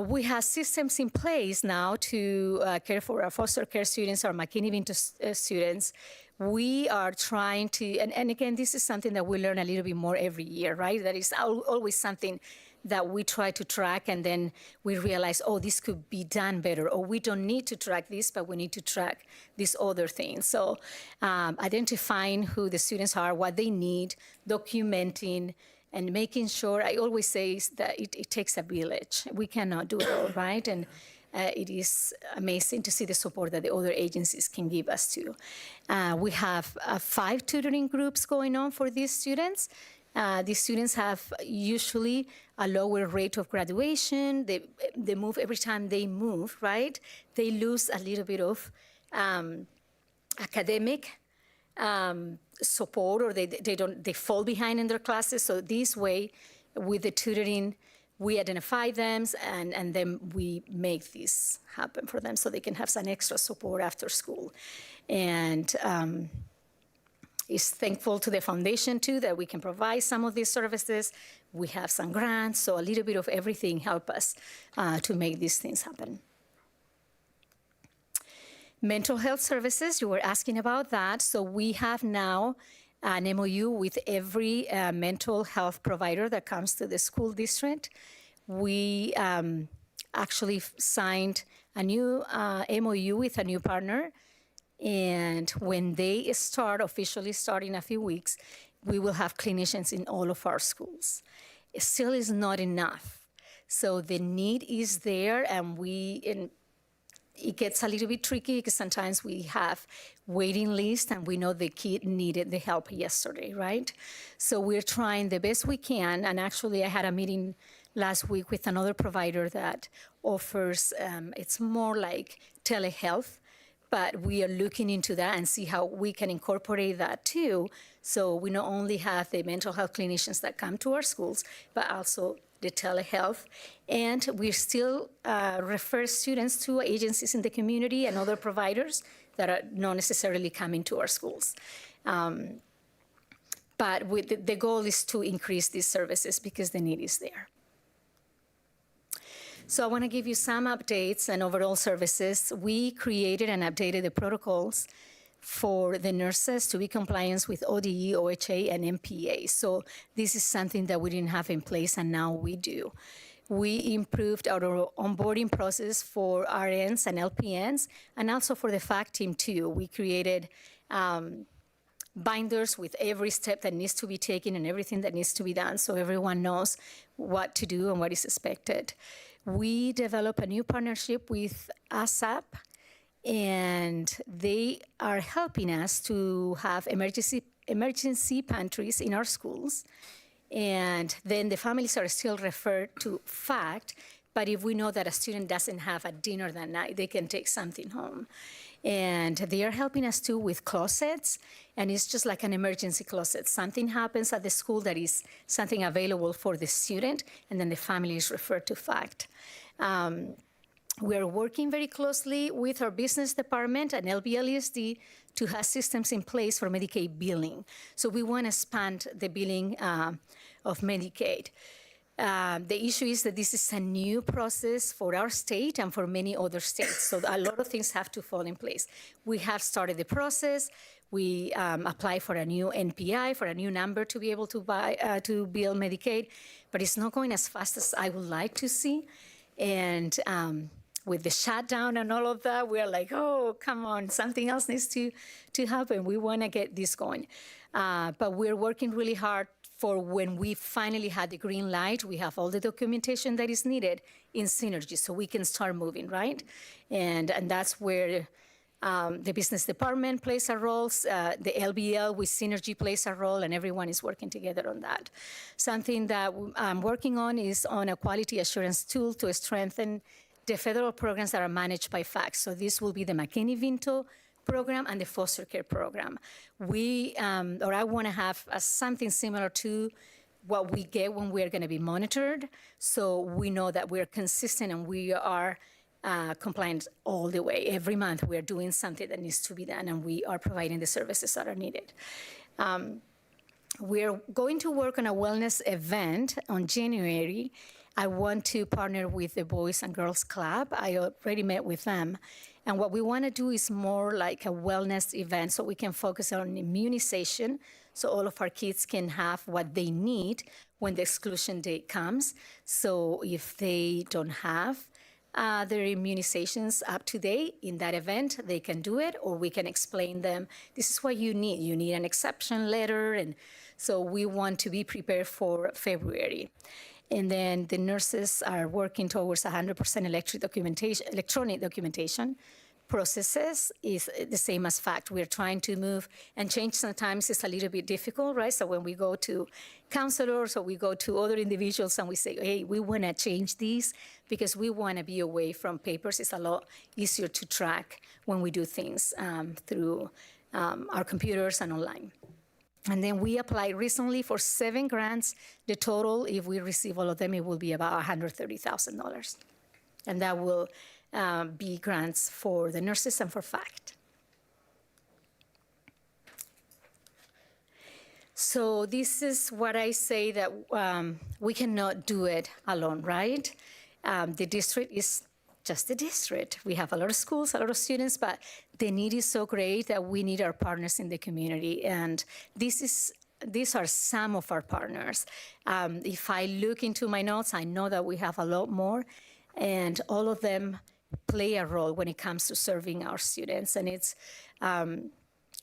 We have systems in place now to care for our foster care students, our McKinney-Vento students. We are trying to, and again, this is something that we learn a little bit more every year, right? That is always something that we try to track, and then we realize, oh, this could be done better, or we don't need to track this, but we need to track these other things. So identifying who the students are, what they need, documenting, and making sure, I always say that it takes a village. We cannot do it all, right? And it is amazing to see the support that the other agencies can give us too. We have 5 tutoring groups going on for these students. These students have usually a lower rate of graduation. They move every time they move, right? They lose a little bit of academic support, or they fall behind in their classes. So this way, with the tutoring, we identify them and then we make this happen for them so they can have some extra support after school. And is thankful to the foundation too that we can provide some of these services. We have some grants, so a little bit of everything help us to make these things happen. Mental health services, you were asking about that. So we have now an MOU with every mental health provider that comes to the school district. We actually signed a new MOU with a new partner. And when they officially start in a few weeks, we will have clinicians in all of our schools. It still is not enough. So the need is there, and it gets a little bit tricky because sometimes we have waiting lists and we know the kid needed the help yesterday, right? So we're trying the best we can. And actually, I had a meeting last week with another provider that offers, it's more like telehealth, but we are looking into that and see how we can incorporate that too. So we not only have the mental health clinicians that come to our schools, but also the telehealth. And we still refer students to agencies in the community and other providers that are not necessarily coming to our schools. But the goal is to increase these services because the need is there. So I want to give you some updates and overall services. We created and updated the protocols for the nurses to be compliant with ODE, OHA, and MPA. So this is something that we didn't have in place, and now we do. We improved our onboarding process for RNs and LPNs, and also for the FAC team too. We created binders with every step that needs to be taken and everything that needs to be done, so everyone knows what to do and what is expected. We developed a new partnership with ASAP, and they are helping us to have emergency pantries in our schools. And then the families are still referred to FACT, but if we know that a student doesn't have a dinner that night, they can take something home. And they are helping us too with closets, and it's just like an emergency closet. Something happens at the school that is something available for the student, and then the family is referred to FACT. We're working very closely with our business department and LBLESD to have systems in place for Medicaid billing. So we want to expand the billing of Medicaid. The issue is that this is a new process for our state and for many other states. So a lot of things have to fall in place. We have started the process. We apply for a new NPI, for a new number to be able to bill Medicaid, but it's not going as fast as I would like to see. And with the shutdown and all of that, we're like, oh, come on, something else needs to happen. We want to get this going. But we're working really hard for when we finally had the green light, we have all the documentation that is needed in Synergy so we can start moving, right? And that's where the business department plays a role, the LBL with Synergy plays a role, and everyone is working together on that. Something that I'm working on is on a quality assurance tool to strengthen the federal programs that are managed by FACT. So this will be the McKinney-Vento program and the foster care program. I want to have something similar to what we get when we're going to be monitored, so we know that we're consistent and we are compliant all the way. Every month we're doing something that needs to be done, and we are providing the services that are needed. We're going to work on a wellness event on January. I want to partner with the Boys and Girls Club. I already met with them. And what we want to do is more like a wellness event, so we can focus on immunization, so all of our kids can have what they need when the exclusion date comes. So if they don't have their immunizations up to date in that event, they can do it, or we can explain them, this is what you need. You need an exception letter. And so we want to be prepared for February. And then the nurses are working towards 100% electronic documentation processes is the same as FACT. We're trying to move and change. Sometimes it's a little bit difficult, right? So when we go to counselors or we go to other individuals and we say, hey, we want to change these because we want to be away from papers. It's a lot easier to track when we do things through our computers and online. And then we applied recently for 7 grants. The total, if we receive all of them, it will be about $130,000. And that will be grants for the nurses and for FACT. So this is what I say that we cannot do it alone, right? The district is just the district. We have a lot of schools, a lot of students, but the need is so great that we need our partners in the community. And these are some of our partners. If I look into my notes, I know that we have a lot more, and all of them play a role when it comes to serving our students. And it's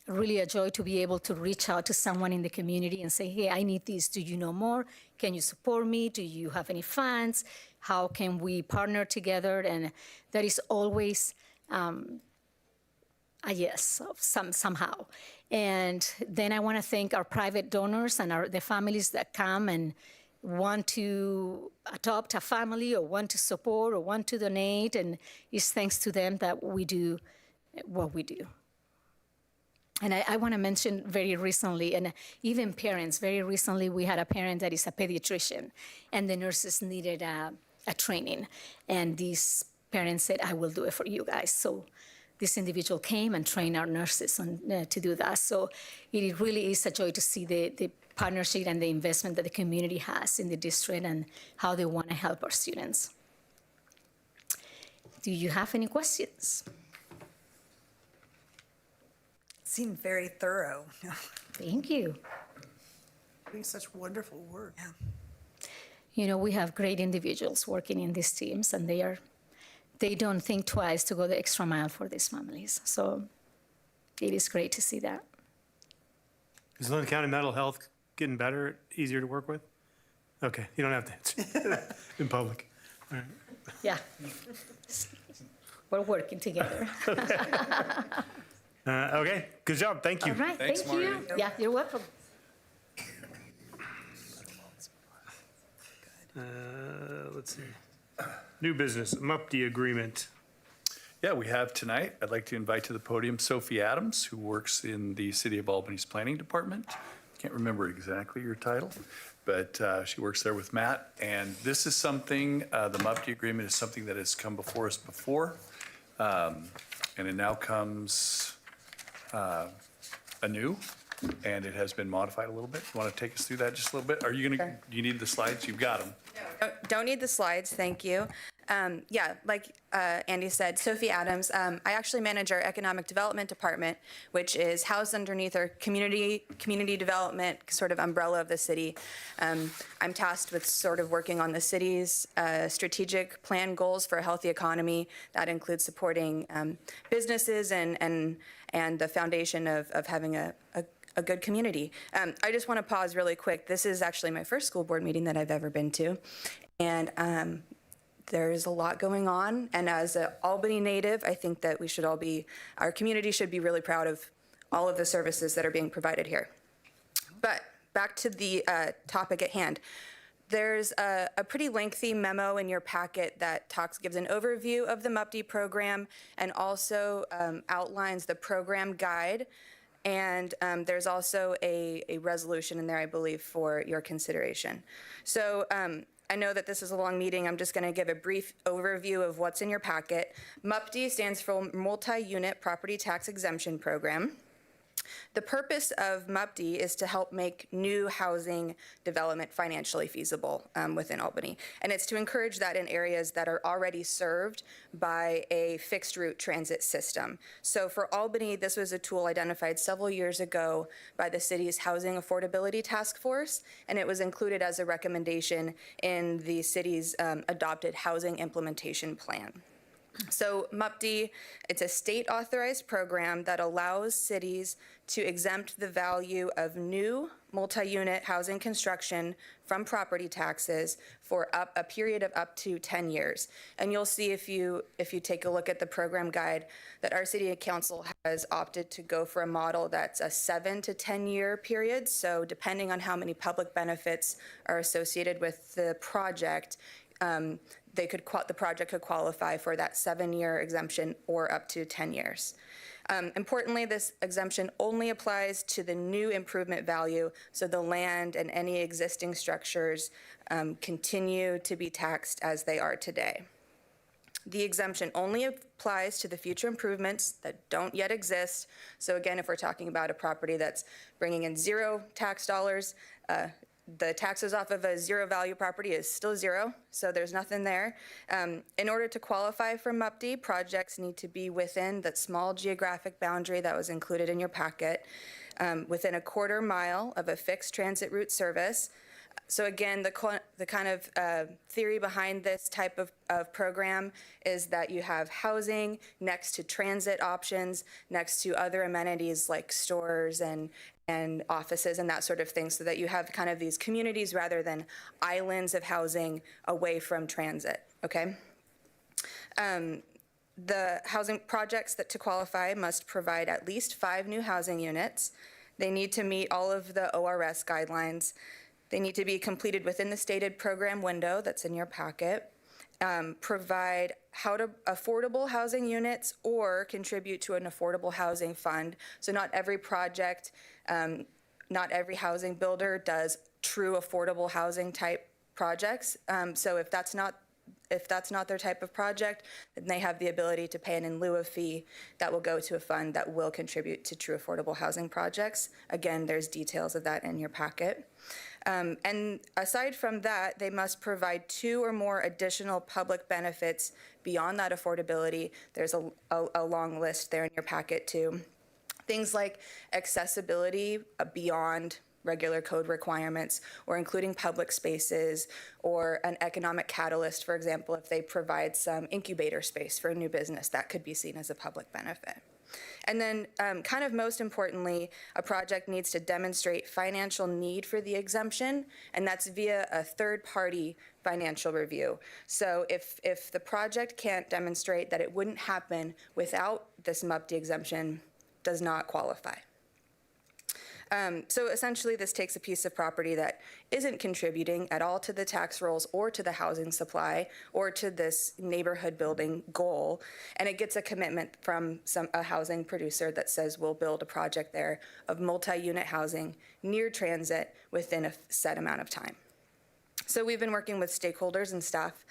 really a joy to be able to reach out to someone in the community and say, hey, I need this. Do you know more? Can you support me? Do you have any funds? How can we partner together? And that is always a yes, somehow. And then I want to thank our private donors and the families that come and want to adopt a family or want to support or want to donate. And it's thanks to them that we do what we do. And I want to mention very recently, and even parents, very recently we had a parent that is a pediatrician, and the nurses needed a training. And these parents said, I will do it for you guys. So this individual came and trained our nurses to do that. So it really is a joy to see the partnership and the investment that the community has in the district and how they want to help our students. Do you have any questions? Seemed very thorough. Thank you. Doing such wonderful work. Yeah. You know, we have great individuals working in these teams, and they don't think twice to go the extra mile for these families. So it is great to see that. Is Lynn County mental health getting better, easier to work with? Okay, you don't have to answer in public. All right. Yeah. We're working together. Okay, good job. Thank you. All right, Thanks, thank you. Marty. Yeah, you're welcome. Let's see. New business, MUPD agreement. Yeah, we have tonight, I'd like to invite to the podium Sophie Adams, who works in the City of Albany's Planning Department. Can't remember exactly your title, but she works there with Matt. And this is something, the MUPD agreement is something that has come before us before. And it now comes anew, and it has been modified a little bit. You want to take us through that just a little bit? Are you going to, do you need the slides? You've got them. Don't need the slides, thank you. Yeah, like Andy said, Sophie Adams. I actually manage our economic development department, which is housed underneath our community development sort of umbrella of the city. I'm tasked with sort of working on the city's strategic plan goals for a healthy economy. That includes supporting businesses and the foundation of having a good community. I just want to pause really quick. This is actually my first school board meeting that I've ever been to. And there's a lot going on. And as an Albany native, I think that we should all our community should be really proud of all of the services that are being provided here. But back to the topic at hand. There's a pretty lengthy memo in your packet that gives an overview of the MUPD program and also outlines the program guide. And there's also a resolution in there, I believe, for your consideration. So I know that this is a long meeting. I'm just going to give a brief overview of what's in your packet. MUPD stands for Multi-Unit Property Tax Exemption Program. The purpose of MUPD is to help make new housing development financially feasible within Albany. And it's to encourage that in areas that are already served by a fixed route transit system. So for Albany, this was a tool identified several years ago by the city's Housing Affordability Task Force, and it was included as a recommendation in the city's adopted housing implementation plan. So MUPD, it's a state-authorized program that allows cities to exempt the value of new multi-unit housing construction from property taxes for a period of up to 10 years. And you'll see if you take a look at the program guide that our city council has opted to go for a model that's a 7 to 10 year period. So depending on how many public benefits are associated with the project, the project could qualify for that 7-year exemption or up to 10 years. Importantly, this exemption only applies to the new improvement value, so the land and any existing structures continue to be taxed as they are today. The exemption only applies to the future improvements that don't yet exist. So again, if we're talking about a property that's bringing in zero tax dollars, the taxes off of a zero value property is still zero, so there's nothing there. In order to qualify for MUPD, projects need to be within that small geographic boundary that was included in your packet, within a quarter mile of a fixed transit route service. So again, the kind of theory behind this type of program is that you have housing next to transit options, next to other amenities like stores and offices and that sort of thing, so that you have kind of these communities rather than islands of housing away from transit, okay? The housing projects that to qualify must provide at least 5 new housing units. They need to meet all of the ORS guidelines. They need to be completed within the stated program window that's in your packet. Provide affordable housing units or contribute to an affordable housing fund. So not every project, not every housing builder does true affordable housing type projects. So if that's not their type of project, then they have the ability to pay an in lieu of fee that will go to a fund that will contribute to true affordable housing projects. Again, there's details of that in your packet. And aside from that, they must provide 2 or more additional public benefits beyond that affordability. There's a long list there in your packet too. Things like accessibility beyond regular code requirements, or including public spaces, or an economic catalyst, for example, if they provide some incubator space for a new business, that could be seen as a public benefit. And then kind of most importantly, a project needs to demonstrate financial need for the exemption, and that's via a third-party financial review. So if the project can't demonstrate that it wouldn't happen without this MUPD exemption, does not qualify. So essentially, this takes a piece of property that isn't contributing at all to the tax rolls or to the housing supply or to this neighborhood building goal, and it gets a commitment from a housing producer that says we'll build a project there of multi-unit housing near transit within a set amount of time. So we've been working with stakeholders and staff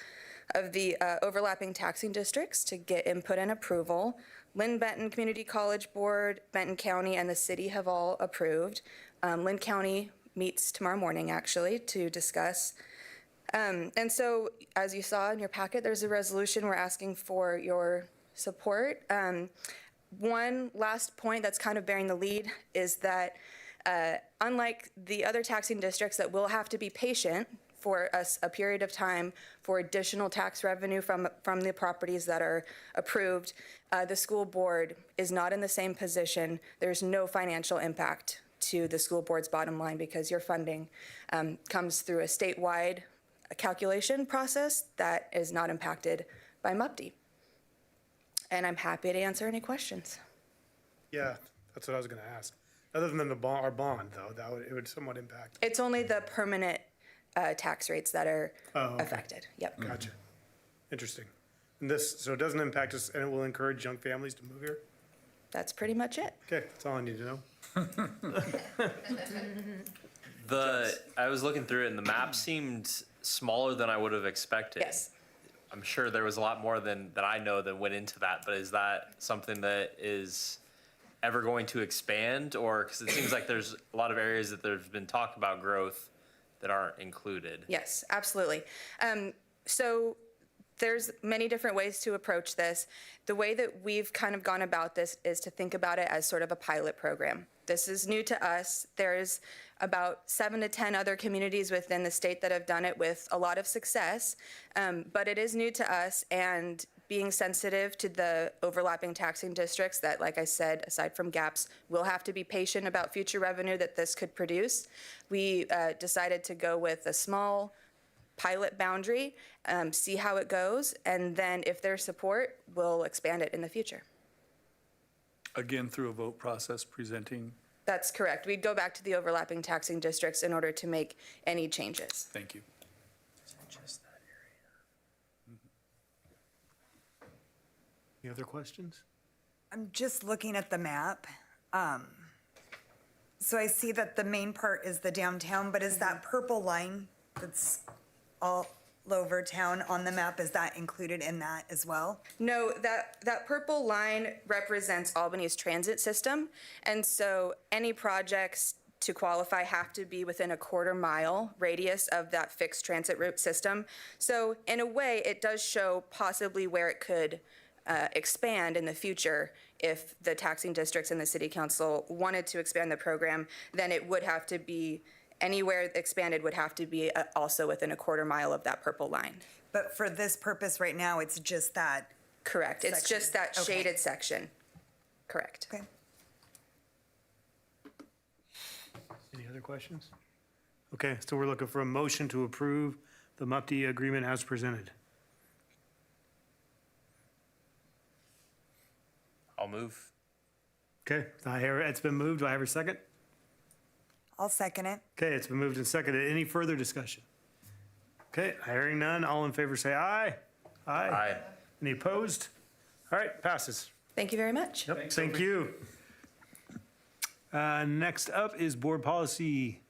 of the overlapping taxing districts to get input and approval. Lynn Benton Community College Board, Benton County, and the city have all approved. Lynn County meets tomorrow morning, actually, to discuss. And so, as you saw in your packet, there's a resolution we're asking for your support. One last point that's kind of bearing the lead is that unlike the other taxing districts that will have to be patient for a period of time for additional tax revenue from the properties that are approved, the school board is not in the same position. There's no financial impact to the school board's bottom line because your funding comes through a statewide calculation process that is not impacted by MUPD. And I'm happy to answer any questions. Yeah, that's what I was going to ask. Other than our bond, though, it would somewhat impact. It's only the permanent tax rates that are Oh, okay. affected. Yep. Gotcha. Interesting. And this, so it doesn't impact us, and it will encourage young families to move here? That's pretty much it. Okay, that's all I need to know. I was looking through it and the map seemed smaller than I would have expected. Yes. I'm sure there was a lot more that I know that went into that, but is that something that is ever going to expand? Or, because it seems like there's a lot of areas that there's been talk about growth that aren't included. Yes, absolutely. So there's many different ways to approach this. The way that we've kind of gone about this is to think about it as sort of a pilot program. This is new to us. There's about 7 to 10 other communities within the state that have done it with a lot of success, but it is new to us, and being sensitive to the overlapping taxing districts that, like I said, aside from gaps, we'll have to be patient about future revenue that this could produce. We decided to go with a small pilot boundary, see how it goes, and then if there's support, we'll expand it in the future. Again, through a vote process, presenting. That's correct. We'd go back to the overlapping taxing districts in order to make any changes. Thank you. Any other questions? I'm just looking at the map. So I see that the main part is the downtown, but is that purple line that's all over town on the map, is that included in that as well? No, that purple line represents Albany's transit system, and so any projects to qualify have to be within a quarter-mile radius of that fixed transit route system. So in a way, it does show possibly where it could expand in the future. If the taxing districts and the city council wanted to expand the program, then it would have to be, anywhere expanded would have to be also within a quarter-mile of that purple line. But for this purpose right now, it's just that. Correct. It's section. just that Okay. shaded section. Correct. Okay. Any other questions? Okay, so we're looking for a motion to approve the MUPD agreement as presented. I'll move. Okay, it's been moved. Do I have a second? I'll second it. Okay, it's been moved and seconded. Any further discussion? Okay, hearing none. All in favor say aye. Aye. Any opposed? All right, passes. Thank you very much. Yep, thank you. Next up is board policy,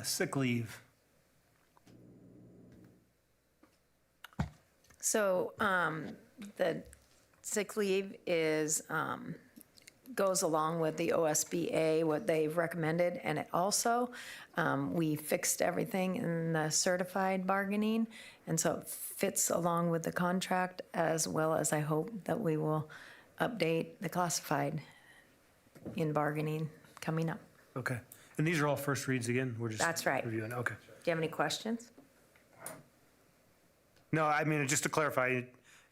sick leave. So the sick leave is, goes along with the OSBA, what they've recommended, and it also, we fixed everything in the certified bargaining, and so it fits along with the contract, as well as I hope that we will update the classified in bargaining coming up. Okay, and these are all first reads again? We're just That's right. reviewing, okay. Do you have any questions? No, I mean, just to clarify,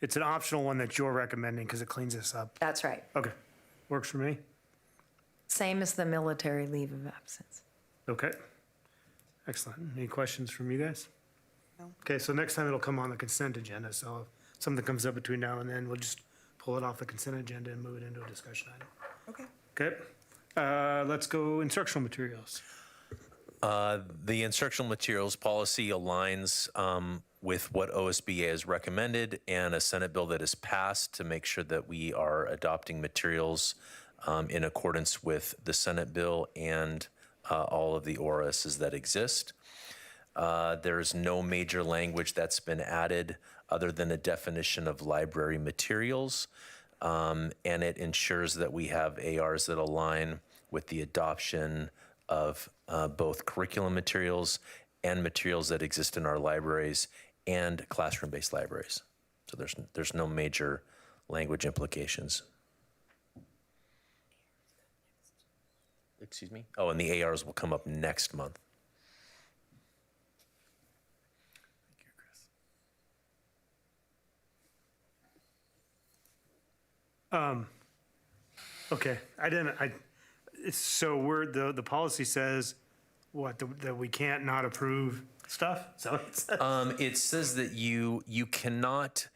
it's an optional one that you're recommending because it cleans this up. That's right. Okay, works for me. Same as the military leave of absence. Okay, excellent. Any questions from you guys? No. Okay, so next time it'll come on the consent agenda, so if something comes up between now and then, we'll just pull it off the consent agenda and move it into a discussion item. Okay. Okay, let's go instructional materials. The instructional materials policy aligns with what OSBA has recommended and a Senate bill that is passed to make sure that we are adopting materials in accordance with the Senate bill and all of the ORSs that exist. There's no major language that's been added other than a definition of library materials, and it ensures that we have ARs that align with the adoption of both curriculum materials and materials that exist in our libraries and classroom-based libraries. So there's no major language implications. Excuse me? Oh, and the ARs will come up next month. Thank you, Chris. Okay, so the policy says, what, that we can't not approve stuff? So it says. It says that you cannot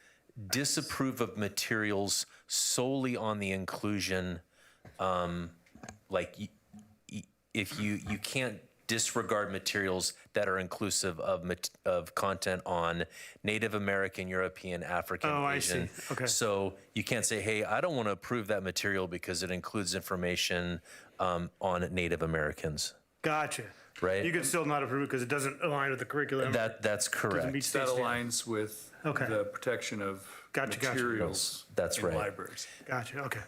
disapprove of materials solely on the inclusion, if you can't disregard materials that are inclusive of content on Native American, European, African, Oh, I see. Asian. Okay. So you can't say, hey, I don't want to approve that material because it includes information on Native Americans, Gotcha. right? You could still not approve it because it doesn't align with the curriculum. That's Doesn't correct. meet state That standards. aligns with Okay. the protection of Gotcha. materials That's in right. libraries. Gotcha, okay.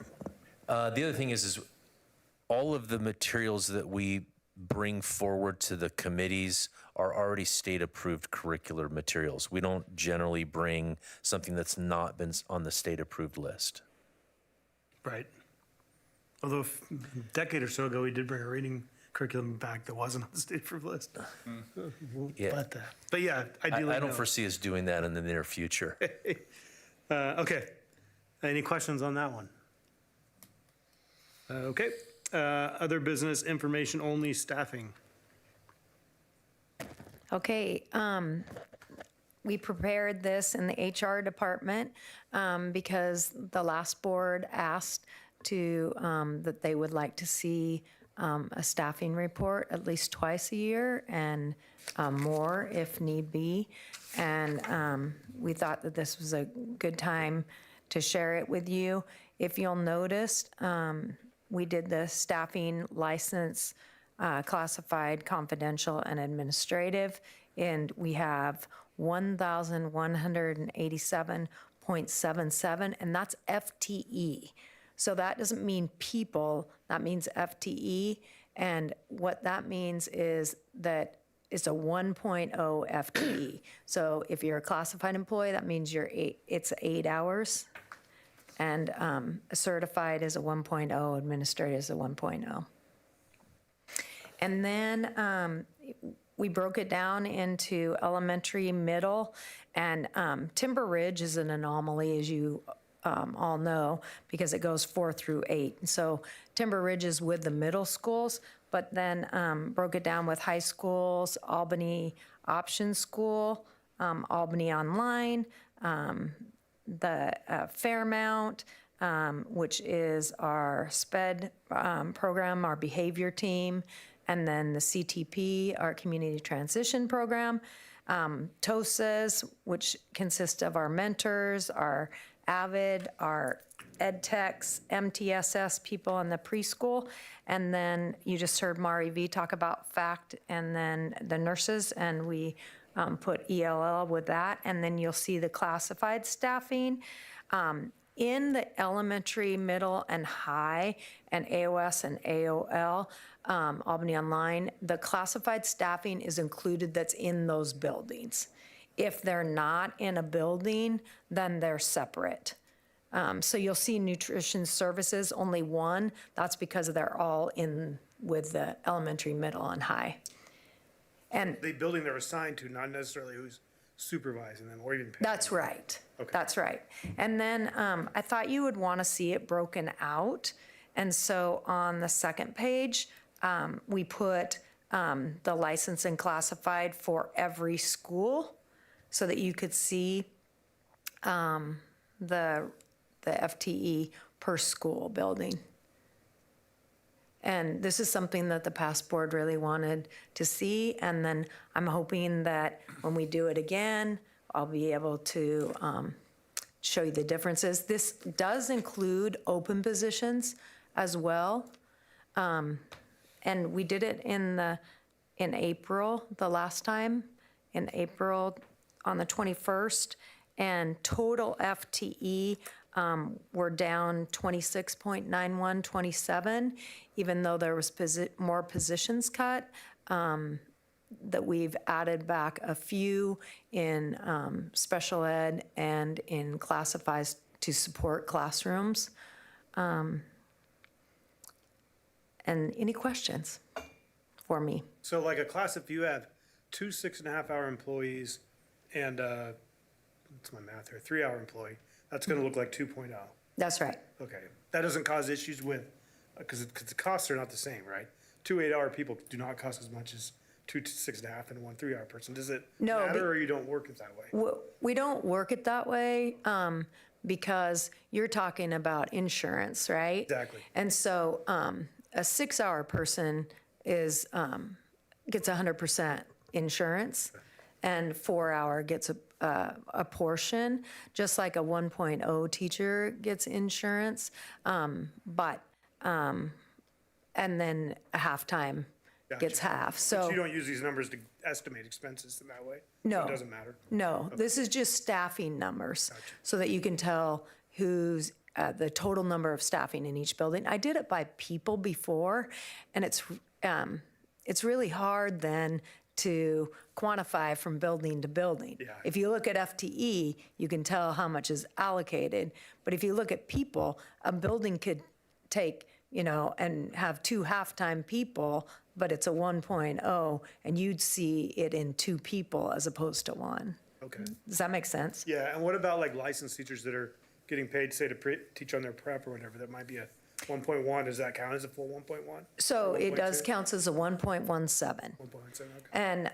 The other thing is all of the materials that we bring forward to the committees are already state-approved curricular materials. We don't generally bring something that's not been on the state-approved list. Right. Although a decade or so ago, we did bring a reading curriculum back that wasn't on the state approved list. Yeah. But yeah, ideally, I don't no. foresee us doing that in the near future. Okay. Any questions on that one? Okay. Other business information only staffing. Okay, we prepared this in the HR department because the last board asked that they would like to see a staffing report at least twice a year and more if need be. And we thought that this was a good time to share it with you. If you'll notice, we did the staffing license, classified, confidential, and administrative, and we have 1,187.77, and that's FTE. So that doesn't mean people, that means FTE, and what that means is that it's a 1.0 FTE. So if you're a classified employee, that means it's 8 hours. And a certified is a 1.0, administrative is a 1.0. And then we broke it down into elementary, middle, and Timber Ridge is an anomaly, as you all know, because it goes 4 through 8. So Timber Ridge is with the middle schools, but then broke it down with high schools, Albany Option School, Albany Online, the Fairmount, which is our SPED program, our behavior team, and then the CTP, our Community Transition Program, TOSAs, which consists of our mentors, our AVID, our EdTechs, MTSS people in the preschool, and then you just heard Mari V talk about FACT, and then the nurses, and we put ELL with that, and then you'll see the classified staffing. In the elementary, middle, and high, and AOS and AOL, Albany Online, the classified staffing is included that's in those buildings. If they're not in a building, then they're separate. So you'll see nutrition services, only one. That's because they're all in with the elementary, middle, and high. And The building they're assigned to, not necessarily who's supervising them or even paying. that's right. Okay. That's right. And then I thought you would want to see it broken out. And so on the second page, we put the license and classified for every school so that you could see the FTE per school building. And this is something that the past board really wanted to see. And then I'm hoping that when we do it again, I'll be able to show you the differences. This does include open positions as well. And we did it in April, the last time, in April on the 21st. And total FTE, we're down 26.91, 27, even though there was more positions cut, that we've added back a few in special ed and in classifieds to support classrooms. And any questions for me? So like a class, if you have 2 6.5-hour employees and, what's my math here, 3-hour employee, that's gonna look like 2.0. That's right. Okay, that doesn't cause issues with, because the costs are not the same, right? 2 8-hour people do not cost as much as 2 6.5 and 1 3-hour person. Does it No, matter, or you don't work it that way? We don't work it that way because you're talking about insurance, right? Exactly. And so a 6-hour person is gets 100% insurance, and 4-hour gets a portion, just like a 1.0 teacher gets insurance, and then a half-time gets half, so. But you don't use these numbers to estimate expenses in that way? No. So it doesn't matter? No, this is just staffing numbers, so that you can tell who's the total number of staffing in each building. I did it by people before, and it's really hard then to quantify from building to building. Yeah. If you look at FTE, you can tell how much is allocated, but if you look at people, a building could take, and have 2 half-time people, but it's a 1.0, and you'd see it in 2 people as opposed to 1. Okay. Does that make sense? Yeah, and what about like licensed teachers that are getting paid, say, to teach on their prep or whatever? That might be a 1.1. Does that count as a full 1.1? So Or it does 1.2? count as a 1.17. 1.7, okay. And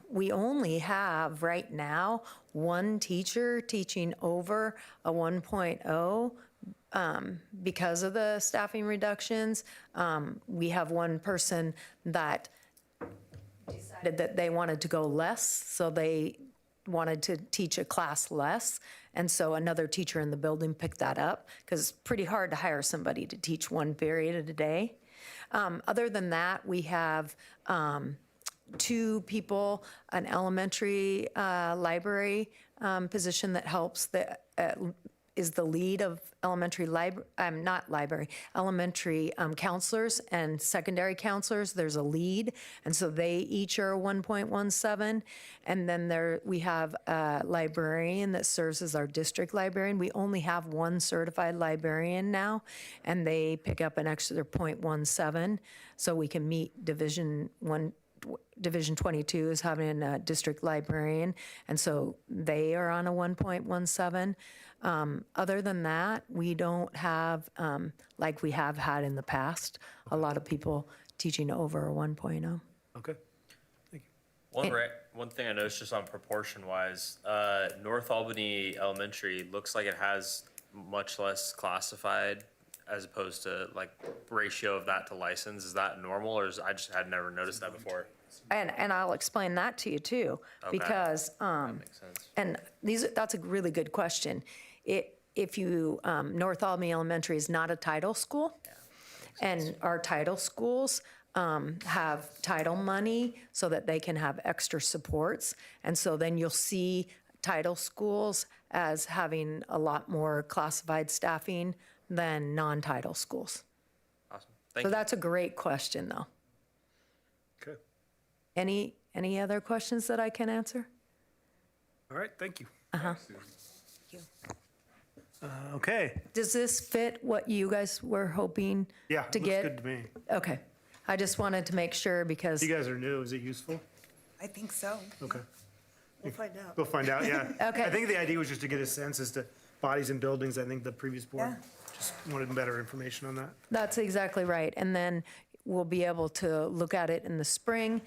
we only have, right now, 1 teacher teaching over a 1.0 because of the staffing reductions. We have 1 person that decided that they wanted to go less, so they wanted to teach a class less. And so another teacher in the building picked that up, because it's pretty hard to hire somebody to teach 1 period a day. Other than that, we have 2 people, an elementary library position that helps, is the lead of elementary elementary counselors and secondary counselors. There's a lead, and so they each are 1.17. And then we have a librarian that serves as our district librarian. We only have 1 certified librarian now, and they pick up an extra 0.17, so we can meet Division 22 is having a district librarian, and so they are on a 1.17. Other than that, we don't have, like we have had in the past, a lot of people teaching over a 1.0. Okay. One thing I noticed just on proportion-wise, North Albany Elementary looks like it has much less classified as opposed to like ratio of that to license. Is that normal, or I just had never noticed that before? And I'll explain that to you too, Okay. because, That makes sense. and that's a really good question. If North Albany Elementary is not a title school, and our title schools have title money so that they can have extra supports. And so then you'll see title schools as having a lot more classified staffing than non-title schools. Awesome. So that's a great question, though. Okay. Any other questions that I can answer? All right, thank you. Uh-huh. Okay. Does this fit what you guys were hoping Yeah, to looks get? good to me. Okay. I just wanted to make sure because, You guys are new. Is it useful? I think so. Okay. We'll find out. We'll find out, yeah. Okay. I think the idea was just to get a sense as to bodies and buildings. I think the previous board just wanted better information on that. that's exactly right. And then we'll be able to look at it in the spring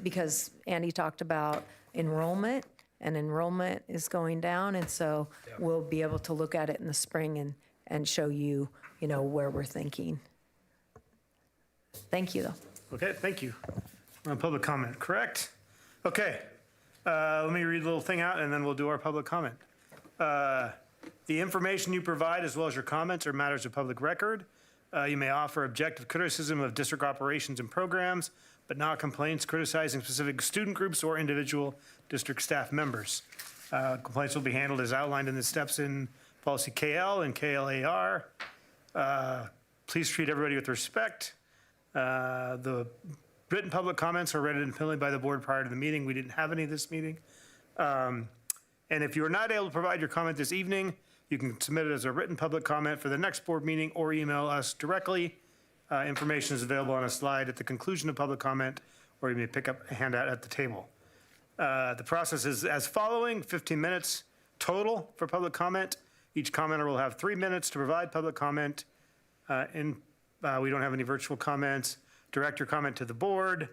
because Andy talked about enrollment, and enrollment is going down. And so we'll be able to look at it in the spring and show you, where we're thinking. Thank you, though. Okay, thank you. We're on public comment, correct? Okay, let me read a little thing out and then we'll do our public comment. The information you provide as well as your comments are matters of public record. You may offer objective criticism of district operations and programs, but not complaints criticizing specific student groups or individual district staff members. Complaints will be handled as outlined in the steps in policy KL and KLAR. Please treat everybody with respect. The written public comments are read independently by the board prior to the meeting. We didn't have any this meeting. And if you are not able to provide your comment this evening, you can submit it as a written public comment for the next board meeting or email us directly. Information is available on a slide at the conclusion of public comment, or you may pick up a handout at the table. The process is as following: 15 minutes total for public comment. Each commenter will have 3 minutes to provide public comment. We don't have any virtual comments. Direct your comment to the board.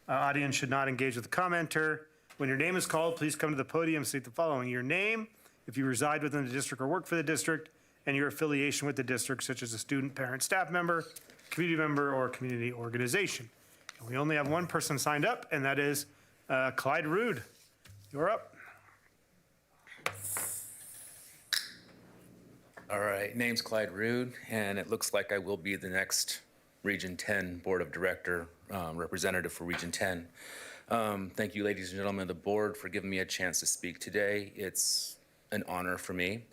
Audience should not engage with the commenter. When your name is called, please come to the podium and state the following: your name, if you reside within the district or work for the district, and your affiliation with the district, such as a student, parent, staff member, community member, or community organization. We only have one person signed up, and that is Clyde Rude. You're up. All right, name's Clyde Rude, and it looks like I will be the next Region 10 Board of Director representative for Region 10. Thank you, ladies and gentlemen of the board, for giving me a chance to speak today. It's an honor for me.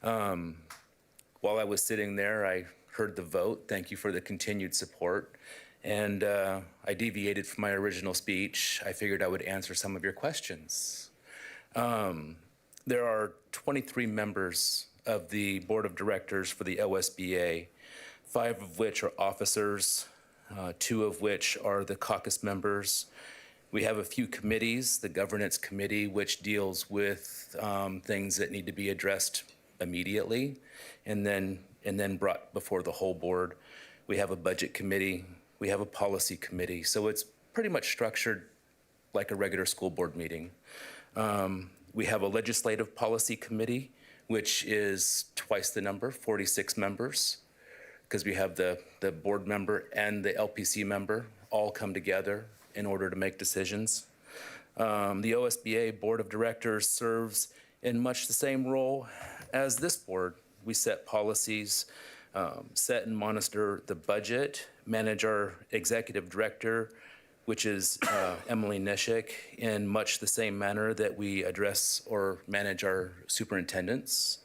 While I was sitting there, I heard the vote. Thank you for the continued support. And I deviated from my original speech. I figured I would answer some of your questions. There are 23 members of the Board of Directors for the OSBA, 5 of which are officers, 2 of which are the caucus members. We have a few committees, the Governance Committee, which deals with things that need to be addressed immediately and then brought before the whole board. We have a Budget Committee, we have a Policy Committee, so it's pretty much structured like a regular school board meeting. We have a Legislative Policy Committee, which is twice the number, 46 members, because we have the board member and the LPC member all come together in order to make decisions. The OSBA Board of Directors serves in much the same role as this board. We set policies, set and monitor the budget, manage our executive director, which is Emily Nishik, in much the same manner that we address or manage our superintendents.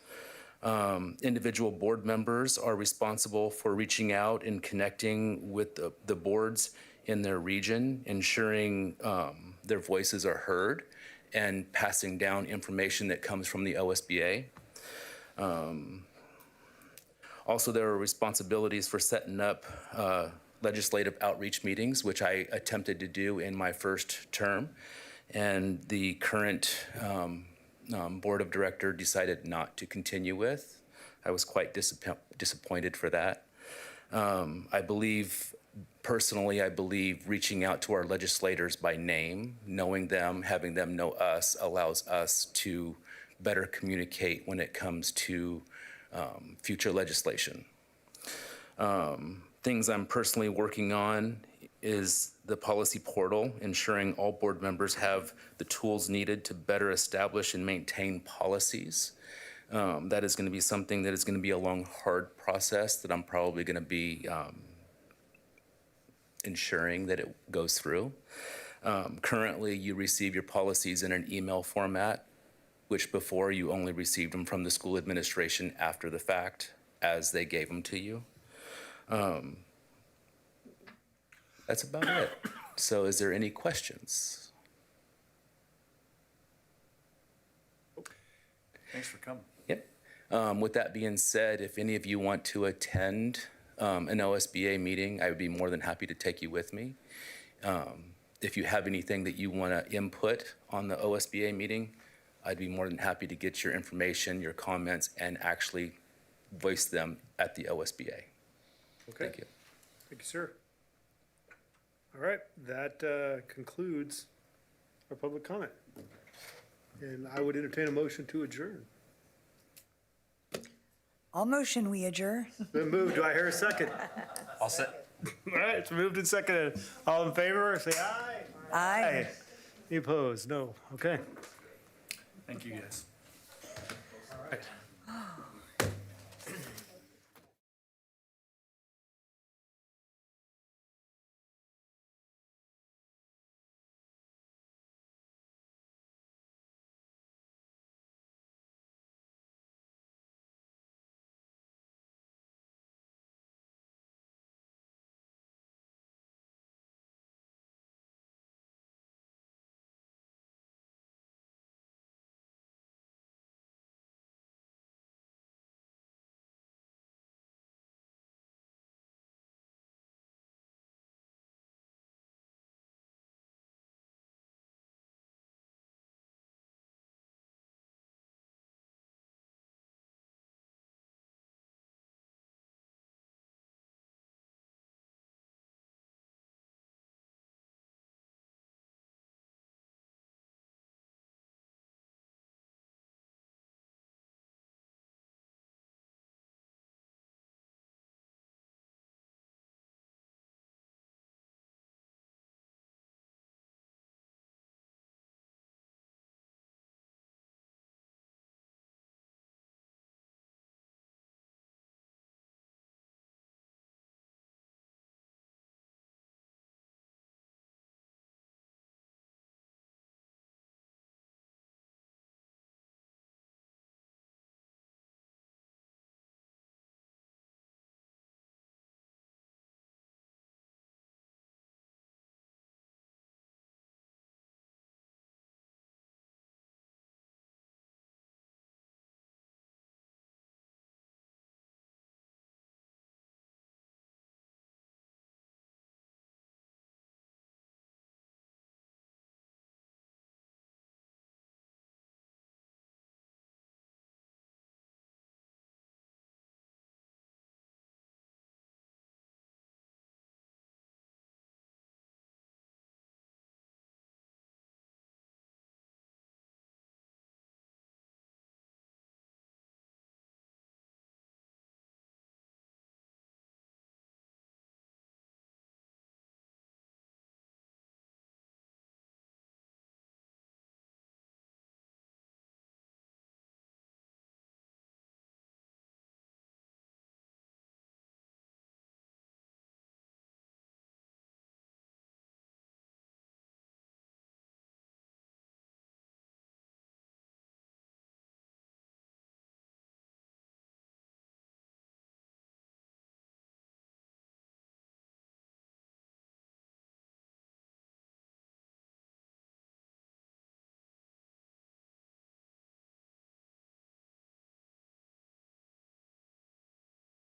Individual board members are responsible for reaching out and connecting with the boards in their region, ensuring their voices are heard and passing down information that comes from the OSBA. Also, there are responsibilities for setting up legislative outreach meetings, which I attempted to do in my first term, and the current board of director decided not to continue with. I was quite disappointed for that. Personally, I believe reaching out to our legislators by name, knowing them, having them know us, allows us to better communicate when it comes to future legislation. Things I'm personally working on is the policy portal, ensuring all board members have the tools needed to better establish and maintain policies. That is going to be something that is going to be a long, hard process that I'm probably going to be ensuring that it goes through. Currently, you receive your policies in an email format, which before you only received them from the school administration after the fact, as they gave them to you. That's about it. So is there any questions? Thanks for coming. Yep. With that being said, if any of you want to attend an OSBA meeting, I would be more than happy to take you with me. If you have anything that you want to input on the OSBA meeting, I'd be more than happy to get your information, your comments, and actually voice them at the OSBA. Okay. Thank you. Thank you, sir. All right, that concludes our public comment. And I would entertain a motion to adjourn. I'll motion we adjourn. Been moved. Do I hear a second? I'll say. All right, it's moved and seconded. All in favor, say aye. Aye. Any opposed? No. Okay. Thank you, guys. All right.